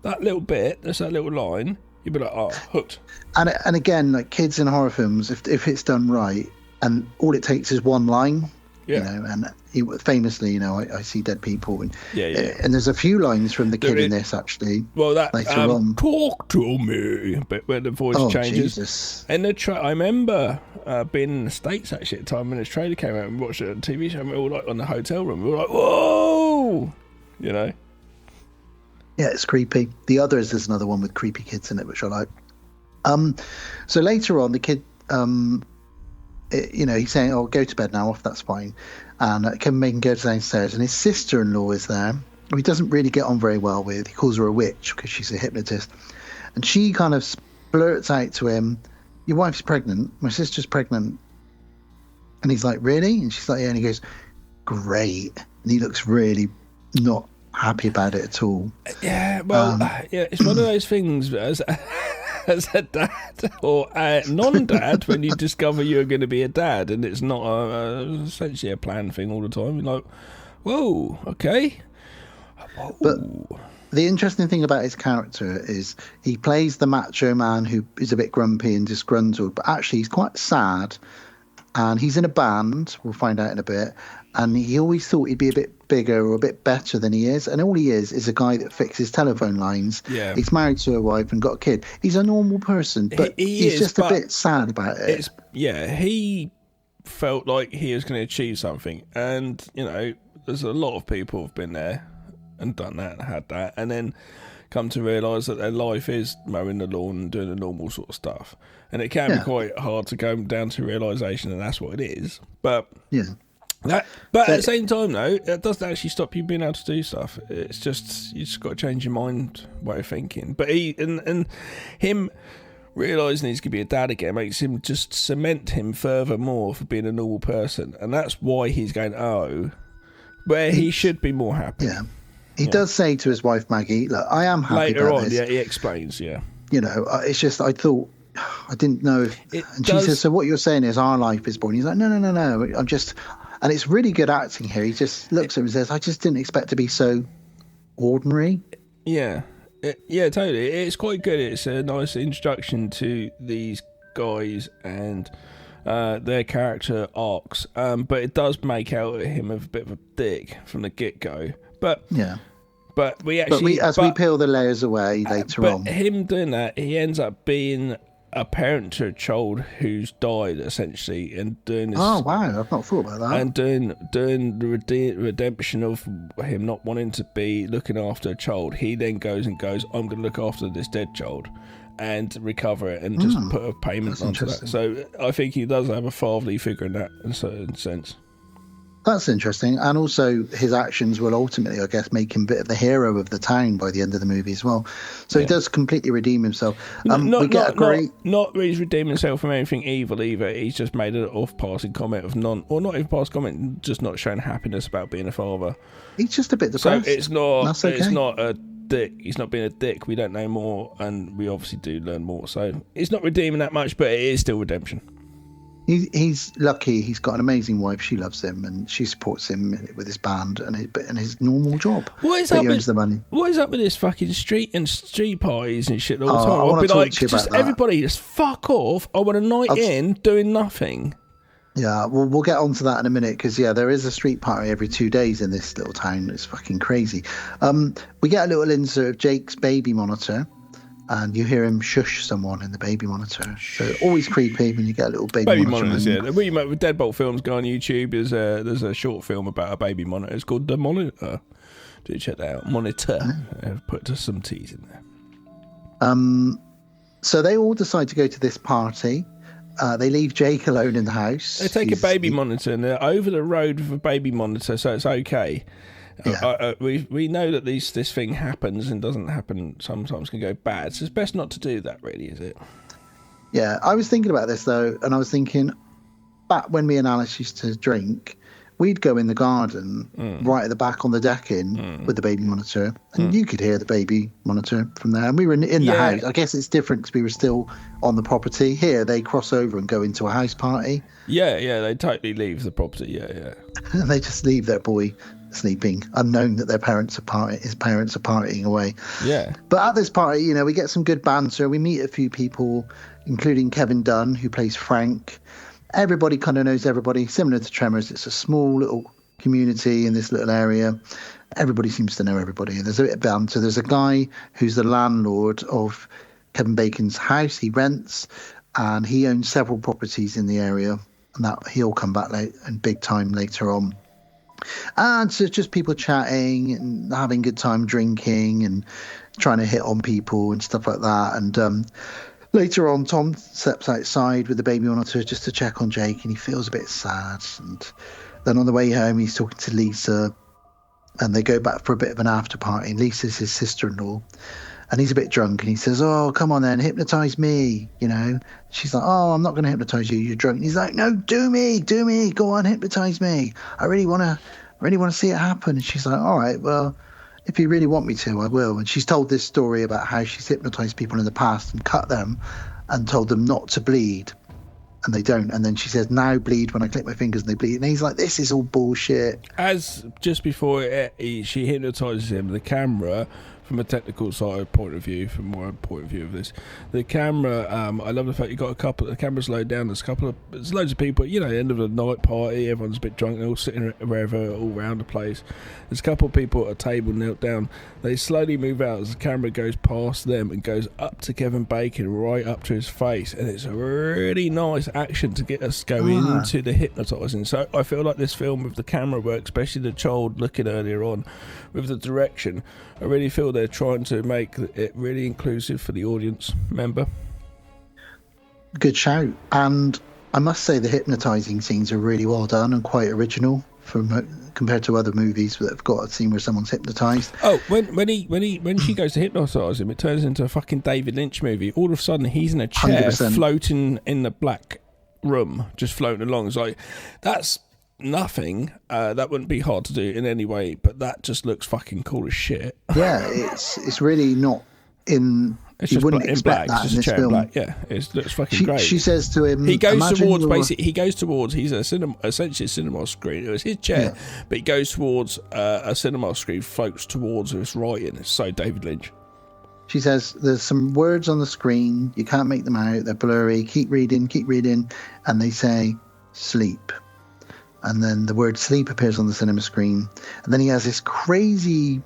That little bit, that's that little line. You'd be like, oh, hooked. And again, like kids in horror films, if it's done right, and all it takes is one line, Yeah. You know, and he famously, you know, I see dead people, and Yeah. and there's a few lines from the kid in this actually. Well, that later on. talk to me, but when the voice changes. Jesus. And I remember being in the States actually at the time when this trailer came out and watched it on TV show. And we were all like on the hotel room. We were like, whoa, you know. Yeah, it's creepy. The Others is another one with creepy kids in it, which I like. So later on, the kid, you know, he's saying, "Oh, go to bed now. Off, that's fine." And Kevin Bacon goes downstairs, and his sister-in-law is there, who he doesn't really get on very well with. He calls her a witch because she's a hypnotist, and she kind of blurts out to him, "Your wife's pregnant. My sister's pregnant." And he's like, "Really?" And she's like, "Yeah." And he goes, "Great." And he looks really not happy about it at all. Yeah, well, it's one of those things as a dad or a non-dad when you discover you're going to be a dad and it's not essentially a planned thing all the time. You're like, whoa, okay. Whoa. But the interesting thing about his character is he plays the macho man who is a bit grumpy and disgruntled, but actually he's quite sad. And he's in a band, we'll find out in a bit, and he always thought he'd be a bit bigger or a bit better than he is, and all he is a guy that fixes telephone lines. Yeah. He's married to a wife and got a kid. He's a normal person, but he's just a bit sad about it. He felt like he was going to achieve something, and, you know, there's a lot of people who've been there and done that and had that, and then come to realise that their life is mowing the lawn and doing the normal sort of stuff. And it can be quite hard to go down to realisation that that's what it is. But at the same time, though, it doesn't actually stop you being able to do stuff. It's just, you just got to change your mind, way of thinking. But him realising he's going to be a dad again makes him just cement him further more for being a normal person. And that's why he's going, where he should be more happy. Yeah. He does say to his wife, Maggie, look, I am happy later about on, this. he explains, You know, it's just, I thought, I didn't know if... And she says, so what you're saying is our life is boring. He's like, no, I'm just... And it's really good acting here. He just looks at him and says, I just didn't expect to be so ordinary. Yeah. Yeah, totally. It's quite good. It's a nice introduction to these guys and their character arcs. But it does make out him a bit of a dick from the get-go. But we peel the layers away later on. But him doing that, he ends up being a parent to a child who's died, essentially, and doing this. Oh wow, I've not thought about that. And doing the redemption of him not wanting to be looking after a child. He then goes, I'm going to look after this dead child and recover it and just put a payment onto that. So I think he does have a fatherly figure in that, in a certain sense. That's interesting. And also his actions will ultimately, I guess, make him a bit of the hero of the town by the end of the movie as well. So he does completely redeem himself. Not really redeem himself from anything evil either. He's just made an off-passing comment of not even passing comment, just not showing happiness about being a father. He's just a bit depressed. So it's not a dick. He's not being a dick. We don't know more, and we obviously do learn more. So it's not redeeming that much, but it is still redemption. He's lucky. He's got an amazing wife. She loves him, and she supports him with his band and his normal job. What is up with the money? What is up with this fucking street parties and shit all the time? I'll be like, just everybody, just fuck off. I want a night in doing nothing. Yeah, well, we'll get onto that in a minute because there is a street party every 2 days in this little town. It's fucking crazy. We get a little insert of Jake's baby monitor. And you hear him shush someone in the baby monitor. So always creepy when you get a little baby monitor. Monitors, yeah. With Deadbolt films, go on YouTube. There's a short film about a baby monitor. It's called The Monitor. Do check that out. Monitor. Put some T's in there. So they all decide to go to this party. They leave Jake alone in the house. They take a baby monitor and they're over the road with a baby monitor, so it's okay. Yeah. We know that this thing happens and doesn't happen, sometimes can go bad, so it's best not to do that, really, is it? Yeah, I was thinking about this though, and I was thinking back when me and Alice used to drink, we'd go in the garden right at the back on the decking with the baby monitor, and you could hear the baby monitor from there, and we were in the house. I guess it's different because we were still on the property. Here they cross over and go into a house party. Yeah, they totally leave the property. They just leave their boy sleeping, unknown that his parents are partying away. But at this party, we get some good banter. We meet a few people, including Kevin Dunn, who plays Frank, everybody kind of knows everybody. Similar to Tremors, it's a small little community in this little area. Everybody seems to know everybody. There's a bit of banter. There's a guy who's the landlord of Kevin Bacon's house. He rents, and he owns several properties in the area, and that he'll come back late and big time later on. And so it's just people chatting and having a good time, drinking and trying to hit on people and stuff like that. And later on, Tom steps outside with the baby monitor just to check on Jake, and he feels a bit sad. And then on the way home, he's talking to Lisa, and they go back for a bit of an after party. And Lisa's his sister-in-law, and he's a bit drunk, and he says, "Oh, come on then, hypnotize me," you know. She's like, "Oh, I'm not going to hypnotize you. You're drunk." And he's like, "No, do me. Go on, hypnotize me. I really want to see it happen." And she's like, "All right, well, if you really want me to, I will." And she's told this story about how she's hypnotized people in the past and cut them and told them not to bleed, and they don't. And then she says, "Now bleed when I click my fingers," and they bleed. And he's like, "This is all bullshit." As just before she hypnotizes him, the camera, from a technical side point of view, from my point of view of this, the camera, I love the fact you got the camera's low down. There's loads of people, you know, end of the night party, everyone's a bit drunk, they're all sitting wherever, all around the place. There's a couple of people at a table knelt down. They slowly move out as the camera goes past them and goes up to Kevin Bacon, right up to his face, and it's a really nice action to get us go into the hypnotising. So I feel like this film with the camera work, especially the child looking earlier on, with the direction, I really feel they're trying to make it really inclusive for the audience member. Good shout. And I must say the hypnotising scenes are really well done and quite original compared to other movies that have got a scene where someone's hypnotised. Oh, when she goes to hypnotise him, it turns into a fucking David Lynch movie. All of a sudden, he's in a chair 100%. floating in the black room, just floating along. It's like, that's nothing. That wouldn't be hard to do in any way, but that just looks fucking cool as shit. Yeah, it's really not in. It's you just wouldn't in expect black. that It's in just this a chair in film. black. Yeah, it looks fucking great. She says to him, he goes "Imagine towards. He's a cinema, essentially a cinema screen. It was his chair, but he goes towards a cinema screen, floats towards this writing. It's so David Lynch. She says, "There's some words on the screen. You can't make them out. They're blurry. Keep reading. And they say, sleep. And then the word sleep appears on the cinema screen. And then he has this crazy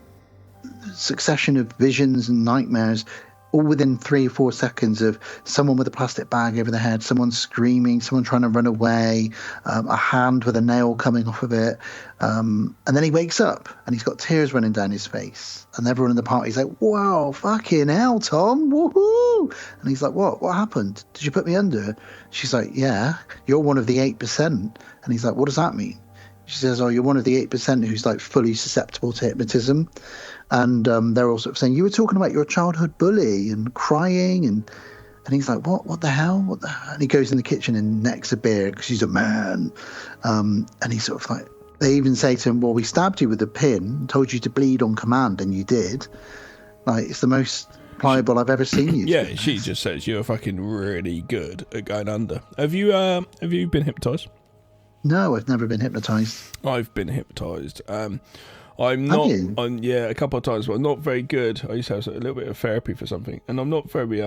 succession of visions and nightmares, all within 3 or 4 seconds, of someone with a plastic bag over their head, someone screaming, someone trying to run away, a hand with a nail coming off of it. And then he wakes up and he's got tears running down his face. And everyone in the party's like, "Wow, fucking hell, Tom, woohoo!" And he's like, What happened? Did you put me under?" She's like, "Yeah, you're one of the 8%. And he's like, "What does that mean?" She says, "Oh, you're one of the 8% who's like fully susceptible to hypnotism." And they're all sort of saying, "You were talking about your childhood bully and crying." And he's like, What the hell? What the hell? And he goes in the kitchen and necks a beer because he's a man. And he's sort of like, they even say to him, "Well, we stabbed you with a pin, told you to bleed on command, and you did." Like, it's the most pliable I've ever seen you. Yeah, she just says you're fucking really good at going under. Have you been hypnotised? No, I've never been hypnotised. I've been hypnotised. I'm not on. Yeah, a couple of times, but I'm not very good. I used to have a little bit of therapy for something, and I'm not very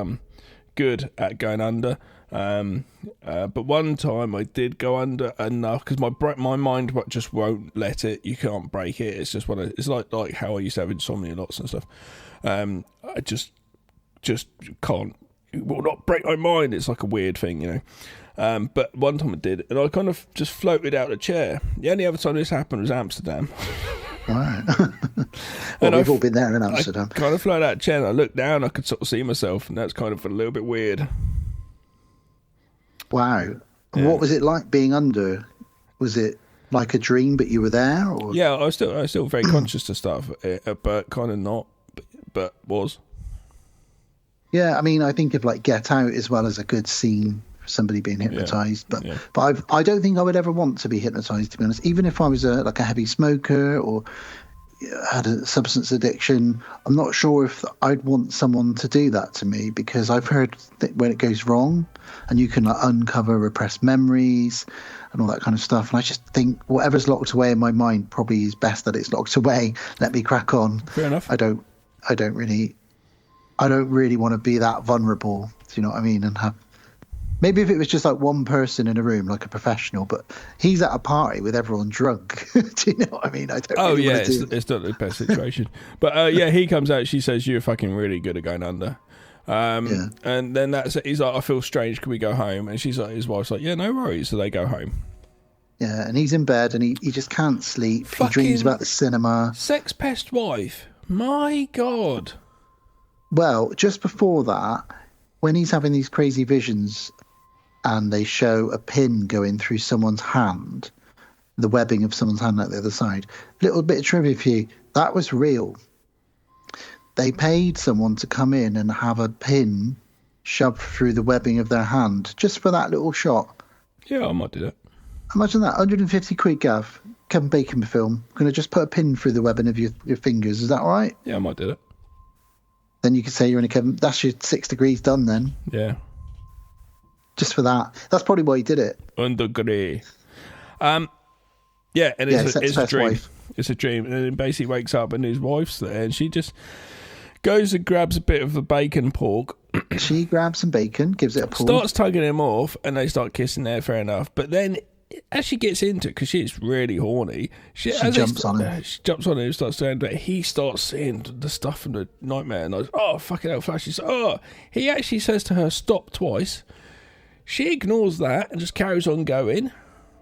good at going under. But one time I did go under enough because my mind just won't let it. You can't break it. It's just it's like how I used to have insomnia lots and stuff. I just can't. It will not break my mind. It's like a weird thing, you know. But one time I did, and I kind of just floated out of the chair. The only other time this happened was Amsterdam. Right. Well, we've all been there in Amsterdam. I kind of floated out of the chair, and I looked down, I could sort of see myself, and that's kind of a little bit weird. Wow. Yeah. What was it like being under? Was it like a dream, but you were there? Or? Yeah, I was still very conscious to stuff, but kind of not, but was. Yeah, I mean, I think of like Get Out as well as a good scene for somebody being hypnotised. But I don't think I would ever want to be hypnotised, to be honest. Even if I was a heavy smoker or had a substance addiction, I'm not sure if I'd want someone to do that to me, because I've heard that when it goes wrong and you can uncover repressed memories and all that kind of stuff. And I just think whatever's locked away in my mind probably is best that it's locked away. Let me crack on. Fair enough. I don't really want to be that vulnerable. Do you know what I mean? And have Maybe if it was just like one person in a room, like a professional, but he's at a party with everyone drunk. Do you know what I mean? I don't really want to do it's not the best situation. But he comes out, she says, "You're fucking really good at going under." And then that's it. He's like, "I feel strange, can we go home?" And she's like, his wife's like, "Yeah, no worries." So they go home. Yeah, and he's in bed and he just can't sleep. He dreams about the cinema. Sex pest wife. My God. Well, just before that, when he's having these crazy visions and they show a pin going through someone's hand, the webbing of someone's hand at the other side, little bit of trivia for you, that was real. They paid someone to come in and have a pin shoved through the webbing of their hand just for that little shot. Yeah, I might do that. Imagine that, 150 quid, Gav. Kevin Bacon film. I'm going to just put a pin through the webbing of your fingers. Is that all right? Yeah, I might do that. Then you could say you're in a Kevin... That's your 6 degrees done then. Yeah. Just for that. That's probably why he did it. 1 degree. Yeah, and it's a dream. Wife. It's a dream. And then he basically wakes up and his wife's there and she just goes and grabs a bit of the bacon pork. She grabs some bacon, gives it a pull. Starts tugging him off and they start kissing there, fair enough. But then as she gets into it, because she's really horny, she jumps on him. She jumps on him and starts saying that he starts seeing the stuff from the nightmare. And I was, oh, fucking hell, Flash. She's he actually says to her, stop twice. She ignores that and just carries on going.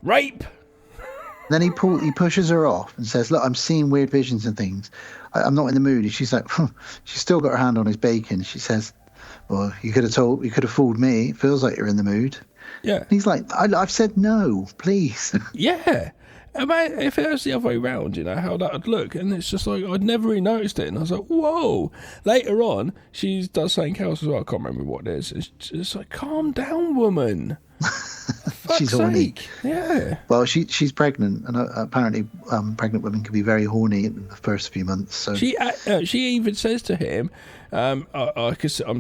Rape! Then he pushes her off and says, look, I'm seeing weird visions and things. I'm not in the mood. And she's like, she's still got her hand on his bacon. She says, well, you could have fooled me. It feels like you're in the mood. Yeah. And he's like, I've said no, please. Yeah. If it was the other way around, how that would look. And it's just like, I'd never really noticed it. And I was like, whoa. Later on, she does something else as well. I can't remember what it is. It's just like, calm down, woman. She's horny. Yeah. Well, she's pregnant, and apparently pregnant women can be very horny in the first few months. So she even says to him, I'm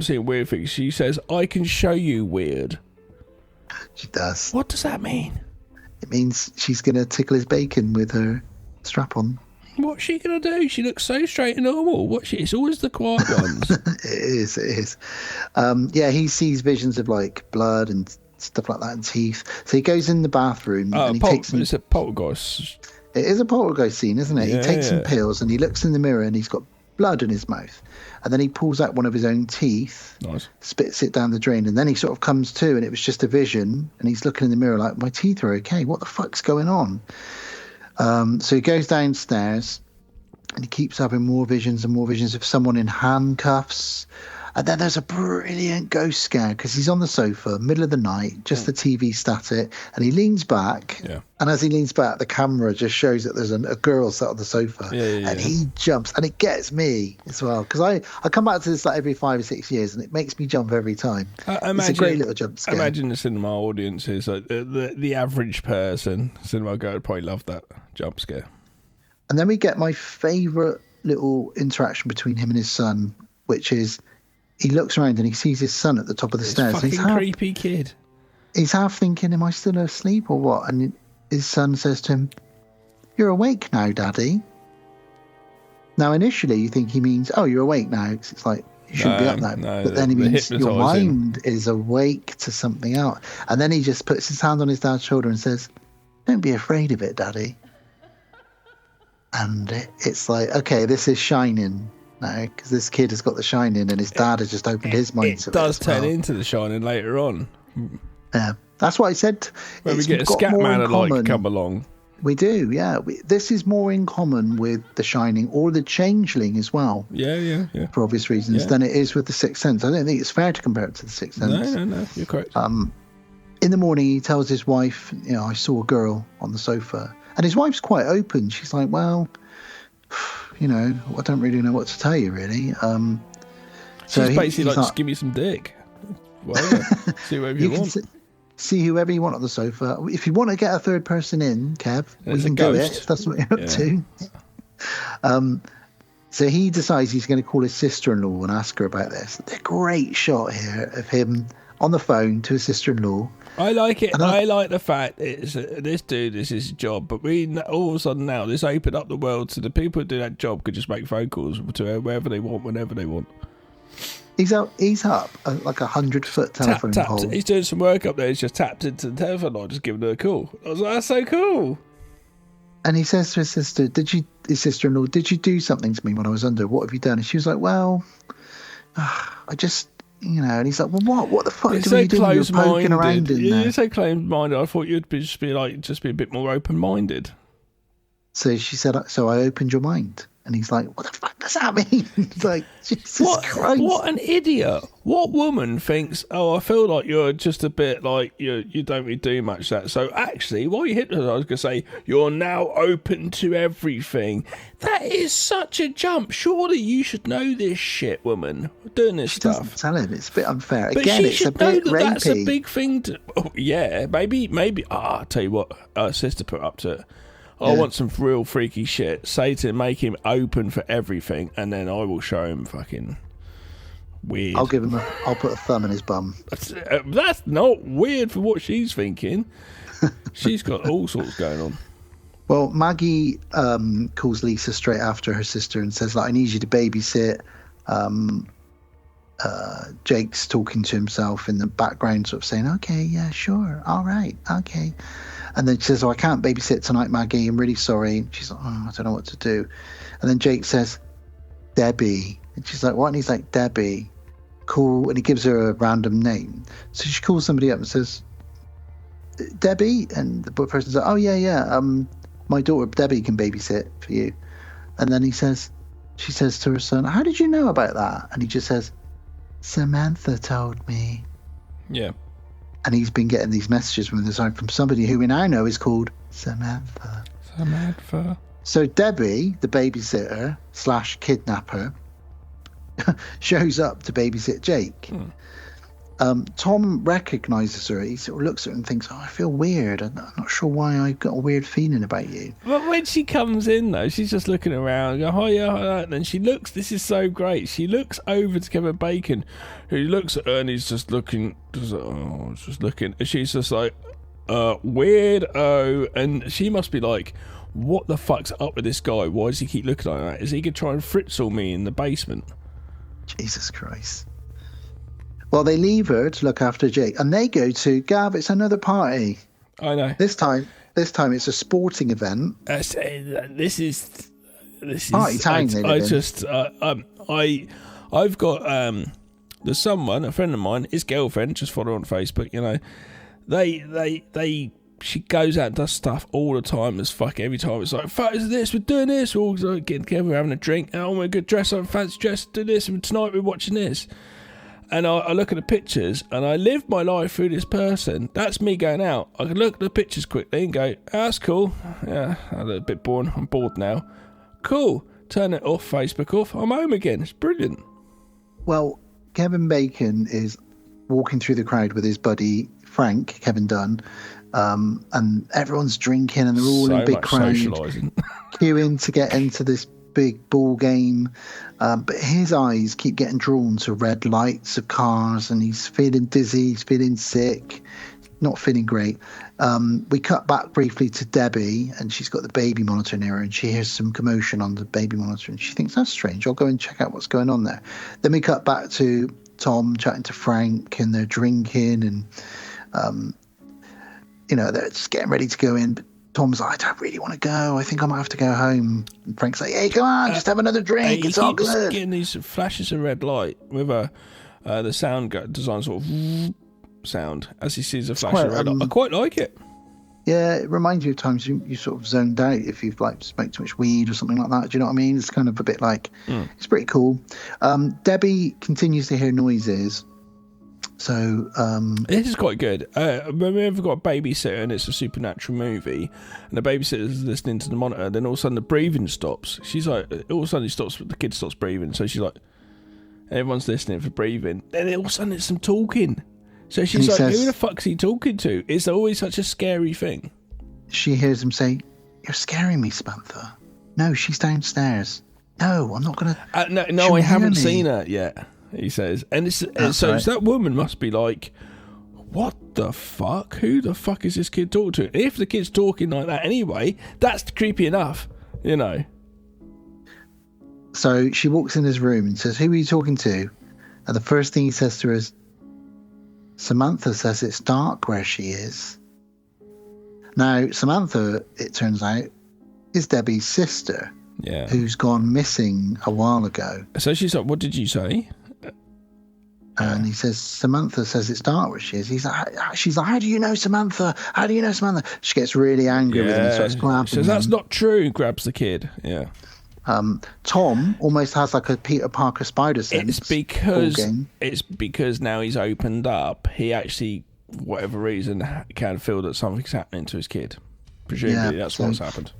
seeing weird things. She says, I can show you weird. She does. What does that mean? It means she's going to tickle his bacon with her strap on. What's she going to do? She looks so straight and normal. It's always the quiet ones. It is. He sees visions of like blood and stuff like that and teeth. So he goes in the bathroom and he takes some... It's a poltergeist. It is a poltergeist scene, isn't it? Yeah, he takes some pills and he looks in the mirror and he's got blood in his mouth. And then he pulls out one of his own teeth, spits it down the drain, and then he sort of comes to, and it was just a vision, and he's looking in the mirror like, my teeth are okay, what the fuck's going on? So he goes downstairs, and he keeps having more visions and more visions of someone in handcuffs. And then there's a brilliant ghost scare because he's on the sofa, middle of the night, just the TV static, and he leans back. Yeah. And as he leans back, the camera just shows that there's a girl sat on the sofa. And he jumps, and it gets me as well because I come back to this like every 5 or 6 years, and it makes me jump every time. It's a great little jump scare. Imagine the cinema audiences, like the average person, cinema goer would probably love that jump scare. And then we get my favourite little interaction between him and his son, which is he looks around and he sees his son at the top of the stairs. Fucking creepy kid. He's half thinking, am I still asleep or what? And his son says to him, you're awake now, Daddy. Now, initially, you think he means, oh, you're awake now. It's like, you shouldn't be up now. No, but then he means your mind is awake to something else. And then he just puts his hand on his dad's shoulder and says, don't be afraid of it, Daddy. And it's like, okay, this is Shining now, because this kid has got the Shining and his dad has just opened his mind to it. It does turn into the Shining later on. Yeah, that's what I said. When we get a Scatman-alike come along. We do, yeah. This is more in common with the Shining or the Changeling as well. Yeah. For obvious reasons, than it is with the Sixth Sense. I don't think it's fair to compare it to the Sixth Sense. No, you're correct. In the morning, he tells his wife, I saw a girl on the sofa. And his wife's quite open. She's like, well, I don't really know what to tell you, really. So she's basically like, just give me some dick. Whatever. See whoever you want. See whoever you want on the sofa. If you want to get a third person in, Kev, we can do it. If that's what you're up to. So he decides he's going to call his sister-in-law and ask her about this. A great shot here of him on the phone to his sister-in-law. I like it. I like the fact it's this dude, this is his job, but all of a sudden now this opened up the world so the people who do that job could just make phone calls to wherever they want, whenever they want. He's up like 100-foot telephone pole. He's doing some work up there. He's just tapped into the telephone line, just giving her a call. I was like, that's so cool. And he says to his sister-in-law, did you do something to me when I was under? What have you done? And she was like, well, I just, and he's like, well, what the fuck It's were you doing? You're poking around in there. You're so close-minded. I thought you'd just be a bit more open-minded. So she said, so I opened your mind. And he's like, what the fuck does that mean? It's like, Jesus Christ. What an idiot. What woman thinks, I feel like you're just a bit like, you don't really do much that. So actually, while you hypnotise, I was going to say, you're now open to everything. That is such a jump. Surely you should know this shit, woman. Doing this stuff. Doesn't tell him. It's a bit unfair. But again, she it's should a bit know that rapey. That's a big thing to... Oh, yeah, maybe. I'll tell you what, her sister put up to it. I want some real freaky shit. Say to him, make him open for everything, and then I will show him fucking weird. I'll put a thumb in his bum. That's not weird for what she's thinking. She's got all sorts going on. Well, Maggie calls Lisa straight after her sister and says, like, I need you to babysit. Jake's talking to himself in the background, sort of saying, okay, yeah, sure, all right, okay. And then she says, I can't babysit tonight, Maggie. I'm really sorry. And she's like, I don't know what to do. And then Jake says, Debbie. And she's like, what? And he's like, Debbie. Cool. And he gives her a random name. So she calls somebody up and says, Debbie? And the person's like, oh, yeah. My daughter, Debbie, can babysit for you. And then she says to her son, how did you know about that? And he just says, Samantha told me. Yeah. And he's been getting these messages from somebody who we now know is called Samantha. So Debbie, the babysitter / kidnapper, shows up to babysit Jake. Tom recognises her. He sort of looks at her and thinks, I feel weird. I'm not sure why I've got a weird feeling about you. But when she comes in, though, she's just looking around, go, hiya, and then she looks, this is so great, she looks over to Kevin Bacon, who looks at her and he's just looking, and she's just like, weirdo, and she must be like, what the fuck's up with this guy? Why does he keep looking like that? Is he going to try and fritzle me in the basement? Jesus Christ. Well, they leave her to look after Jake, and they go to Gav. It's another party. I know. This time it's a sporting event. This is party time. I've got there's someone, a friend of mine, his girlfriend, just follow her on Facebook. She goes out and does stuff all the time as fuck. Every time it's like, fuck is this, we're doing this, we're all getting together, we're having a drink, and we're going to dress up, fancy dress, do this, and tonight we're watching this. And I look at the pictures and I live my life through this person. That's me going out. I can look at the pictures quickly and go, that's cool. Yeah, a little bit boring. I'm bored now. Cool. Turn it off, Facebook off. I'm home again. It's brilliant. Well, Kevin Bacon is walking through the crowd with his buddy Frank, Kevin Dunn, and everyone's drinking and they're all in a big crowd queuing to get into this big ball game, but his eyes keep getting drawn to red lights of cars and he's feeling dizzy, he's feeling sick, not feeling great. We cut back briefly to Debbie and she's got the baby monitor near her and she hears some commotion on the baby monitor and she thinks, that's strange, I'll go and check out what's going on there. Then we cut back to Tom chatting to Frank and they're drinking and they're just getting ready to go in, but Tom's like, I don't really want to go. I think I might have to go home. And Frank's like, hey, come on, just have another drink. It's all good. Getting these flashes of red light with the sound design sort of sound as he sees a flash of red light. I quite like it. Yeah, it reminds you of times you sort of zoned out if you've like smoked too much weed or something like that. Do you know what I mean? It's kind of a bit like, it's pretty cool. Debbie continues to hear noises. So this is quite good. When we've got a babysitter and it's a supernatural movie, and the babysitter's listening to the monitor, then all of a sudden the breathing stops. She's like, all of a sudden the kid stops breathing. So she's like, everyone's listening for breathing. Then all of a sudden it's some talking. So she's like, who the fuck's he talking to? It's always such a scary thing. She hears him say, you're scaring me, Samantha. No, she's downstairs. No, I'm not gonna. No, I haven't seen her yet. He says, and so that woman must be like, what the fuck? Who the fuck is this kid talking to? If the kid's talking like that anyway, that's creepy enough, So she walks in his room and says, who are you talking to? And the first thing he says to her is, Samantha says it's dark where she is. Now, Samantha, it turns out, is Debbie's sister. Yeah. Who's gone missing a while ago. So she's like, what did you say? And he says, Samantha says it's dark where she is. She's like, how do you know Samantha? How do you know Samantha? She gets really angry with him and starts grabbing She says, that's not true, grabs the kid. Yeah. Tom almost has like a Peter Parker spider sense. It's because now he's opened up, he actually, for whatever reason, can feel that something's happening to his kid. Presumably that's what's happened.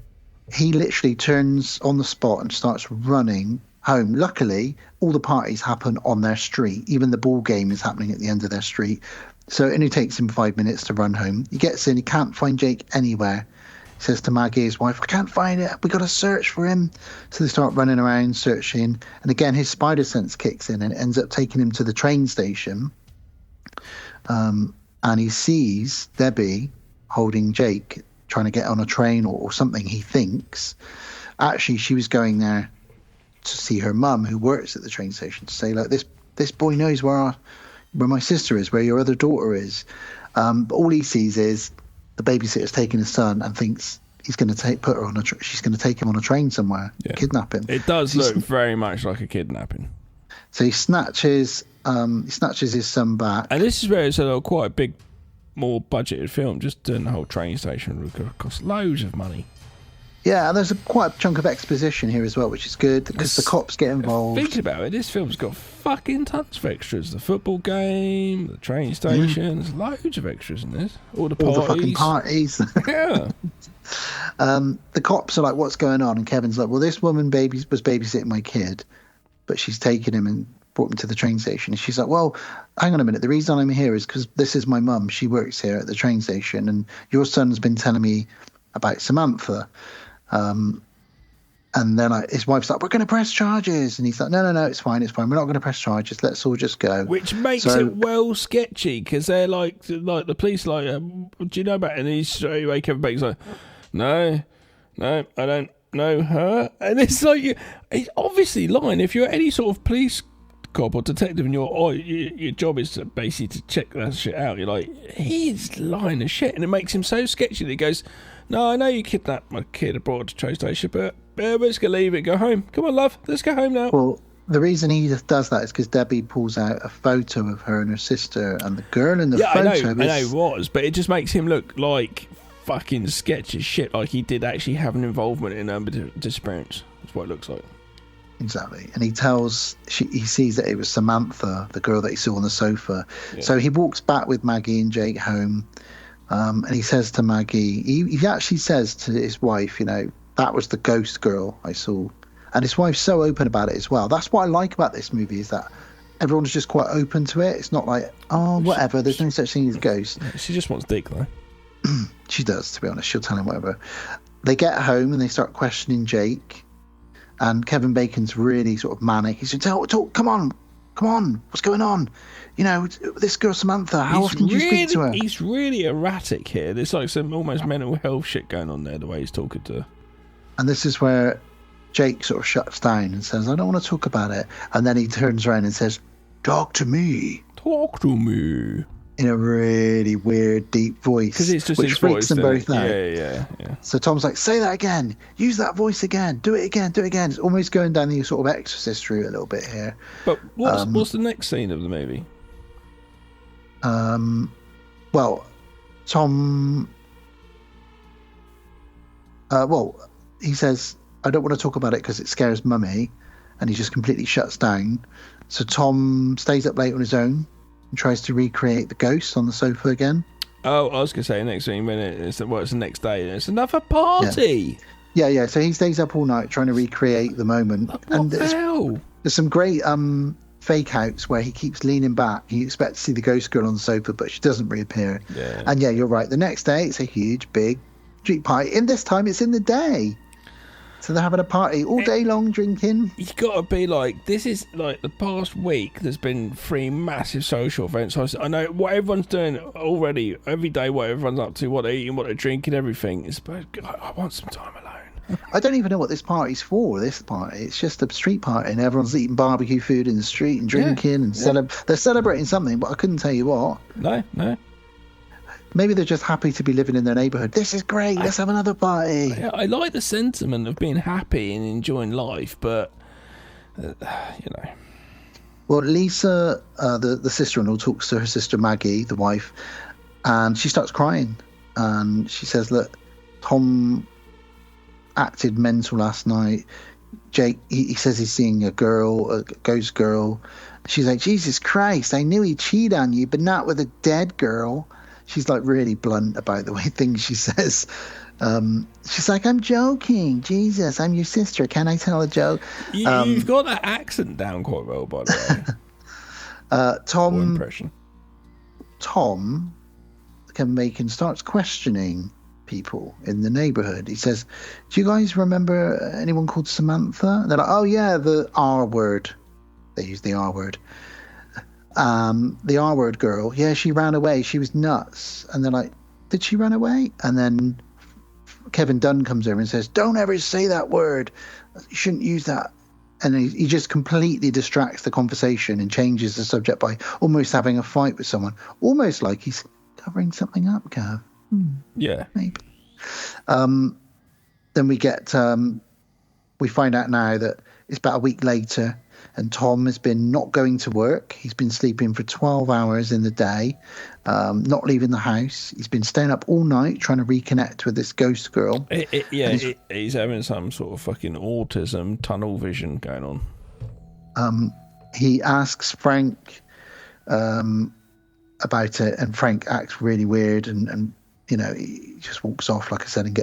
He literally turns on the spot and starts running home. Luckily, all the parties happen on their street. Even the ball game is happening at the end of their street. So it only takes him 5 minutes to run home. He gets in, he can't find Jake anywhere. He says to Maggie, his wife, I can't find it. We got to search for him. So they start running around, searching. And again, his spider sense kicks in and it ends up taking him to the train station. And he sees Debbie holding Jake, trying to get on a train or something, he thinks. Actually, she was going there to see her mum, who works at the train station, to say, like, this boy knows where my sister is, where your other daughter is. But all he sees is the babysitter's taking his son and thinks he's going to she's going to take him on a train somewhere, kidnap him. It does look very much like a kidnapping. So he snatches his son back. And this is where it's quite a big, more budgeted film. Just doing the whole train station would cost loads of money. Yeah, and there's quite a chunk of exposition here as well, which is good because the cops get involved. Thinking about it, this film's got fucking tons of extras. The football game, the train station, there's loads of extras in this. All the fucking parties. Yeah. The cops are like, what's going on? And Kevin's like, well, this woman was babysitting my kid, but she's taken him and brought him to the train station. And she's like, well, hang on a minute. The reason I'm here is because this is my mum. She works here at the train station, and your son's been telling me about Samantha. And then his wife's like, we're going to press charges. And he's like, no, it's fine. We're not going to press charges. Let's all just go. Which makes it well sketchy, because they're like the police do you know about it? And he's straight away, Kevin Bacon's like, no, I don't know her. And it's like, it's obviously lying. If you're any sort of police cop or detective and your job is to basically to check that shit out, you're like, he's lying as shit. And it makes him so sketchy that he goes, no, I know you kidnapped my kid and brought her to the train station, but we're just going to leave it, go home. Come on, love, let's go home now. Well, the reason he does that is because Debbie pulls out a photo of her and her sister, and the girl in the photo I know it was, but it just makes him look like fucking sketch as shit, like he did actually have an involvement in her disappearance. That's what it looks like. Exactly. And he sees that it was Samantha, the girl that he saw on the sofa. Yeah. So he walks back with Maggie and Jake home. And he says to Maggie, he actually says to his wife, that was the ghost girl I saw. And his wife's so open about it as well. That's what I like about this movie, is that everyone's just quite open to it. It's not like, oh, whatever, there's no such thing as ghosts. She just wants dick, though. She does, to be honest. She'll tell him whatever. They get home and they start questioning Jake. And Kevin Bacon's really sort of manic. He said, talk, come on, what's going on? This girl Samantha, how often do you speak to her? He's really erratic here. There's like some almost mental health shit going on there, the way he's talking to her. And this is where Jake sort of shuts down and says, I don't want to talk about it. And then he turns around and says, talk to me. In a really weird, deep voice. Because it's just which his freaks voice, them both out. Yeah. So Tom's like, say that again. Use that voice again. Do it again. It's almost going down the sort of Exorcist route a little bit here. But what's the next scene of the movie? Well, Tom... he says, I don't want to talk about it because it scares Mummy, and he just completely shuts down. So Tom stays up late on his own and tries to recreate the ghost on the sofa again. Oh, I was going to say next thing, it's the next day, and it's another party. Yeah. So he stays up all night trying to recreate the moment. What the hell? There's some great fake outs where he keeps leaning back. You expect to see the ghost girl on the sofa, but she doesn't reappear. Yeah. And yeah, you're right. The next day, it's a huge, big street party. And this time, it's in the day. So they're having a party all day long, drinking. You got to be like, this is like the past week. There's been 3 massive social events. I know what everyone's doing already. Every day, what everyone's up to, what they're eating, what they're drinking, everything. I want some time alone. I don't even know what this party's for. This party, it's just a street party, and everyone's eating barbecue food in the street and drinking and they're celebrating something, but I couldn't tell you what. No. Maybe they're just happy to be living in their neighbourhood. This is great. Let's have another party. I like the sentiment of being happy and enjoying life, but Well, Lisa, the sister-in-law, talks to her sister Maggie, the wife, and she starts crying. And she says, "Look, Tom acted mental last night. Jake, he says he's seeing a ghost girl." She's like, "Jesus Christ, I knew he'd cheat on you, but not with a dead girl." She's like really blunt about the way things she says. She's like, "I'm joking. Jesus, I'm your sister. Can I tell a joke?" You've got that accent down quite well, by the way. Tom starts questioning people in the neighborhood. He says, "Do you guys remember anyone called Samantha?" And they're like, "Oh yeah, the R word." They use the R word. The R word girl. Yeah, she ran away. She was nuts. And they're like, "Did she run away?" And then Kevin Dunn comes over and says, "Don't ever say that word. You shouldn't use that." And he just completely distracts the conversation and changes the subject by almost having a fight with someone. Almost like he's covering something up, Gav. Yeah. Maybe. Then we find out now that it's about a week later, and Tom has been not going to work. He's been sleeping for 12 hours in the day, not leaving the house. He's been staying up all night trying to reconnect with this ghost girl. He's having some sort of fucking autism, tunnel vision going on. He asks Frank about it, and Frank acts really weird, and he just walks off, like I said, and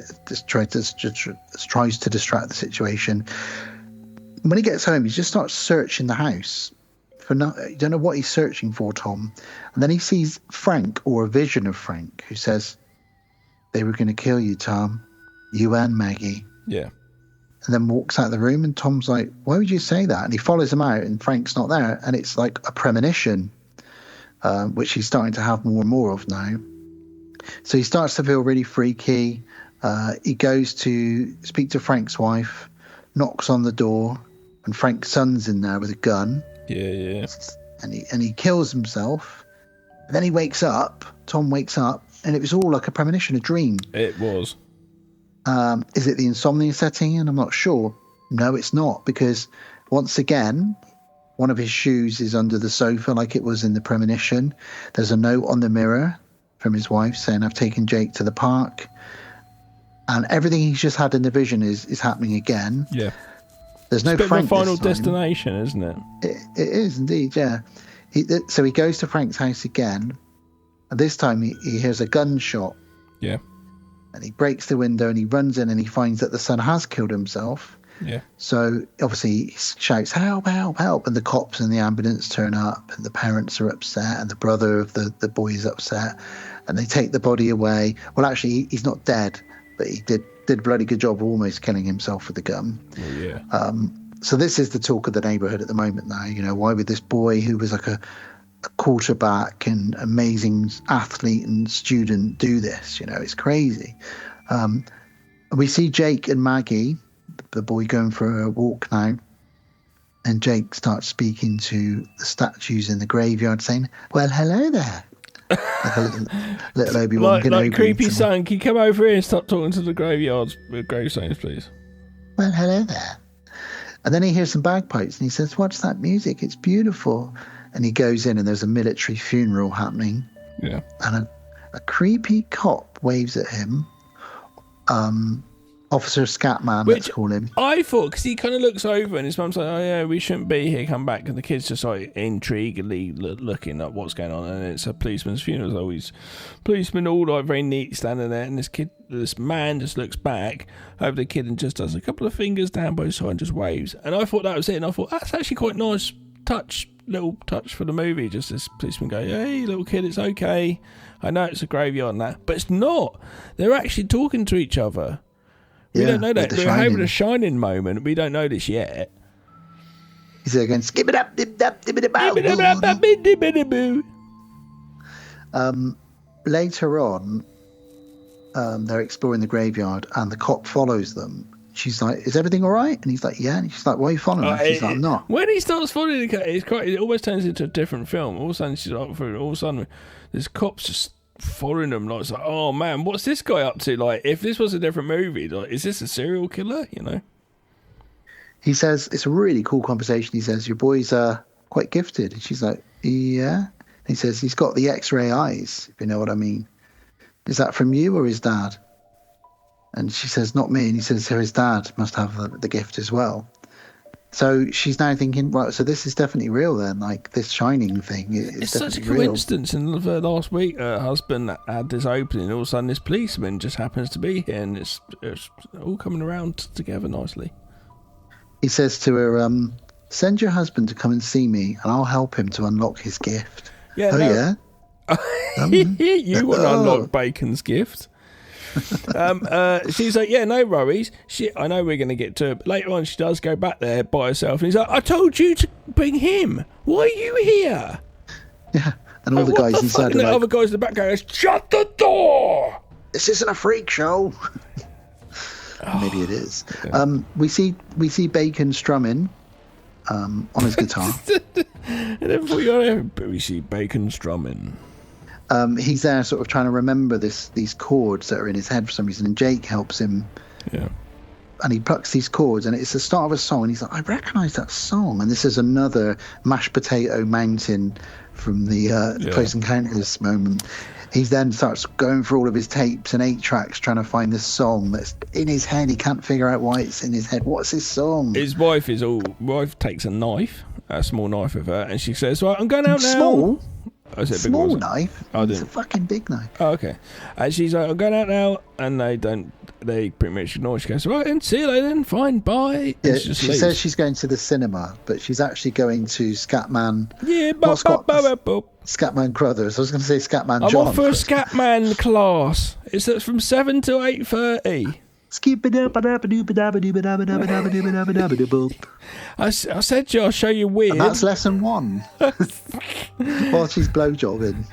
tries to distract the situation. When he gets home, he just starts searching the house for you don't know what he's searching for, Tom. And then he sees Frank, or a vision of Frank, who says, "They were going to kill you, Tom. You and Maggie." Yeah. And then walks out of the room, and Tom's like, "Why would you say that?" And he follows him out, and Frank's not there. And it's like a premonition, which he's starting to have more and more of now. So he starts to feel really freaky. He goes to speak to Frank's wife, knocks on the door, and Frank's son's in there with a gun. Yeah. And he kills himself. And then he wakes up. Tom wakes up, and it was all like a premonition, a dream. It was. Is it the insomnia setting in? I'm not sure. No, it's not, because once again, one of his shoes is under the sofa like it was in the premonition. There's a note on the mirror from his wife saying, "I've taken Jake to the park." And everything he's just had in the vision is happening again. Yeah. There's no Frank. Final destination, isn't it? It is indeed, yeah. So he goes to Frank's house again, and this time he hears a gunshot. Yeah. And he breaks the window and he runs in, and he finds that the son has killed himself. Yeah. So obviously he shouts, "Help, help, help!" And the cops and the ambulance turn up, and the parents are upset, and the brother of the boy is upset, and they take the body away. Well, actually, he's not dead, but he did a bloody good job of almost killing himself with the gun. Oh, yeah. So this is the talk of the neighborhood at the moment now. Why would this boy, who was like a quarterback and amazing athlete and student, do this? It's crazy. We see Jake and Maggie, the boy, going for a walk now, and Jake starts speaking to the statues in the graveyard, saying, "Well, hello there." Like a little Obi-Wan Kenobi. Like creepy son, can you come over here and stop talking to the gravestones, please? "Well, hello there." And then he hears some bagpipes, and he says, "What's that music? It's beautiful." And he goes in, and there's a military funeral happening. Yeah. And a creepy cop waves at him. Officer Scatman, let's call him. I thought, because he kind of looks over and his mum's like, "Oh yeah, we shouldn't be here, come back." And the kid's just like intriguingly looking at what's going on, and it's a policeman's funeral. There's always policemen all like very neat standing there, and this man just looks back over the kid and just does a couple of fingers down both sides and just waves. And I thought that was it, and I thought that's actually quite nice little touch for the movie. Just this policeman go, "Hey little kid, it's okay. I know it's a graveyard and that," but it's not. They're actually talking to each other. We don't know that. We're having a Shining moment. We don't know this yet. He's there going, "Skip it up, dip dip dip it about." Later on, they're exploring the graveyard, and the cop follows them. she's like, is everything all right? And he's like, yeah. And she's like, why are you following me? She's like, I'm not. When he starts following the cat, it almost turns into a different film. All of a sudden, she's like, all of a sudden, there's cops just following them. Like, it's like, oh man, what's this guy up to? Like, if this was a different movie, like, is this a serial killer? You know? He says, it's a really cool conversation. He says, your boy's quite gifted. And she's like, yeah. And he says, he's got the X-ray eyes, if you know what I mean. Is that from you or his dad? And she says, not me. And he says, so his dad must have the gift as well. So she's now thinking, right, so this is definitely real then. Like, this Shining thing is it's such a real. coincidence. In the last week, her husband had this opening, and all of a sudden this policeman just happens to be here, and it's all coming around together nicely. He says to her, send your husband to come and see me, and I'll help him to unlock his gift. Yeah, oh, no. Yeah? You want to unlock Bacon's gift. She's like, yeah, no worries. I know we're going to get to it, but later on she does go back there by herself, and he's like, I told you to bring him. Why are you here? Yeah, and all the guys inside are the like, other guys in the back go, shut the door! This isn't a freak show. Maybe it is. Okay. We see Bacon strumming on his guitar. And then we see Bacon strumming. He's there sort of trying to remember these chords that are in his head for some reason, and Jake helps him. Yeah. And he plucks these chords, and it's the start of a song, and he's like, I recognise that song. And this is another mashed potato mountain from the Close Encounters moment. He then starts going through all of his tapes and 8 tracks trying to find this song that's in his head. He can't figure out why it's in his head. What's his song? His wife takes a knife, a small knife with her, and she says, right, I'm going out now. Small? Small knife? It's a fucking big knife. Oh, okay. And she's like, I'm going out now, and they pretty much ignore. She goes, right, and see you later then, fine, bye. Yeah, she says she's going to the cinema, but she's actually going to Scatman. Yeah, Scatman Crothers. I was going to say Scatman John. I'm off for a Scatman class. It's from 7 till 8:30. I said to you, I'll show you weird. And that's lesson 1. While she's blowjobbing.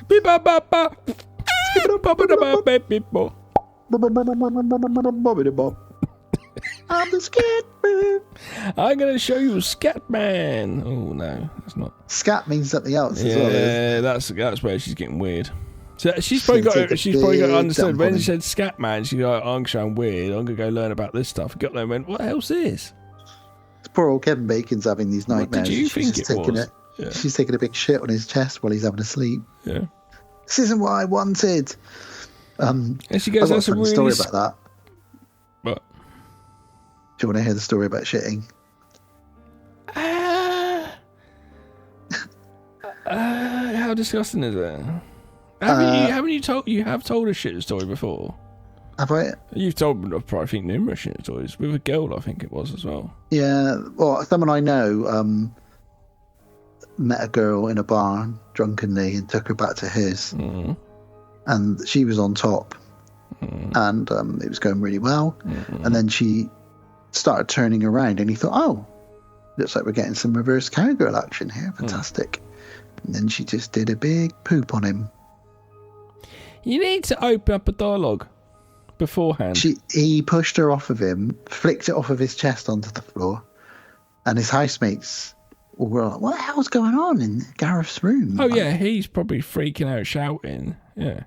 I'm the Scatman. I'm going to show you Scatman. Oh, no, that's not. Scat means something else as well. Yeah, that's where she's getting weird. So she's probably got to understand when she said Scatman. She's like, I'm showing weird. I'm gonna go learn about this stuff. Got there and went, what the hell's this? Poor old Kevin Bacon's having these nightmares. What did you think it was? Yeah. She's taking a big shit on his chest while he's having a sleep. Yeah. This isn't what I wanted. And she goes, I've got a story about that. What? Do you want to hear the story about shitting? How disgusting is it? Haven't you told a shit story before? Have I? You've told, I think, numerous shit stories with a girl. I think it was as well. Yeah, well, someone I know met a girl in a bar drunkenly and took her back to his, and she was on top, and it was going really well, and then she started turning around, and he thought, oh, looks like we're getting some reverse cowgirl action here. Fantastic. And then she just did a big poop on him. You need to open up a dialogue beforehand. He pushed her off of him, flicked it off of his chest onto the floor, and his housemates were like, what the hell's going on in Gareth's room? Oh, yeah, he's probably freaking out, shouting. Yeah.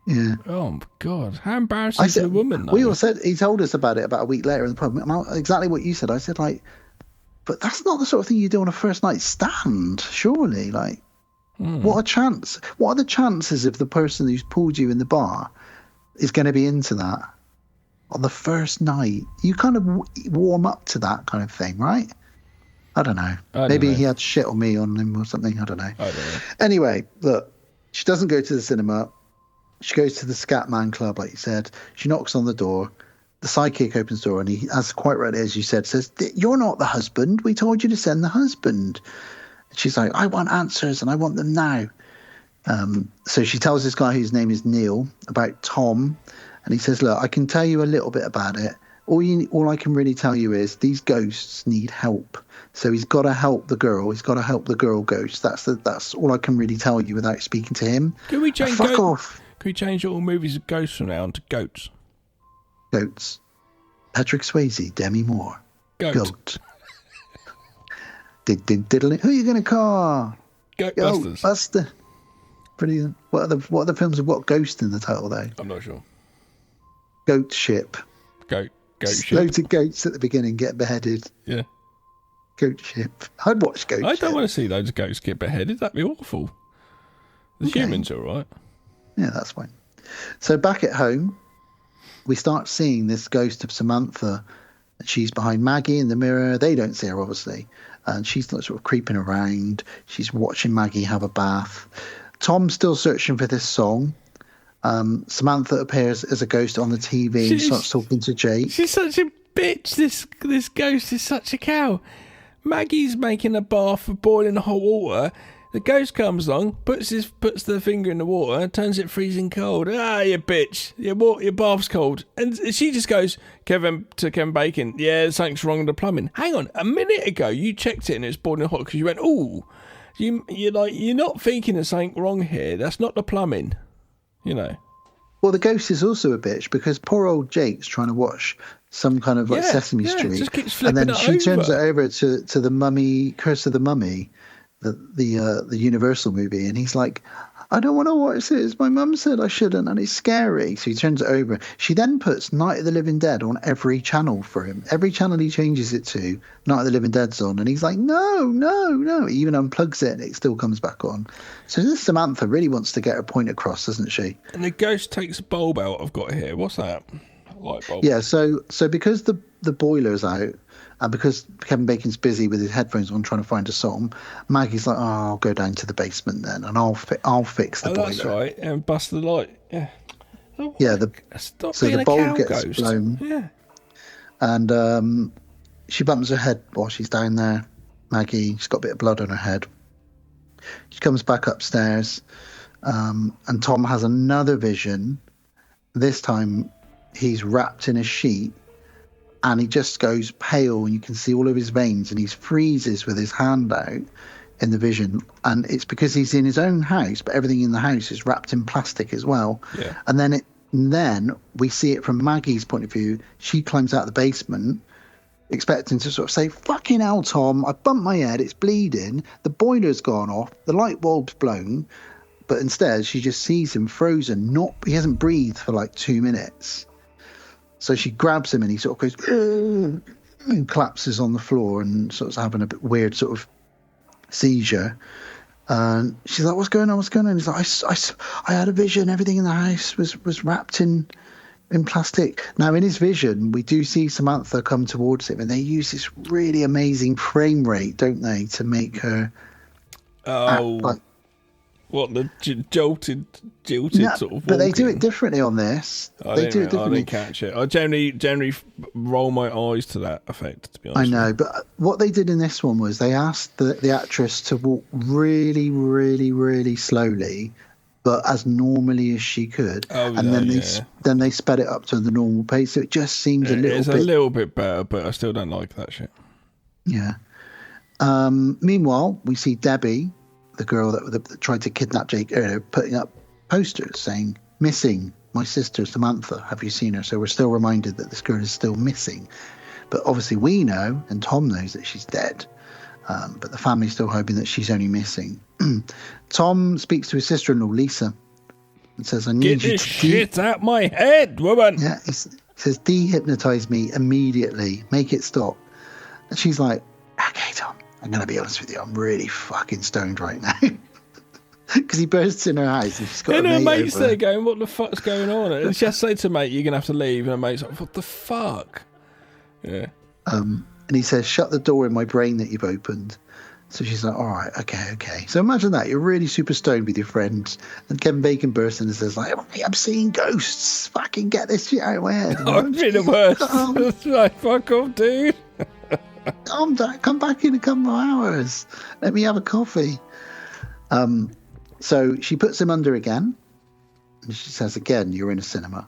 Yeah. Oh, my God. How embarrassing for the woman, though. We all said, he told us about it about a week later in the pub. Exactly what you said. I said, like, but that's not the sort of thing you do on a first night stand, surely. Like, what a chance. What are the chances of the person who's pulled you in the bar is going to be into that on the first night? You kind of warm up to that kind of thing, right? I don't know. Maybe he had shit on me on him or something. I don't know. Anyway, look, she doesn't go to the cinema. She goes to the Scatman Club, like you said. She knocks on the door. The sidekick opens the door, and he, as quite rightly as you said, says, you're not the husband. We told you to send the husband. And she's like, I want answers, and I want them now. So she tells this guy whose name is Neil about Tom, and he says, look, I can tell you a little bit about it. All I can really tell you is these ghosts need help. So he's got to help the girl. He's got to help the girl ghost. That's all I can really tell you without speaking to him. Can we change fuck off? Can we change all movies of ghosts from now on to goats? Goats. Patrick Swayze, Demi Moore. Goat. Diddle. Who are you going to call? Goatbusters. Buster. Brilliant. What are the films have got ghost in the title though? I'm not sure. Goat Ship. Goat Ship. Loads of goats at the beginning get beheaded. Yeah. Goat Ship. I'd watch Goat Ship. I don't want to see loads of goats get beheaded. That'd be awful. The humans are all right. Yeah, that's fine. So back at home, we start seeing this ghost of Samantha. She's behind Maggie in the mirror. They don't see her, obviously. And she's sort of creeping around. She's watching Maggie have a bath. Tom's still searching for this song. Samantha appears as a ghost on the TV and starts talking to Jake. She's such a bitch. This ghost is such a cow. Maggie's making a bath of boiling hot water. The ghost comes along, puts the finger in the water, turns it freezing cold. Ah, you bitch! Your bath's cold, and she just goes, Kevin Bacon. Yeah, something's wrong with the plumbing. Hang on, a minute ago you checked it and it's boiling hot because you went, ooh, you're not thinking there's something wrong here. That's not the plumbing, you know. Well, the ghost is also a bitch because poor old Jake's trying to watch some kind of Sesame Street, just keeps flipping and then she turns it over to the Mummy, Curse of the Mummy. The Universal movie, and he's like, I don't want to watch this. My mum said I shouldn't, and it's scary. So he turns it over. She then puts Night of the Living Dead on every channel for him. Every channel he changes it to, Night of the Living Dead's on, and he's like, no. He even unplugs it, and it still comes back on. So this Samantha really wants to get her point across, doesn't she? And the ghost takes a bulb out I've got here. What's that? Light bulb. Yeah. So because the boiler's out. And because Kevin Bacon's busy with his headphones on trying to find a song, Maggie's like, I'll go down to the basement then, and I'll fix the boiler. That's right, and bust the light. Yeah. Oh, yeah. Stop so being the a bulb cow gets ghost. blown. Yeah. And she bumps her head while she's down there. Maggie, she's got a bit of blood on her head. She comes back upstairs, and Tom has another vision. This time, he's wrapped in a sheet. And he just goes pale, and you can see all of his veins, and he freezes with his hand out in the vision. And it's because he's in his own house, but everything in the house is wrapped in plastic as well. Yeah. And then we see it from Maggie's point of view. She climbs out of the basement, expecting to sort of say, fucking hell, Tom, I bumped my head, it's bleeding, the boiler's gone off, the light bulb's blown. But instead, she just sees him frozen. He hasn't breathed for like 2 minutes. So she grabs him and he sort of goes and collapses on the floor and sort of having a bit weird sort of seizure. And she's like, what's going on? He's like, I had a vision. Everything in the house was wrapped in plastic. Now, in his vision, we do see Samantha come towards him, and they use this really amazing frame rate, don't they, to make her act like... What, the jilted sort of but they walking? do it differently on this. I didn't catch it. I generally roll my eyes to that effect, to be honest. I know, but what they did in this one was they asked the actress to walk really, really, really slowly, but as normally as she could. Then they sped it up to the normal pace. So it just seems a little bit better, but I still don't like that shit. Yeah. Meanwhile, we see Debbie, the girl that tried to kidnap Jake earlier, putting up posters saying, missing, my sister Samantha, have you seen her? So we're still reminded that this girl is still missing. But obviously we know, and Tom knows, that she's dead. But the family's still hoping that she's only missing. Tom speaks to his sister-in-law, Lisa, and says, I need Get you this to... shit out my head, woman! Yeah, he says, dehypnotize me immediately. Make it stop. And she's like, okay, Tom, I'm going to be honest with you. I'm really fucking stoned right now. Because he bursts in her house and she's got and a her mate mate's over. there going, what the fuck's going on? And she has to say to her mate, you're going to have to leave. And her mate's like, what the fuck? Yeah. And he says, shut the door in my brain that you've opened. So she's like, all right, okay. So imagine that. You're really super stoned with your friends. And Kevin Bacon bursts in and says, like, I'm seeing ghosts. Fucking get this shit out of my head. I've been the worst. That's like, fuck off, dude. Come back in a couple of hours. Let me have a coffee. So she puts him under again. And she says, again, you're in a cinema.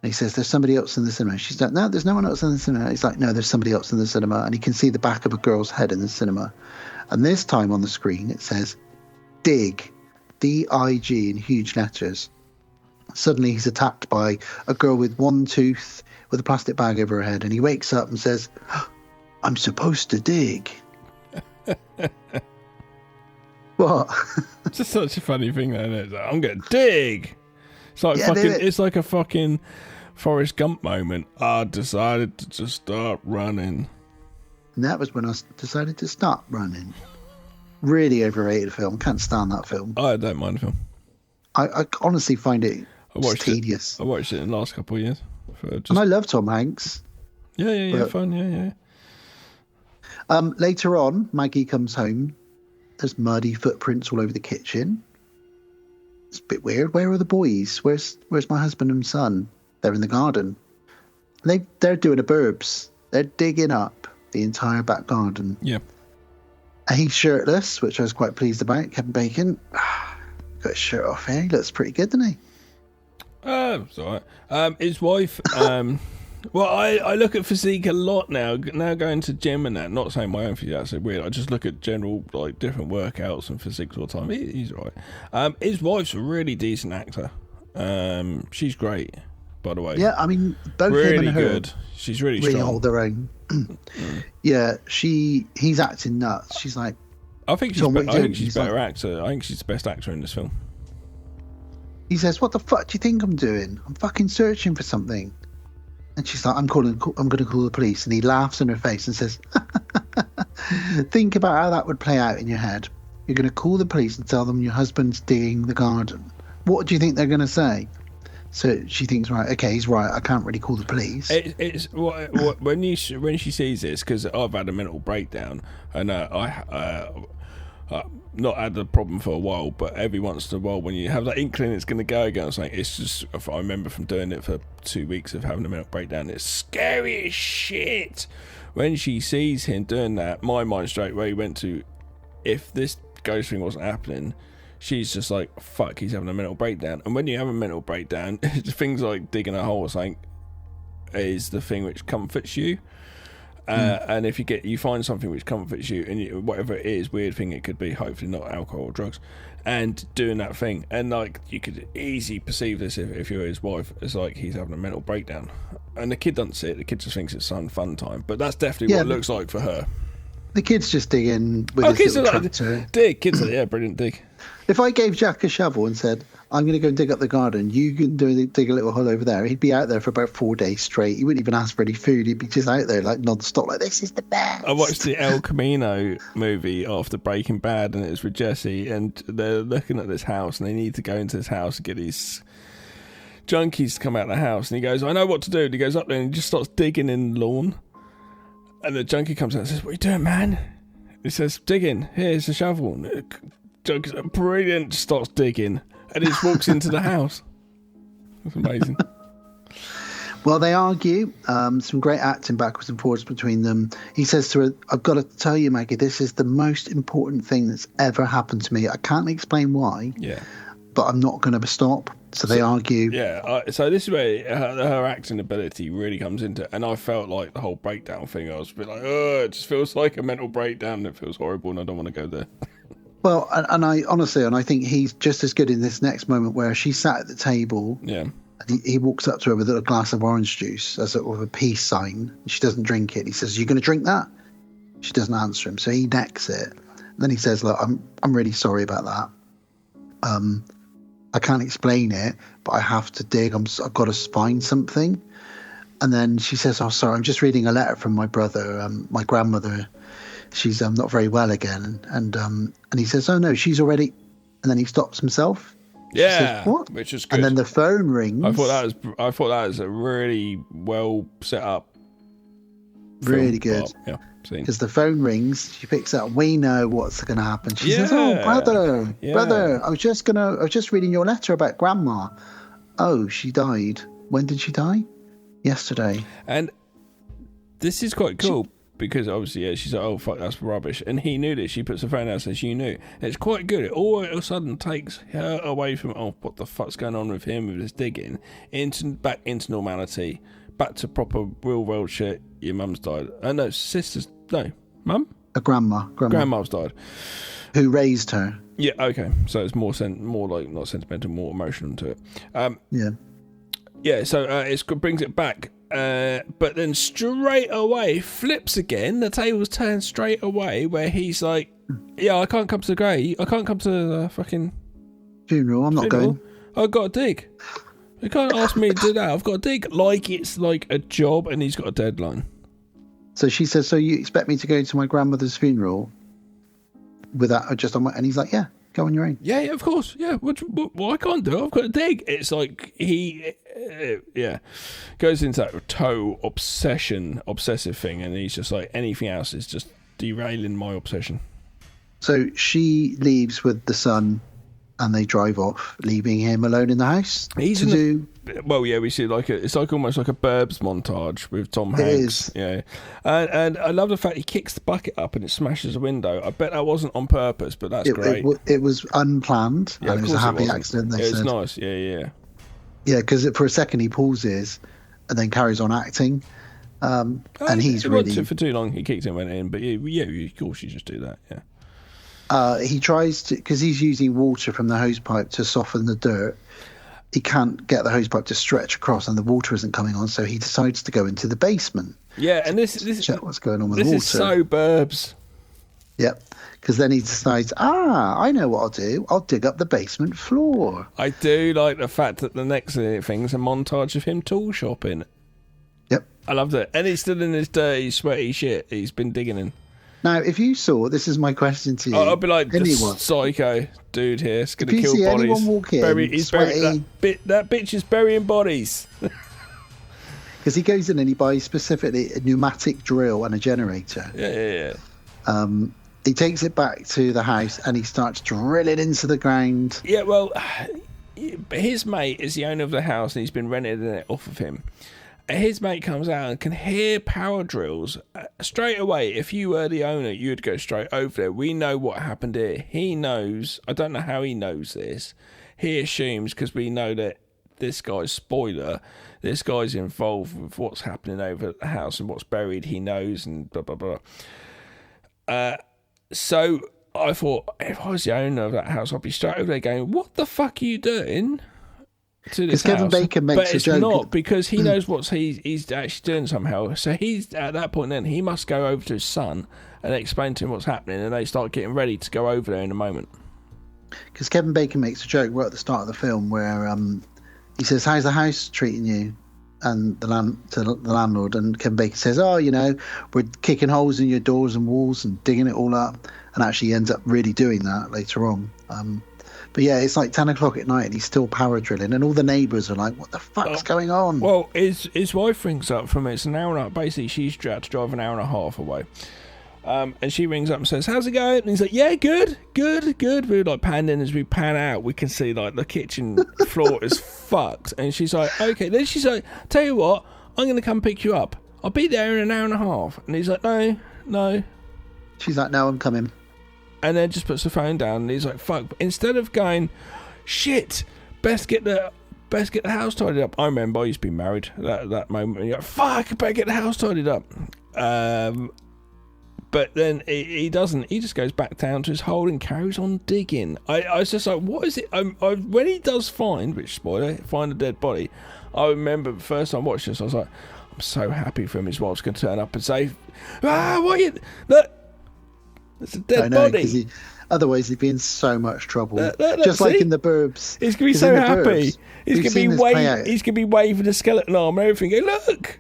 And he says, there's somebody else in the cinema. She's like, no, there's no one else in the cinema. He's like, no, there's somebody else in the cinema. And he can see the back of a girl's head in the cinema. And this time on the screen, it says, dig, D-I-G in huge letters. Suddenly he's attacked by a girl with one tooth with a plastic bag over her head, and he wakes up and says, "I'm supposed to dig." What? It's just such a funny thing, though, isn't it? It's like, I'm going to dig. It's like it's like a fucking Forrest Gump moment. I decided to just start running. And that was when I decided to start running. Really overrated film. Can't stand that film. I don't mind the film. I honestly find it tedious. I watched it in the last couple of years. And I love Tom Hanks. Yeah, fun, yeah. Later on, Maggie comes home. There's muddy footprints all over the kitchen. It's a bit weird. Where are the boys? Where's my husband and son? They're in the garden. They're doing a burbs. They're digging up the entire back garden. Yeah. And he's shirtless, which I was quite pleased about. Kevin Bacon got his shirt off here. He looks pretty good, doesn't he? It's all right. His wife. Well, I look at physique a lot now. Now going to gym and that. Not saying my own physique. That's so weird. I just look at general different workouts and physiques all the time. He's all right. His wife's a really decent actor. She's great, by the way. Yeah, I mean, both really him and her good. She's really strong. hold their own. Yeah, he's acting nuts. She's like, I think she's better actor. I think she's the best actor in this film. He says, "What the fuck do you think I'm doing? I'm fucking searching for something." And she's like, I'm going to call the police. And he laughs in her face and says, "Think about how that would play out in your head. You're going to call the police and tell them your husband's digging the garden. What do you think they're going to say?" So she thinks, right, okay, he's right. I can't really call the police. It's when she sees this, because I've had a mental breakdown, and I not had the problem for a while, but every once in a while when you have that inkling it's going to go again, it's just, I remember from doing it for 2 weeks of having a mental breakdown, it's scary as shit. When she sees him doing that, my mind straight away went to, if this ghost thing wasn't happening, she's just like, fuck, he's having a mental breakdown. And when you have a mental breakdown, things like digging a hole or something is the thing which comforts you. And if you find something which comforts you, and whatever it is, weird thing it could be, hopefully not alcohol or drugs, and doing that thing, and you could easily perceive this if you're his wife as like he's having a mental breakdown, and the kid doesn't see it. The kid just thinks it's some fun time, but that's definitely what it looks like for her. The kid's just digging with his little tractor. Kids are brilliant dig. If I gave Jack a shovel and said, "I'm going to go and dig up the garden, you can dig a little hole over there," he'd be out there for about 4 days straight. He wouldn't even ask for any food. He'd be just out there like non-stop, like, "This is the best." I watched the El Camino movie after Breaking Bad, and it was with Jesse, and they're looking at this house, and they need to go into this house and get these junkies to come out of the house, and he goes, "I know what to do." And he goes up there and he just starts digging in the lawn, and the junkie comes out and says, "What are you doing, man?" He says, "Digging. Here's a shovel." And the junkie's like, "Brilliant," starts digging, and he just walks into the house. That's amazing. Well, they argue. Some great acting backwards and forwards between them. He says to her, "I've got to tell you, Maggie, this is the most important thing that's ever happened to me. I can't explain why, but I'm not going to stop." So they argue. Yeah, so this is where her acting ability really comes into, and I felt like the whole breakdown thing, I was a bit like, oh, it just feels like a mental breakdown, it feels horrible, and I don't want to go there. Well, and I honestly, and I think he's just as good in this next moment where she sat at the table. Yeah. And he walks up to her with a glass of orange juice as sort of a peace sign. She doesn't drink it. He says, "You going to drink that?" She doesn't answer him, so he necks it. And then he says, "Look, I'm really sorry about that. I can't explain it, but I have to dig. I've got to find something." And then she says, "Oh, sorry, I'm just reading a letter from my brother. My grandmother, she's not very well again." And he says, "Oh no, she's already." And then he stops himself. Yeah, says, "What?" Which is good. And then the phone rings. I thought that was a really well set up. Really good. Yeah, because the phone rings, she picks up. We know what's going to happen. She says, "Oh, brother, I was just reading your letter about Grandma. Oh, she died. When did she die? Yesterday." And this is quite cool because obviously, she's like, "Oh fuck, that's rubbish," and he knew this. She puts the phone down and says, "You knew." And it's quite good. It all of a sudden takes her away from, oh, what the fuck's going on with him with his digging, back into normality, back to proper real world shit. Your mum's died. No, sisters. No, mum. A grandma. Grandma's died. Who raised her. Yeah, okay. So it's more like not sentimental, more emotional to it. Yeah. Yeah, so it brings it back. But then straight away flips again. The tables turn straight away where he's like, yeah, I can't come to the grave. I can't come to the fucking funeral. I'm not going. I've got to dig. You can't ask me to do that. I've got to dig. Like it's like a job and he's got a deadline. So she says, so you expect me to go to my grandmother's funeral without just on my... And he's like, yeah, go on your own. Yeah, of course. Yeah, what I can't do. I've got to dig. It's like he, goes into that total obsessive thing, and he's just like, anything else is just derailing my obsession. So she leaves with the son, and they drive off, leaving him alone in the house. We see it's like almost like a Burbs montage with Tom Hanks. Yeah, and I love the fact he kicks the bucket up and it smashes a window. I bet that wasn't on purpose, but that's great. It was unplanned, yeah, and it was a happy accident. It was nice. Yeah. Yeah, because for a second he pauses and then carries on acting. And he's really... for too long. He kicked him and went in, but yeah, of course you just do that. Yeah. He tries to, because he's using water from the hose pipe to soften the dirt. He can't get the hose pipe to stretch across, and the water isn't coming on, so he decides to go into the basement. Yeah, and this check what's going on with the water. This is so Burbs. Yep, because then he decides, I know what I'll do. I'll dig up the basement floor. I do like the fact that the next thing's a montage of him tool shopping. Yep, I loved it, and he's still in his dirty, sweaty shit he's been digging in. Now, if you saw, this is my question to you. I'll be like, this psycho dude here is going to kill bodies. Anyone walk in, that bitch is burying bodies. Because he goes in and he buys specifically a pneumatic drill and a generator. Yeah. He takes it back to the house and he starts drilling into the ground. Yeah, well, his mate is the owner of the house and he's been renting it off of him. His mate comes out and can hear power drills straight away. If you were the owner, you'd go straight over there. We know what happened here. He knows. I don't know how he knows this. He assumes, because we know that this guy's spoiler. This guy's involved with what's happening over at the house and what's buried. He knows and blah blah blah. So I thought, if I was the owner of that house, I'd be straight over there going, "What the fuck are you doing?" Because Kevin Bacon makes a joke. But it's not, because he knows what he's actually doing somehow. So he's, at that point then, he must go over to his son and explain to him what's happening, and they start getting ready to go over there in a moment. Because Kevin Bacon makes a joke right at the start of the film where he says, how's the house treating you? And the landlord, and Kevin Bacon says, we're kicking holes in your doors and walls and digging it all up. And actually he ends up really doing that later on. But yeah, it's like 10 o'clock at night and he's still power drilling, and all the neighbours are like, what the fuck's going on? Well, his wife rings up from it's an hour and a half. Basically, she's had to drive an hour and a half away. And she rings up and says, how's it going? And he's like, yeah, good. We're like panning. As we pan out, we can see like the kitchen floor is fucked. And she's like, okay. Then she's like, tell you what, I'm going to come pick you up. I'll be there in an hour and a half. And he's like, no. She's like, no, I'm coming. And then just puts the phone down, and he's like, fuck. But instead of going, shit, best get the house tidied up. I remember I used to be married at that moment. And you're like, fuck, I better get the house tidied up. But then he doesn't. He just goes back down to his hole and carries on digging. I was just like, what is it? When he does find a dead body, I remember the first time I watched this, I was like, I'm so happy for him. His wife's going to turn up and say, what are you... Look, it's a dead body. Otherwise, he'd be in so much trouble. Just like in the Burbs. He's going to be so happy. He's going to be waving a skeleton arm and everything. Go, look!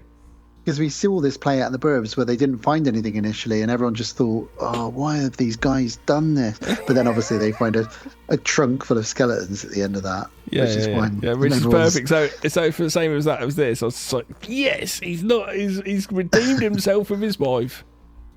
Because we saw this play out in the Burbs where they didn't find anything initially, and everyone just thought, why have these guys done this? But then obviously they find a trunk full of skeletons at the end of that. Which is perfect. So for the same as that as this, I was just like, yes, he's redeemed himself with his wife.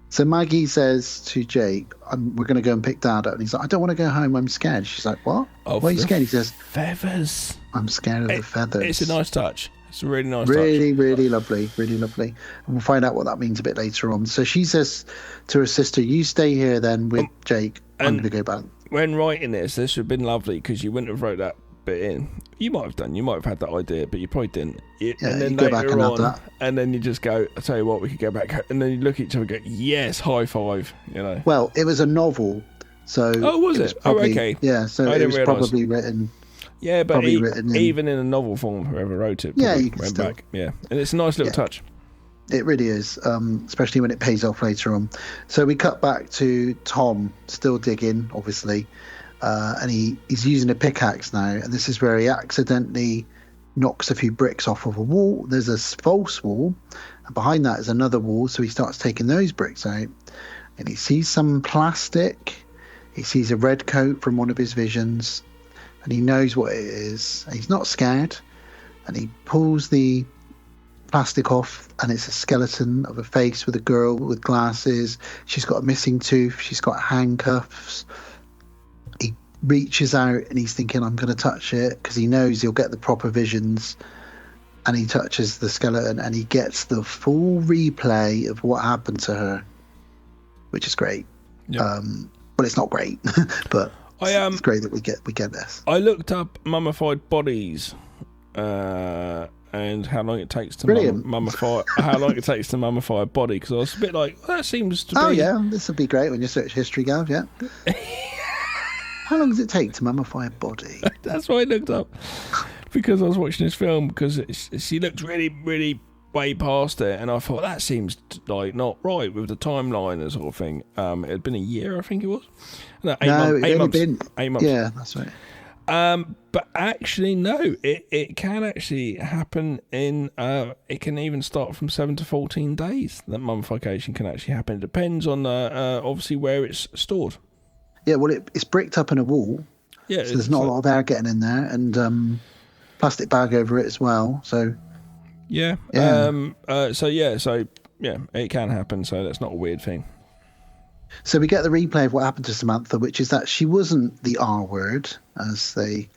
So Maggie says to Jake, we're going to go and pick Dad up. And he's like, I don't want to go home. I'm scared. She's like, what? Why are you scared? He says, feathers. I'm scared of the feathers. It's a nice touch. It's a really nice touch. Really lovely. Really lovely. And we'll find out what that means a bit later on. So she says to her sister, you stay here then with Jake. I'm going to go back. When writing this would have been lovely, because you wouldn't have wrote that bit in. You might have done. You might have had that idea, but you probably didn't. And then you go back and have that. And then you just go, I tell you what, we could go back. And then you look at each other and go, yes, high five. Well, it was a novel, so. Oh, was it? Probably, okay. Yeah, so it was probably written. Yeah, but even in a novel form, whoever wrote it, you went still, back. Yeah, and it's a nice little touch. It really is, especially when it pays off later on. So we cut back to Tom, still digging, obviously, and he's using a pickaxe now. And this is where he accidentally knocks a few bricks off of a wall. There's a false wall, and behind that is another wall. So he starts taking those bricks out, and he sees some plastic. He sees a red coat from one of his visions, and he knows what it is. And he's not scared, and he pulls the plastic off, and it's a skeleton of a face with a girl with glasses. She's got a missing tooth. She's got handcuffs. He reaches out and he's thinking, I'm going to touch it, because he knows he'll get the proper visions. And he touches the skeleton and he gets the full replay of what happened to her, which is great. Yep. Well, it's not great, but it's great that we get this. I looked up mummified bodies. And how long it takes to mummify? How long it takes to mummify a body? Because I was a bit like, that seems to be. Oh yeah, this would be great when you search history, Gav. Yeah. How long does it take to mummify a body? That's why I looked up, because I was watching this film, because she looked really, really way past it, and I thought that seems like not right with the timeline and sort of thing. It had been a year, I think it was. No, 8 months. 8 months. Yeah, that's right. But actually, no. It can actually happen in. It can even start from 7 to 14 days. That mummification can actually happen. It depends on obviously where it's stored. Yeah, well, it's bricked up in a wall. Yeah, so there's not a lot of air getting in there, and plastic bag over it as well. So. Yeah. So it can happen. So that's not a weird thing. So we get the replay of what happened to Samantha, which is that she wasn't the R word, as they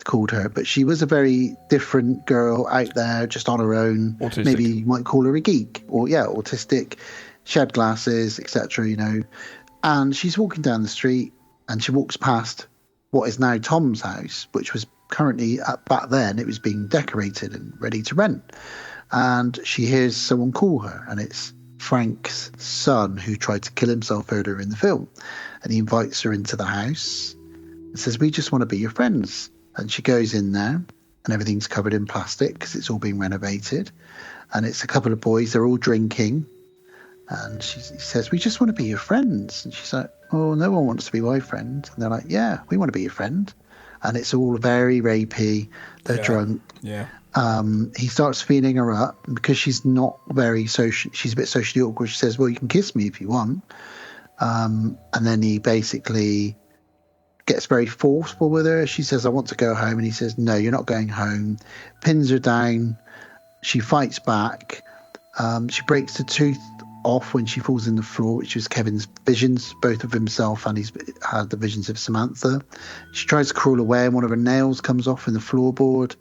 called her, but she was a very different girl out there, just on her own. Autistic. Maybe you might call her a geek, or autistic. She had glasses, etc. And she's walking down the street, and she walks past what is now Tom's house, which was currently back then it was being decorated and ready to rent. And she hears someone call her, and it's Frank's son, who tried to kill himself earlier in the film. And he invites her into the house and says, we just want to be your friends. And she goes in there, and everything's covered in plastic because it's all been renovated. And it's a couple of boys, they're all drinking. And he says, we just want to be your friends. And she's like, oh, no one wants to be my friend. And they're like, yeah, we want to be your friend. And it's all very rapey. They're drunk. Yeah. He starts feeling her up, and because she's not very social, she's a bit socially awkward. She says, well, you can kiss me if you want. And then he basically gets very forceful with her. She says, I want to go home. And he says, no, you're not going home. Pins her down. She fights back. She breaks the tooth off when she falls in the floor, which was Kevin's visions, both of himself, and he's had the visions of Samantha. She tries to crawl away, and one of her nails comes off in the floorboard.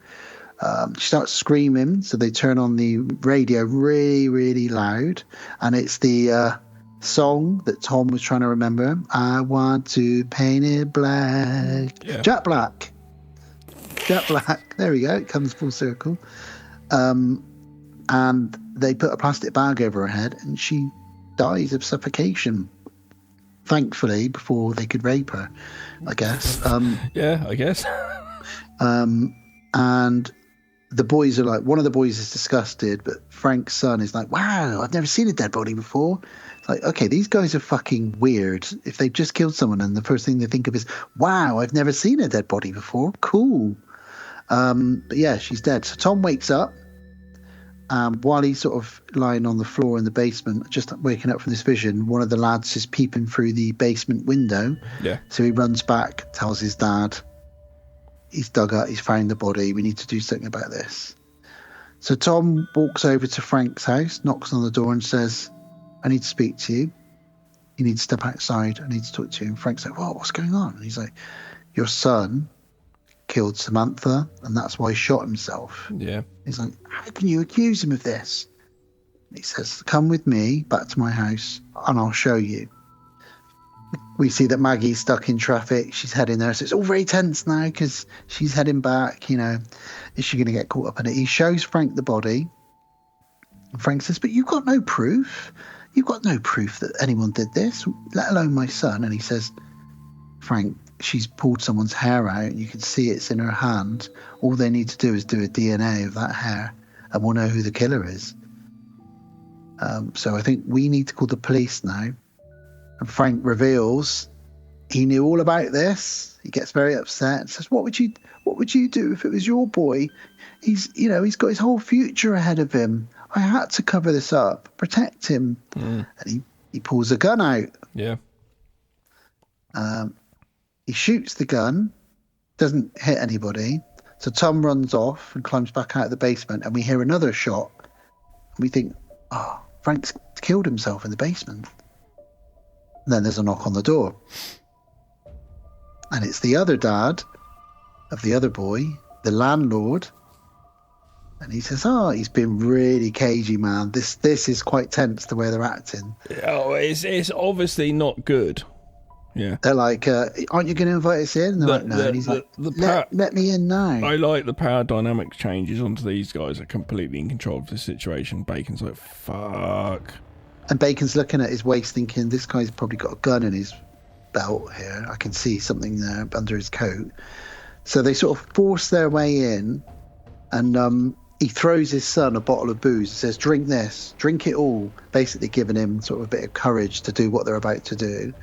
She starts screaming, so they turn on the radio really, really loud, and it's the song that Tom was trying to remember. I want to paint it black. Yeah. Jack Black. There we go. It comes full circle. And they put a plastic bag over her head, and she dies of suffocation. Thankfully, before they could rape her, I guess. Yeah, I guess. And the boys are like, one of the boys is disgusted, but Frank's son is like, wow, I've never seen a dead body before. It's like, okay, these guys are fucking weird. If they've just killed someone and the first thing they think of is, wow, I've never seen a dead body before. Cool. But yeah, she's dead. So Tom wakes up. While he's sort of lying on the floor in the basement, just waking up from this vision, one of the lads is peeping through the basement window. Yeah. So he runs back, tells his dad, he's dug up, he's found the body, we need to do something about this. So Tom walks over to Frank's house, knocks on the door and says, I need to speak to you. You need to step outside, I need to talk to you. And Frank's like, well, what's going on? And he's like, your son killed Samantha, and that's why he shot himself. Yeah. He's like, how can you accuse him of this? And he says, come with me back to my house and I'll show you. we see that Maggie's stuck in traffic. She's heading there. So it's all very tense now because she's heading back. Is she going to get caught up in it? He shows Frank the body. And Frank says, but you've got no proof. You've got no proof that anyone did this, let alone my son. And he says, Frank, she's pulled someone's hair out. You can see it's in her hand. All they need to do is do a DNA of that hair and we'll know who the killer is. So I think we need to call the police now. And Frank reveals he knew all about this. He gets very upset and says, what would you do if it was your boy? He's got his whole future ahead of him. I had to cover this up, protect him. And he pulls a gun out. Yeah. He shoots the gun, doesn't hit anybody. So Tom runs off and climbs back out of the basement, and we hear another shot. And we think, Frank's killed himself in the basement. And then there's a knock on the door. And it's the other dad of the other boy, the landlord. And he says, he's been really cagey, man. This is quite tense, the way they're acting. Oh, it's obviously not good. Yeah. They're like, aren't you going to invite us in? And they're like, no. And he's let me in now. I like the power dynamic changes onto these guys are completely in control of the situation. Bacon's like, fuck. And Bacon's looking at his waist thinking, this guy's probably got a gun in his belt here. I can see something there under his coat. So they sort of force their way in, and he throws his son a bottle of booze and says, drink this, drink it all, basically giving him sort of a bit of courage to do what they're about to do.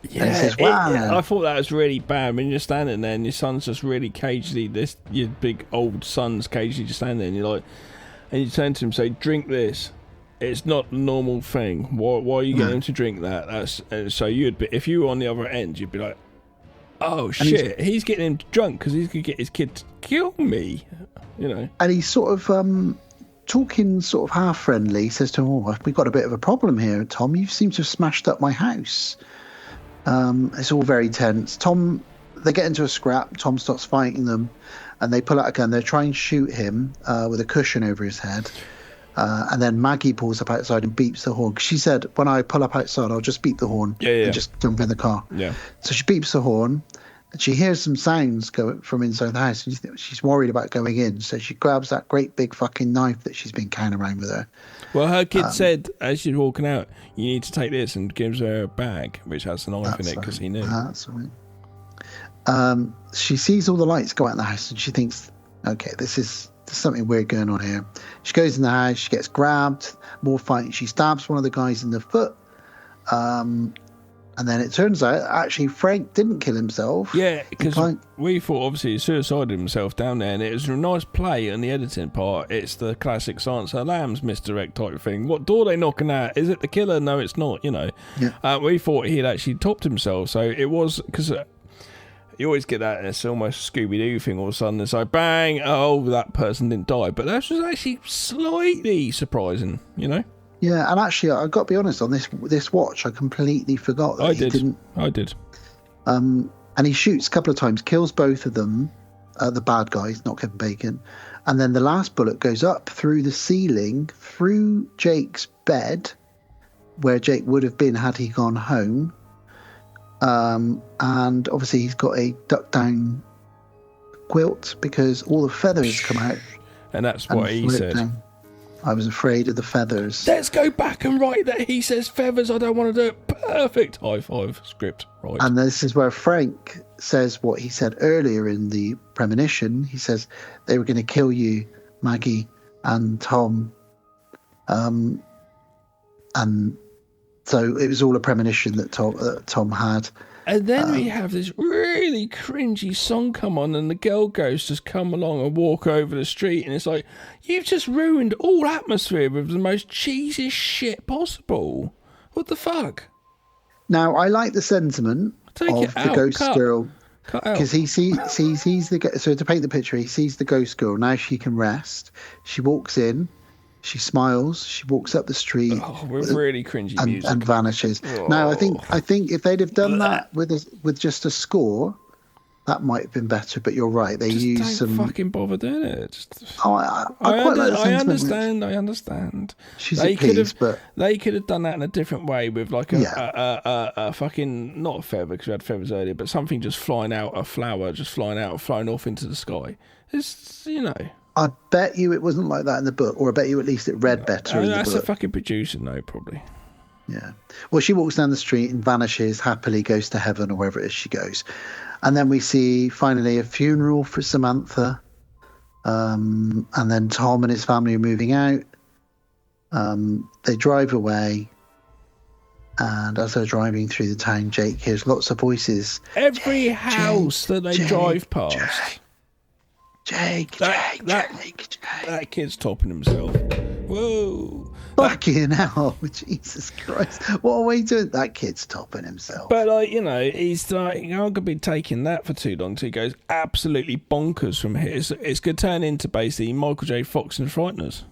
Yeah, and he says, wow. I thought that was really bad when you're standing there and your son's just really cagey, your big old son's cagey just standing there, and you're like, and you turn to him and say, drink this. It's not a normal thing. Why are you getting him to drink that? That's so you'd be, if you were on the other end, you'd be like, oh shit, he's getting him drunk because he's gonna get his kid to kill me, And he's sort of talking sort of half friendly. He says to him, we've got a bit of a problem here, Tom. You seem to have smashed up my house. It's all very tense. They get into a scrap. Tom starts fighting them, and they pull out a gun. They try and shoot him with a cushion over his head. And then Maggie pulls up outside and beeps the horn. She said, when I pull up outside, I'll just beep the horn and just jump in the car. Yeah. So she beeps the horn, and she hears some sounds go from inside the house. And she's worried about going in, so she grabs that great big fucking knife that she's been carrying around with her. Well, her kid said, as she's walking out, you need to take this, and gives her a bag, which has a knife in it, because he knew. That's right. She sees all the lights go out in the house, and she thinks, okay, there's something weird going on here. She goes in the house, she gets grabbed, more fighting. She stabs one of the guys in the foot. And then it turns out, actually, Frank didn't kill himself. Yeah, because we thought, obviously, he suicided himself down there, and it was a nice play on the editing part. It's the classic Silence of the Lambs misdirect type thing. What door are they knocking at? Is it the killer? No, it's not, Yeah. We thought he had actually topped himself, so it was, because you always get that, and it's almost a Scooby-Doo thing. All of a sudden, it's like, bang, oh, that person didn't die. But that was actually slightly surprising, Yeah, and actually, I've got to be honest, on this watch, I completely forgot that I did. And he shoots a couple of times, kills both of them, the bad guys, not Kevin Bacon. And then the last bullet goes up through the ceiling, through Jake's bed, where Jake would have been had he gone home. And obviously he's got a duck down quilt because all the feathers come out. And that's what he said. Down. I was afraid of the feathers. Let's go back and write that he says feathers. I don't want to do it. Perfect. High five. Script. Right. And this is where Frank says what he said earlier in the premonition. He says they were going to kill you, Maggie and Tom. And so it was all a premonition that Tom had. And then we have this really cringy song come on, and the girl ghosts just come along and walk over the street, and it's like, you've just ruined all atmosphere with the most cheesy shit possible. What the fuck? Now, I like the sentiment of the ghost girl, because he sees the, so to paint the picture, he sees the ghost girl. Now she can rest. She walks in. She smiles. She walks up the street. Oh, with really cringy music and vanishes. Oh. Now, I think if they'd have done that with just a score, that might have been better. But you're right, they Just use don't some. fucking bother doing it. Just... I quite like the sentiment. I understand. She's they at peace, but they could have done that in a different way with like a fucking, not a feather because we had feathers earlier, but something just flying out, a flower just flying out, flying off into the sky. It's, you know. I bet you it wasn't like that in the book, or I bet you at least it read better in the book. That's a fucking producer, no, probably. Yeah. Well, she walks down the street and vanishes, happily goes to heaven or wherever it is she goes. And then we see finally a funeral for Samantha. And then Tom and his family are moving out. They drive away. And as they're driving through the town, Jake hears lots of voices. Every house that they drive past. Jake. That kid's topping himself. Whoa. Fucking hell, Jesus Christ. What are we doing? That kid's topping himself. But, like, you know, he's like, I'm going to be taking that for too long till he goes absolutely bonkers from here. It's going to turn into basically Michael J. Fox and Frighteners.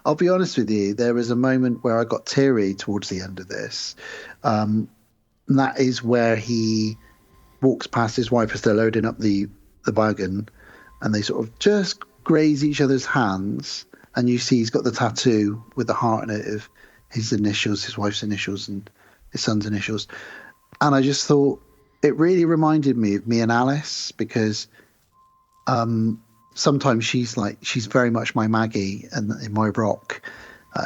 I'll be honest with you, there was a moment where I got teary towards the end of this. And that is where he walks past his wife as they're loading up the wagon, and they sort of just graze each other's hands, and you see he's got the tattoo with the heart in it of his initials, his wife's initials and his son's initials. And I just thought it really reminded me of me and Alice, because sometimes she's very much my Maggie and in my rock.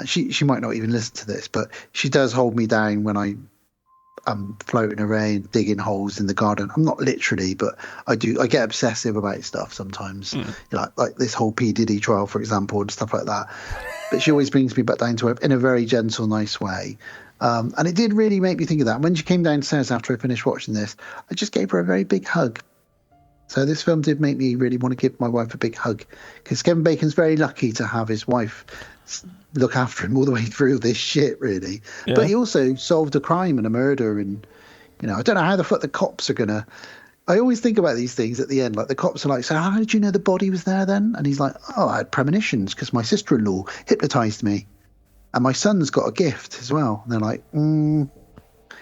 She might not even listen to this, but she does hold me down when I'm floating around, digging holes in the garden. I'm not literally, but I get obsessive about stuff sometimes. You know, like this whole P. Diddy trial, for example, and stuff like that. But she always brings me back down to earth in a very gentle, nice way. And it did really make me think of that. When she came downstairs after I finished watching this, I just gave her a very big hug. So this film did make me really want to give my wife a big hug, because Kevin Bacon's very lucky to have his wife look after him all the way through this shit, really. Yeah. But he also solved a crime and a murder, and, you know, I don't know how the fuck the cops are gonna. I always think about these things at the end, like the cops are like, so how did you know the body was there then? And he's like, oh, I had premonitions because my sister-in-law hypnotized me, and my son's got a gift as well. And they're like,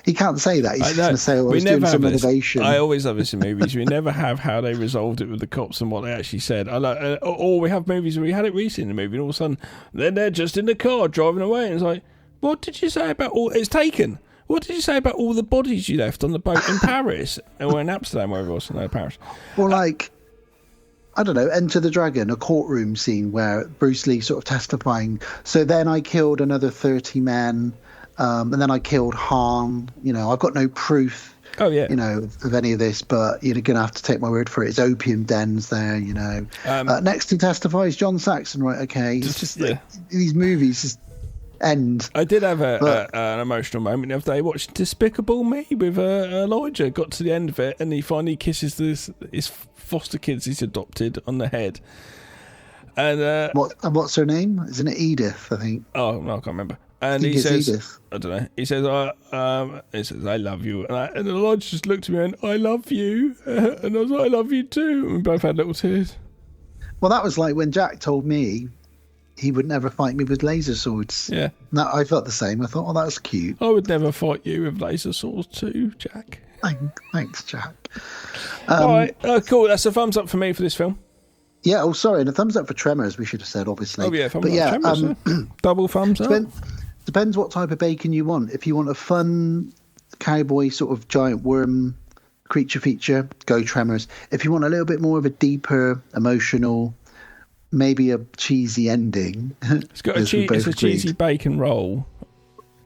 he can't say that. He's just going to say, oh, I was doing some innovation. I always have this in movies. We never have how they resolved it with the cops and what they actually said. Or we have movies where we had it recently in the movie, and all of a sudden, then they're just in the car driving away, and it's like, what did you say about all... It's taken. What did you say about all the bodies you left on the boat in Paris? Or in Amsterdam, wherever it was. No, Paris. Or like, I don't know, Enter the Dragon, a courtroom scene where Bruce Lee sort of testifying. So then I killed another 30 men... and then I killed Han. You know, I've got no proof, you know, of any of this, but you're going to have to take my word for it. It's opium dens there, you know. Next who testifies, John Saxon, right? Okay. It's just these movies just end. I did have an emotional moment the other day watching Despicable Me with Elijah. Got to the end of it, and he finally kisses his foster kids he's adopted on the head. And what's her name? Isn't it Edith, I think? Oh, no, I can't remember. And he says, Edith. I don't know. He says, I love you. And the lodge just looked at me and I love you. And I was like, I love you too. And we both had little tears. Well, that was like when Jack told me he would never fight me with laser swords. Yeah. I felt the same. I thought, oh, that's cute. I would never fight you with laser swords too, Jack. Thanks, Jack. All right. Cool. That's a thumbs up for me for this film. Yeah. Oh, sorry. And a thumbs up for Tremors, we should have said, obviously. Oh, yeah. Tremors, double thumbs up. Depends what type of bacon you want. If you want a fun cowboy sort of giant worm creature feature, go Tremors. If you want a little bit more of a deeper, emotional, maybe a cheesy ending. It's got a cheesy bacon roll,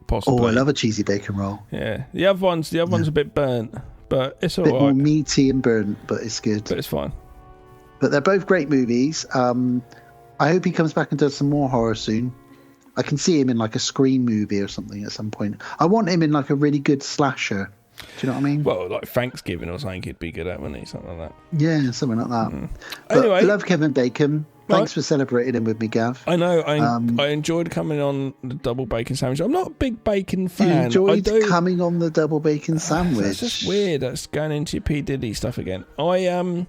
possibly. Oh, I love a cheesy bacon roll. Yeah. The other one's a bit burnt, but it's all right. A bit more meaty and burnt, but it's good. But it's fine. But they're both great movies. I hope he comes back and does some more horror soon. I can see him in like a Scream movie or something at some point. I want him in like a really good slasher. Do you know what I mean? Well, like Thanksgiving or something he'd be good at, wouldn't he? Something like that. Yeah, something like that. Anyway. I love Kevin Bacon. Thanks for celebrating him with me, Gav. I know. I enjoyed coming on the double bacon sandwich. I'm not a big bacon fan. You enjoyed coming on the double bacon sandwich? That's just weird. That's going into your P. Diddy stuff again. Don't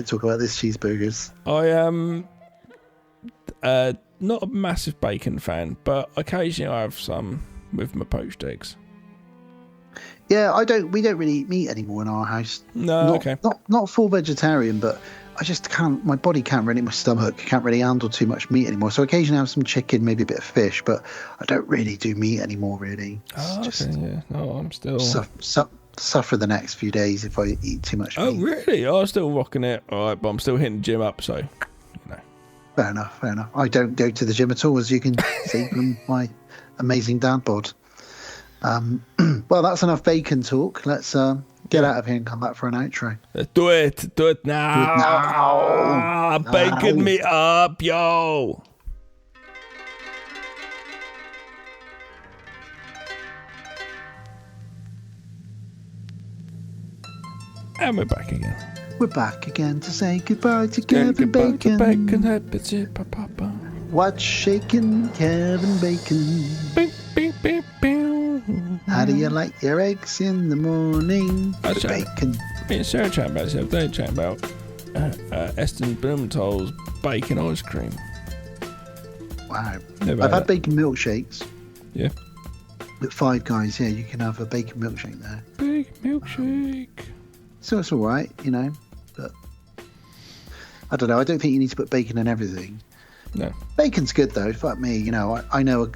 talk about this cheeseburgers. I am... not a massive bacon fan, but occasionally I have some with my poached eggs. Yeah, we don't really eat meat anymore in our house. No, okay. Not full vegetarian, but I just can't. My body can't really. My stomach can't really handle too much meat anymore. So occasionally I have some chicken, maybe a bit of fish, but I don't really do meat anymore. Really. Yeah. No, I'm still suffer the next few days if I eat too much meat. Oh, really? I'm still rocking it. All right, but I'm still hitting the gym up, so Fair enough. I don't go to the gym at all, as you can see from my amazing dad bod. Well, that's enough bacon talk. Let's get out of here and come back for an outro. Let's do it now. Bacon me up, yo. And we're back again. We're back again to say goodbye to Kevin Bacon. What's shaking, Kevin Bacon? Bing, bing, bing, bing. How do you like your eggs in the morning? Bacon. Me and Sarah chatting about this. They're chatting about Eston Blumenthal's bacon ice cream. Wow. I've had bacon milkshakes. Yeah. At Five Guys, yeah, you can have a bacon milkshake there. Bacon milkshake. So it's all right, but I don't know. I don't think you need to put bacon in everything. No. Bacon's good though. Fuck me, I know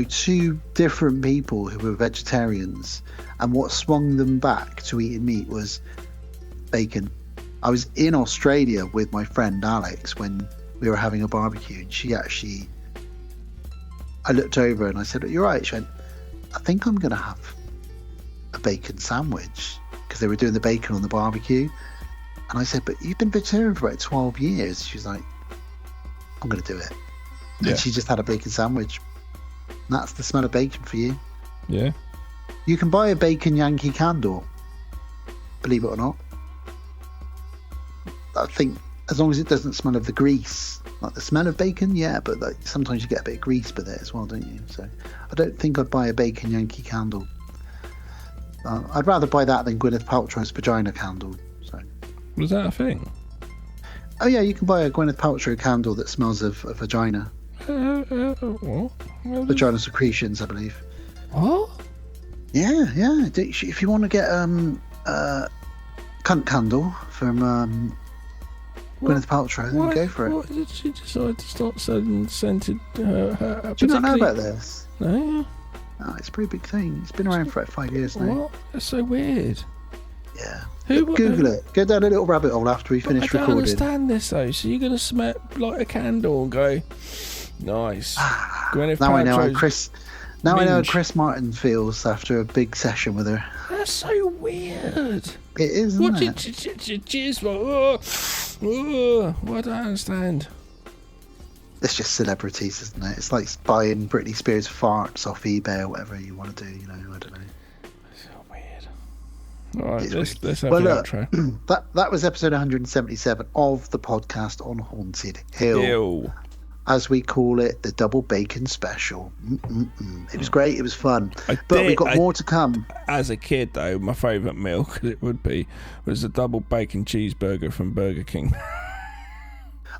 two different people who were vegetarians, and what swung them back to eating meat was bacon. I was in Australia with my friend Alex when we were having a barbecue, and I looked over and I said, "You're right." She went, "I think I'm going to have a bacon sandwich," because they were doing the bacon on the barbecue. And I said, "But you've been vegetarian for about 12 years. She's like, "I'm going to do it." Yeah. And she just had a bacon sandwich. And that's the smell of bacon for you. Yeah. You can buy a bacon Yankee candle, believe it or not. I think as long as it doesn't smell of the grease, like the smell of bacon, yeah, but sometimes you get a bit of grease with it as well, don't you? So I don't think I'd buy a bacon Yankee candle. I'd rather buy that than Gwyneth Paltrow's vagina candle. So. Was that a thing? Oh yeah, you can buy a Gwyneth Paltrow candle that smells of vagina. What? Vagina secretions, I believe. What? Yeah. If you want to get cunt candle from Gwyneth Paltrow, then go for it. Why did she decide to start selling scented? Do you not know about this? No. Oh, it's a pretty big thing. It's been around for like 5 years now. What? That's so weird. Yeah. Google it. Go down a little rabbit hole after we finish recording. I don't understand this though. So you're going to smell like a candle and go, nice. Now I know how Chris Martin feels after a big session with her. That's so weird. It is, isn't it? Cheers, what do I understand? It's just celebrities, isn't it? It's like buying Britney Spears farts off eBay or whatever you want to do, I don't know. It's so weird. All right, let's have the outro. That was episode 177 of the podcast on Haunted Hill. As we call it, the double bacon special. It was great, it was fun. We've got more to come. As a kid, though, my favourite meal, because it was the double bacon cheeseburger from Burger King.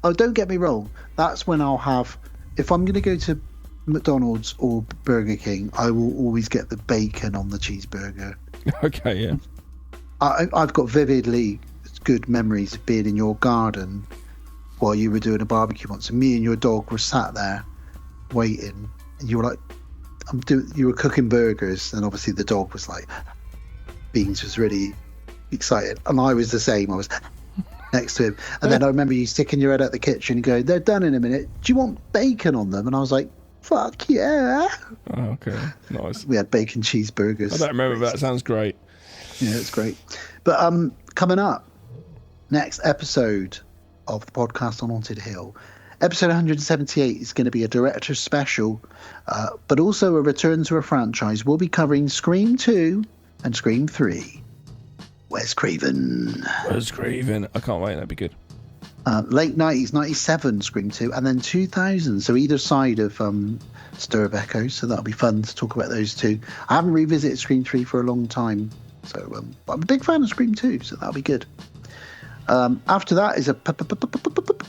Oh, don't get me wrong. That's when I'll have... If I'm going to go to McDonald's or Burger King, I will always get the bacon on the cheeseburger. Okay, yeah. I've got vividly good memories of being in your garden while you were doing a barbecue once, and me and your dog were sat there waiting, and you were like, you were cooking burgers, and obviously the dog was like, Beans was really excited, and I was the same. I was next to him, and then I remember you sticking your head out the kitchen and going, "They're done in a minute. Do you want bacon on them?" And I was like, "Fuck yeah!" Oh, okay, nice. We had bacon cheeseburgers. I don't remember, but that sounds great. Yeah, it's great. But coming up next episode of the podcast on Haunted Hill, episode 178 is going to be a director's special, but also a return to a franchise. We'll be covering Scream 2 and Scream 3. Wes Craven. I can't wait, that'd be good. Late 90s, 97 Scream 2, and then 2000, so either side of Stir of Echoes, so that'll be fun to talk about those two. I haven't revisited Scream 3 for a long time, so but I'm a big fan of Scream 2, so that'll be good. After that is a Patreon.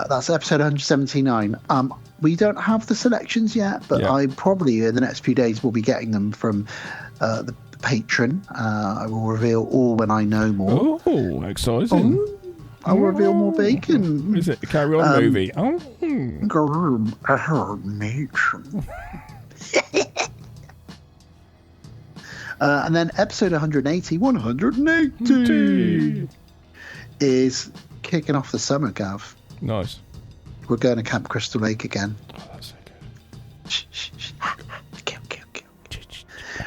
That's episode 179. We don't have the selections yet, but I probably in the next few days will be getting them from the patron. I will reveal all when I know more. Oh, exciting. I will reveal more bacon. Is it a Carry On movie? And then episode 180 is kicking off the summer, Gav. Nice. We're going to Camp Crystal Lake again. Oh, that's so good. Kill.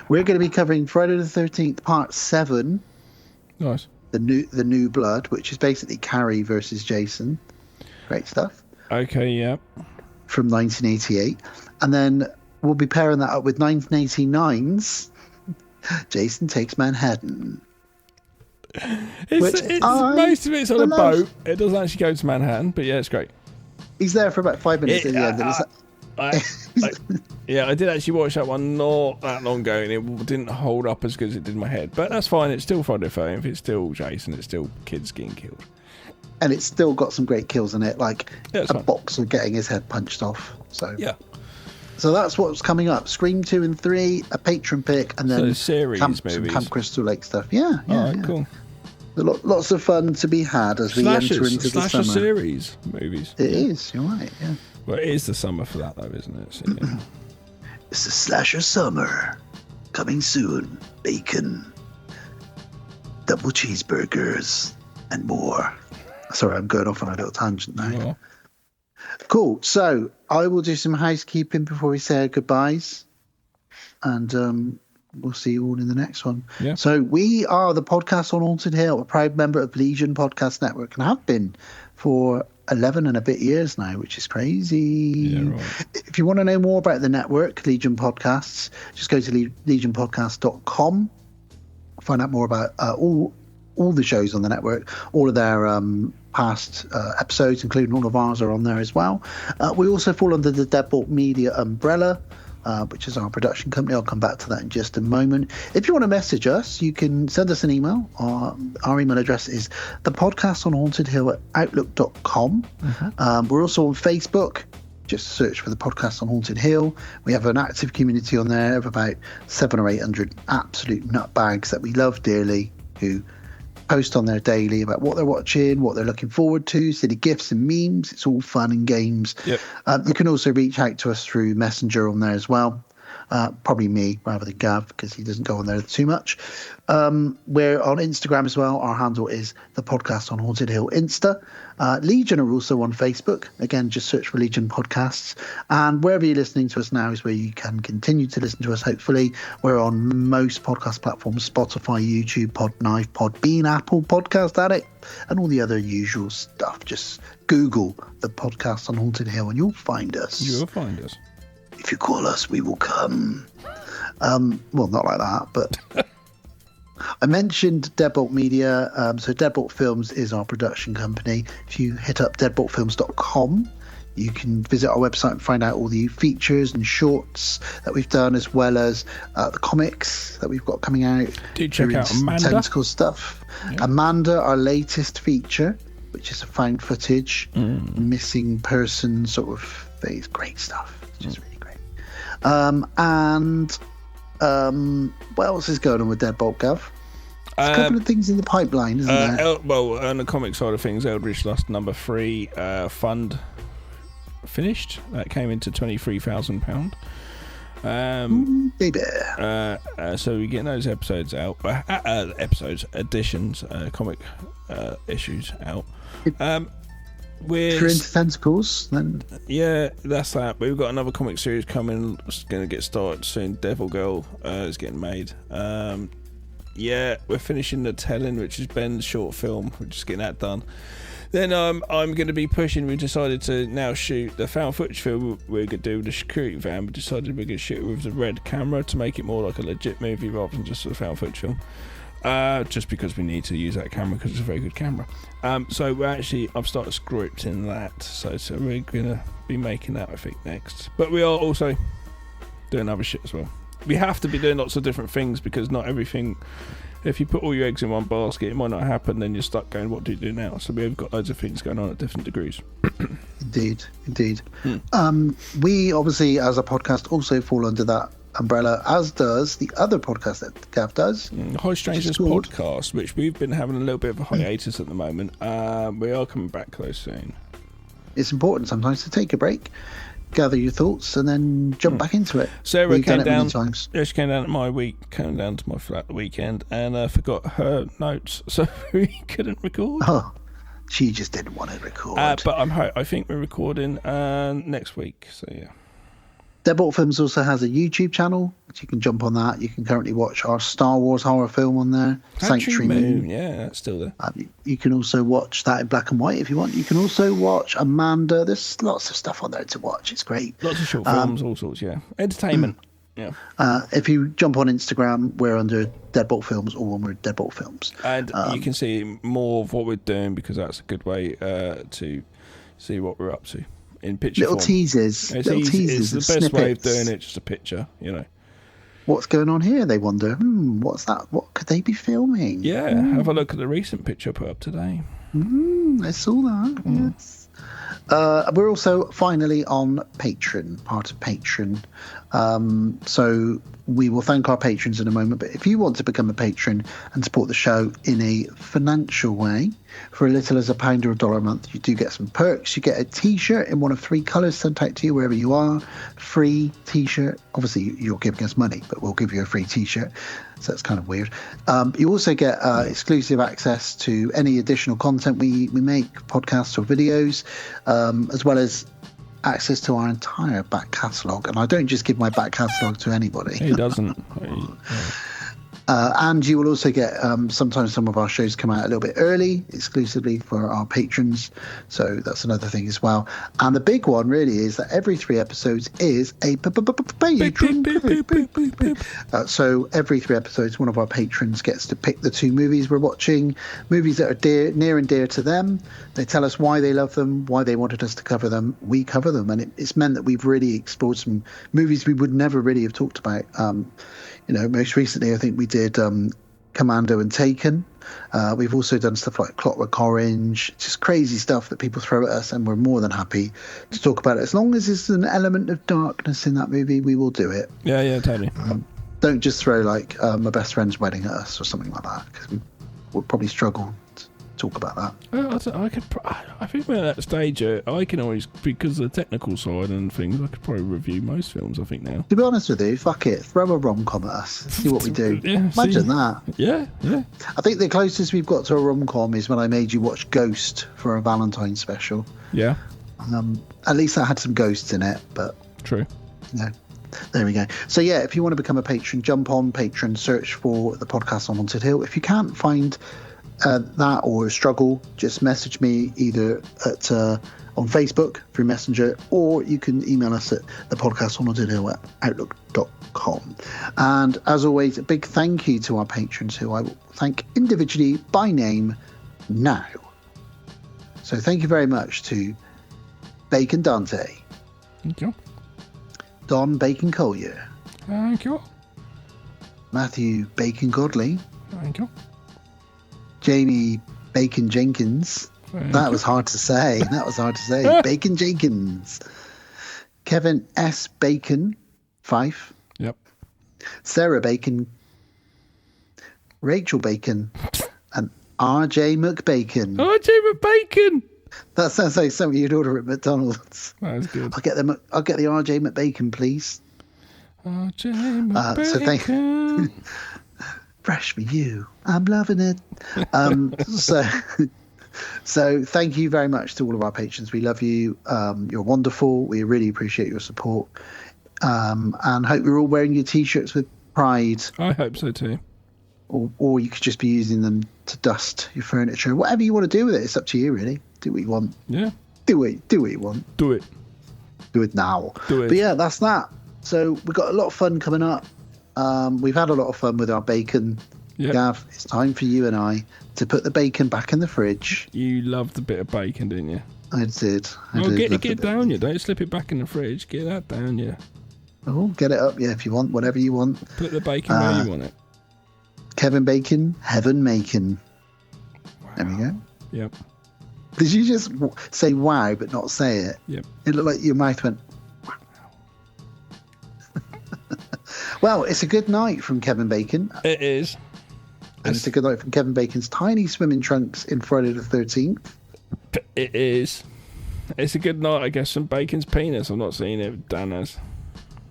We're going to be covering Friday the 13th, Part 7. Nice. The new blood, which is basically Carrie versus Jason. Great stuff. Okay, yeah. From 1988. And then we'll be pairing that up with 1989's Jason Takes Manhattan. Most of it's on a boat. It doesn't actually go to Manhattan, but yeah, it's great. He's there for about 5 minutes at the end. I did actually watch that one not that long ago, and it didn't hold up as good as it did in my head. But that's fine. It's still Friday the 13th. It's still Jason. It's still kids getting killed. And it's still got some great kills in it, like a fine. boxer getting his head punched off. So yeah. So that's what's coming up. Scream 2 and 3, a patron pick, and then series some Camp Crystal Lake stuff. Yeah. Cool. Lots of fun to be had as we enter into the summer. Series movies. It is. You're right. Yeah. Well, it is the summer for that, though, isn't it? So, yeah. It's the slasher summer. Coming soon. Bacon. Double cheeseburgers. And more. Sorry, I'm going off on a little tangent now. Oh. Cool. So, I will do some housekeeping before we say our goodbyes. And we'll see you all in the next one. Yeah. So, we are the Podcast on Haunted Hill, a proud member of Legion Podcast Network, and have been for 11 and a bit years now, which is crazy. Yeah, right. If you want to know more about the network, Legion Podcasts, just go to legionpodcast.com. Find out more about all the shows on the network. All of their past episodes, including all of ours, are on there as well. We also fall under the Deadbolt Media umbrella, which is our production company. I'll come back to that in just a moment. If you want to message us, you can send us an email. Our email address is thepodcastonhauntedhill@outlook.com. We're also on Facebook. Just search for the Podcast on Haunted Hill. We have an active community on there of about 700 or 800 absolute nutbags that we love dearly, who post on there daily about what they're watching, what they're looking forward to, silly gifs and memes. It's all fun and games. Yep. You can also reach out to us through Messenger on there as well. Probably me rather than Gav, because he doesn't go on there too much. We're on Instagram as well. Our handle is the Podcast on Haunted Hill Insta. Legion are also on Facebook. Again, just search for Legion Podcasts. And wherever you're listening to us now is where you can continue to listen to us, hopefully. We're on most podcast platforms: Spotify, YouTube, Podknife, Podbean, Apple, Podcast Addict, and all the other usual stuff. Just Google the Podcast on Haunted Hill and you'll find us. You'll find us. If you call us, we will come. Well, not like that, but I mentioned Deadbolt Media. So Deadbolt Films is our production company. If you hit up deadboltfilms.com, you can visit our website and find out all the features and shorts that we've done, as well as the comics that we've got coming out. Do check out Amanda. Tentacle stuff. Yeah. Amanda, our latest feature, which is a found footage, missing person sort of phase. Great stuff. It's just really great. And what else is going on with Deadbolt, Gav? There's a couple of things in the pipeline, isn't there? Well, on the comic side of things, Eldritch Lust number 3 fund finished. That came into £23,000. Baby. So we're getting those episodes out. Editions, comic issues out. If you're into tentacles, then yeah, that's that. But we've got another comic series coming. It's going to get started soon. Devil Girl is getting made. Yeah, we're finishing The Telling, which is Ben's short film. We're just getting that done. Then I'm going to be pushing. We decided to now shoot the found footage film we're going to do with the security van. We decided we're going to shoot it with the red camera to make it more like a legit movie rather than just a found footage film. Just because we need to use that camera because it's a very good camera. So I've started scripting that. So we're going to be making that, I think, next. But we are also doing other shit as well. We have to be doing lots of different things because not everything if you put all your eggs in one basket, it might not happen. Then you're stuck going, what do you do now? So we've got loads of things going on at different degrees. Indeed. We obviously, as a podcast, also fall under that umbrella, as does the other podcast that Gav does. High Strangers podcast, which we've been having a little bit of a hiatus at the moment. We are coming back close soon. It's important sometimes to take a break, gather your thoughts, and then jump back into it. Sarah came down. Yeah, she came down to my flat the weekend, and forgot her notes, so we couldn't record. Oh, she just didn't want to record. But I think we're recording next week. So yeah. Deadbolt Films also has a YouTube channel, which you can jump on that. You can currently watch our Star Wars horror film on there, Sanctuary Moon. Yeah, that's still there. You can also watch that in black and white if you want. You can also watch Amanda. There's lots of stuff on there to watch. It's great. Lots of short films, all sorts, yeah. Entertainment. Yeah. If you jump on Instagram, we're under Deadbolt Films, or when we're Deadbolt Films. And you can see more of what we're doing, because that's a good way to see what we're up to. In picture little form. Teasers. It's the best snippets. way of doing it, just a picture, you know. What's going on here? They wonder, what's that? What could they be filming? Yeah, have a look at the recent picture I put up today. I saw that, yes. We're also finally on Patreon, part of Patreon. So we will thank our patrons in a moment, but if you want to become a patron and support the show in a financial way, for as little as £1 or $1 a month, you do get some perks. You get a t-shirt in one of 3 colours sent out to you wherever you are. Free t-shirt. Obviously, you're giving us money, but we'll give you a free t-shirt. So that's kind of weird. You also get exclusive access to any additional content we make, podcasts or videos, as well as access to our entire back catalogue. And I don't just give my back catalogue to anybody. He doesn't. And you will also get sometimes some of our shows come out a little bit early, exclusively for our patrons. So that's another thing as well. And the big one really is that every 3 episodes is a patron. So every 3 episodes, one of our patrons gets to pick the 2 movies we're watching, movies that are near and dear to them. They tell us why they love them, why they wanted us to cover them. We cover them, and it's meant that we've really explored some movies we would never really have talked about. Most recently, I think we did Commando and Taken. We've also done stuff like Clockwork Orange, just crazy stuff that people throw at us, and we're more than happy to talk about it. As long as there's an element of darkness in that movie, we will do it. Yeah, totally. Don't just throw like My Best Friend's Wedding at us or something like that, because we'll probably struggle to talk about that. I think we're at that stage. I can always, because of the technical side and things, I could probably review most films. I think now. To be honest with you, fuck it, throw a rom-com at us. See what we do. Imagine that. Yeah. I think the closest we've got to a rom-com is when I made you watch Ghost for a Valentine's special. Yeah. At least that had some ghosts in it, but true. There we go. So yeah, if you want to become a patron, jump on Patreon, search for the podcast on Haunted Hill. If you can't find that or struggle, just message me either at on Facebook through Messenger, or you can email us at thepodcastonhauntedhill@outlook.com. And as always, a big thank you to our patrons, who I will thank individually by name now. So thank you very much to Bacon Dante. Thank you. Don Bacon Collier. Thank you. Matthew Bacon Godley. Thank you. Jamie Bacon Jenkins. That was hard to say. Bacon Jenkins. Kevin S. Bacon, Fife. Yep. Sarah Bacon. Rachel Bacon. And R.J. McBacon. R.J. McBacon! That sounds like something you'd order at McDonald's. That's good. I'll get the R.J. McBacon, please. R.J. McBacon. Fresh for you. I'm loving it. So thank you very much to all of our patrons. We love you. You're wonderful. We really appreciate your support. And hope you're all wearing your t-shirts with pride. I hope so too. Or you could just be using them to dust your furniture. Whatever you want to do with it, it's up to you, really. Do what you want. Yeah. Do what you want. Do it. Do it now. Do it. But yeah, that's that. So we've got a lot of fun coming up. We've had a lot of fun with our bacon. Yep. Gav, it's time for you and I to put the bacon back in the fridge. You loved a bit of bacon, didn't you? I did. Get it down, you. Don't slip it back in the fridge. Get that down, yeah. Oh, get it up, yeah, if you want, whatever you want. Put the bacon where you want it. Kevin Bacon, heaven making. Wow. There we go. Yep. Did you just say wow but not say it? Yep. It looked like your mouth went. Well, it's a good night from Kevin Bacon. It is. And it's a good night from Kevin Bacon's tiny swimming trunks in Friday the 13th. It is. It's a good night, I guess, from Bacon's penis. I'm not seeing it, Dan has.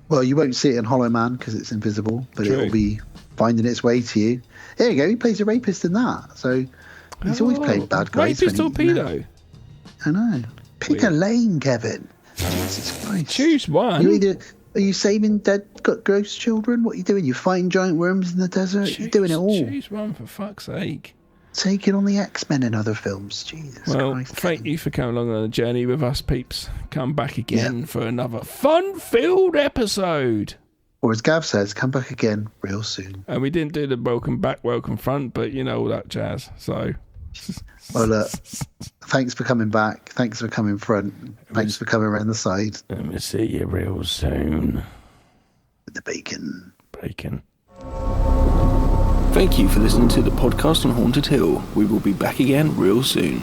Well, you won't see it in Hollow Man because it's invisible, but True. It'll be finding its way to you. There you go. He plays a rapist in that. So he's always played bad guys. Rapist or pedo? I know. Pick a lane, Kevin. Jesus Christ. Choose one. Are you saving dead ghost children? What are you doing? You're fighting giant worms in the desert? You're doing it all. Choose one, for fuck's sake. Taking on the X-Men in other films. Jesus Christ. Thank you for coming along on a journey with us, peeps. Come back again for another fun-filled episode. Or as Gav says, come back again real soon. And we didn't do the welcome back, welcome front, but you know all that jazz. So, well, look, thanks for coming back. Thanks for coming front. Thanks for coming around the side. And we'll see you real soon. With the bacon. Thank you for listening to the podcast on Haunted Hill. We will be back again real soon.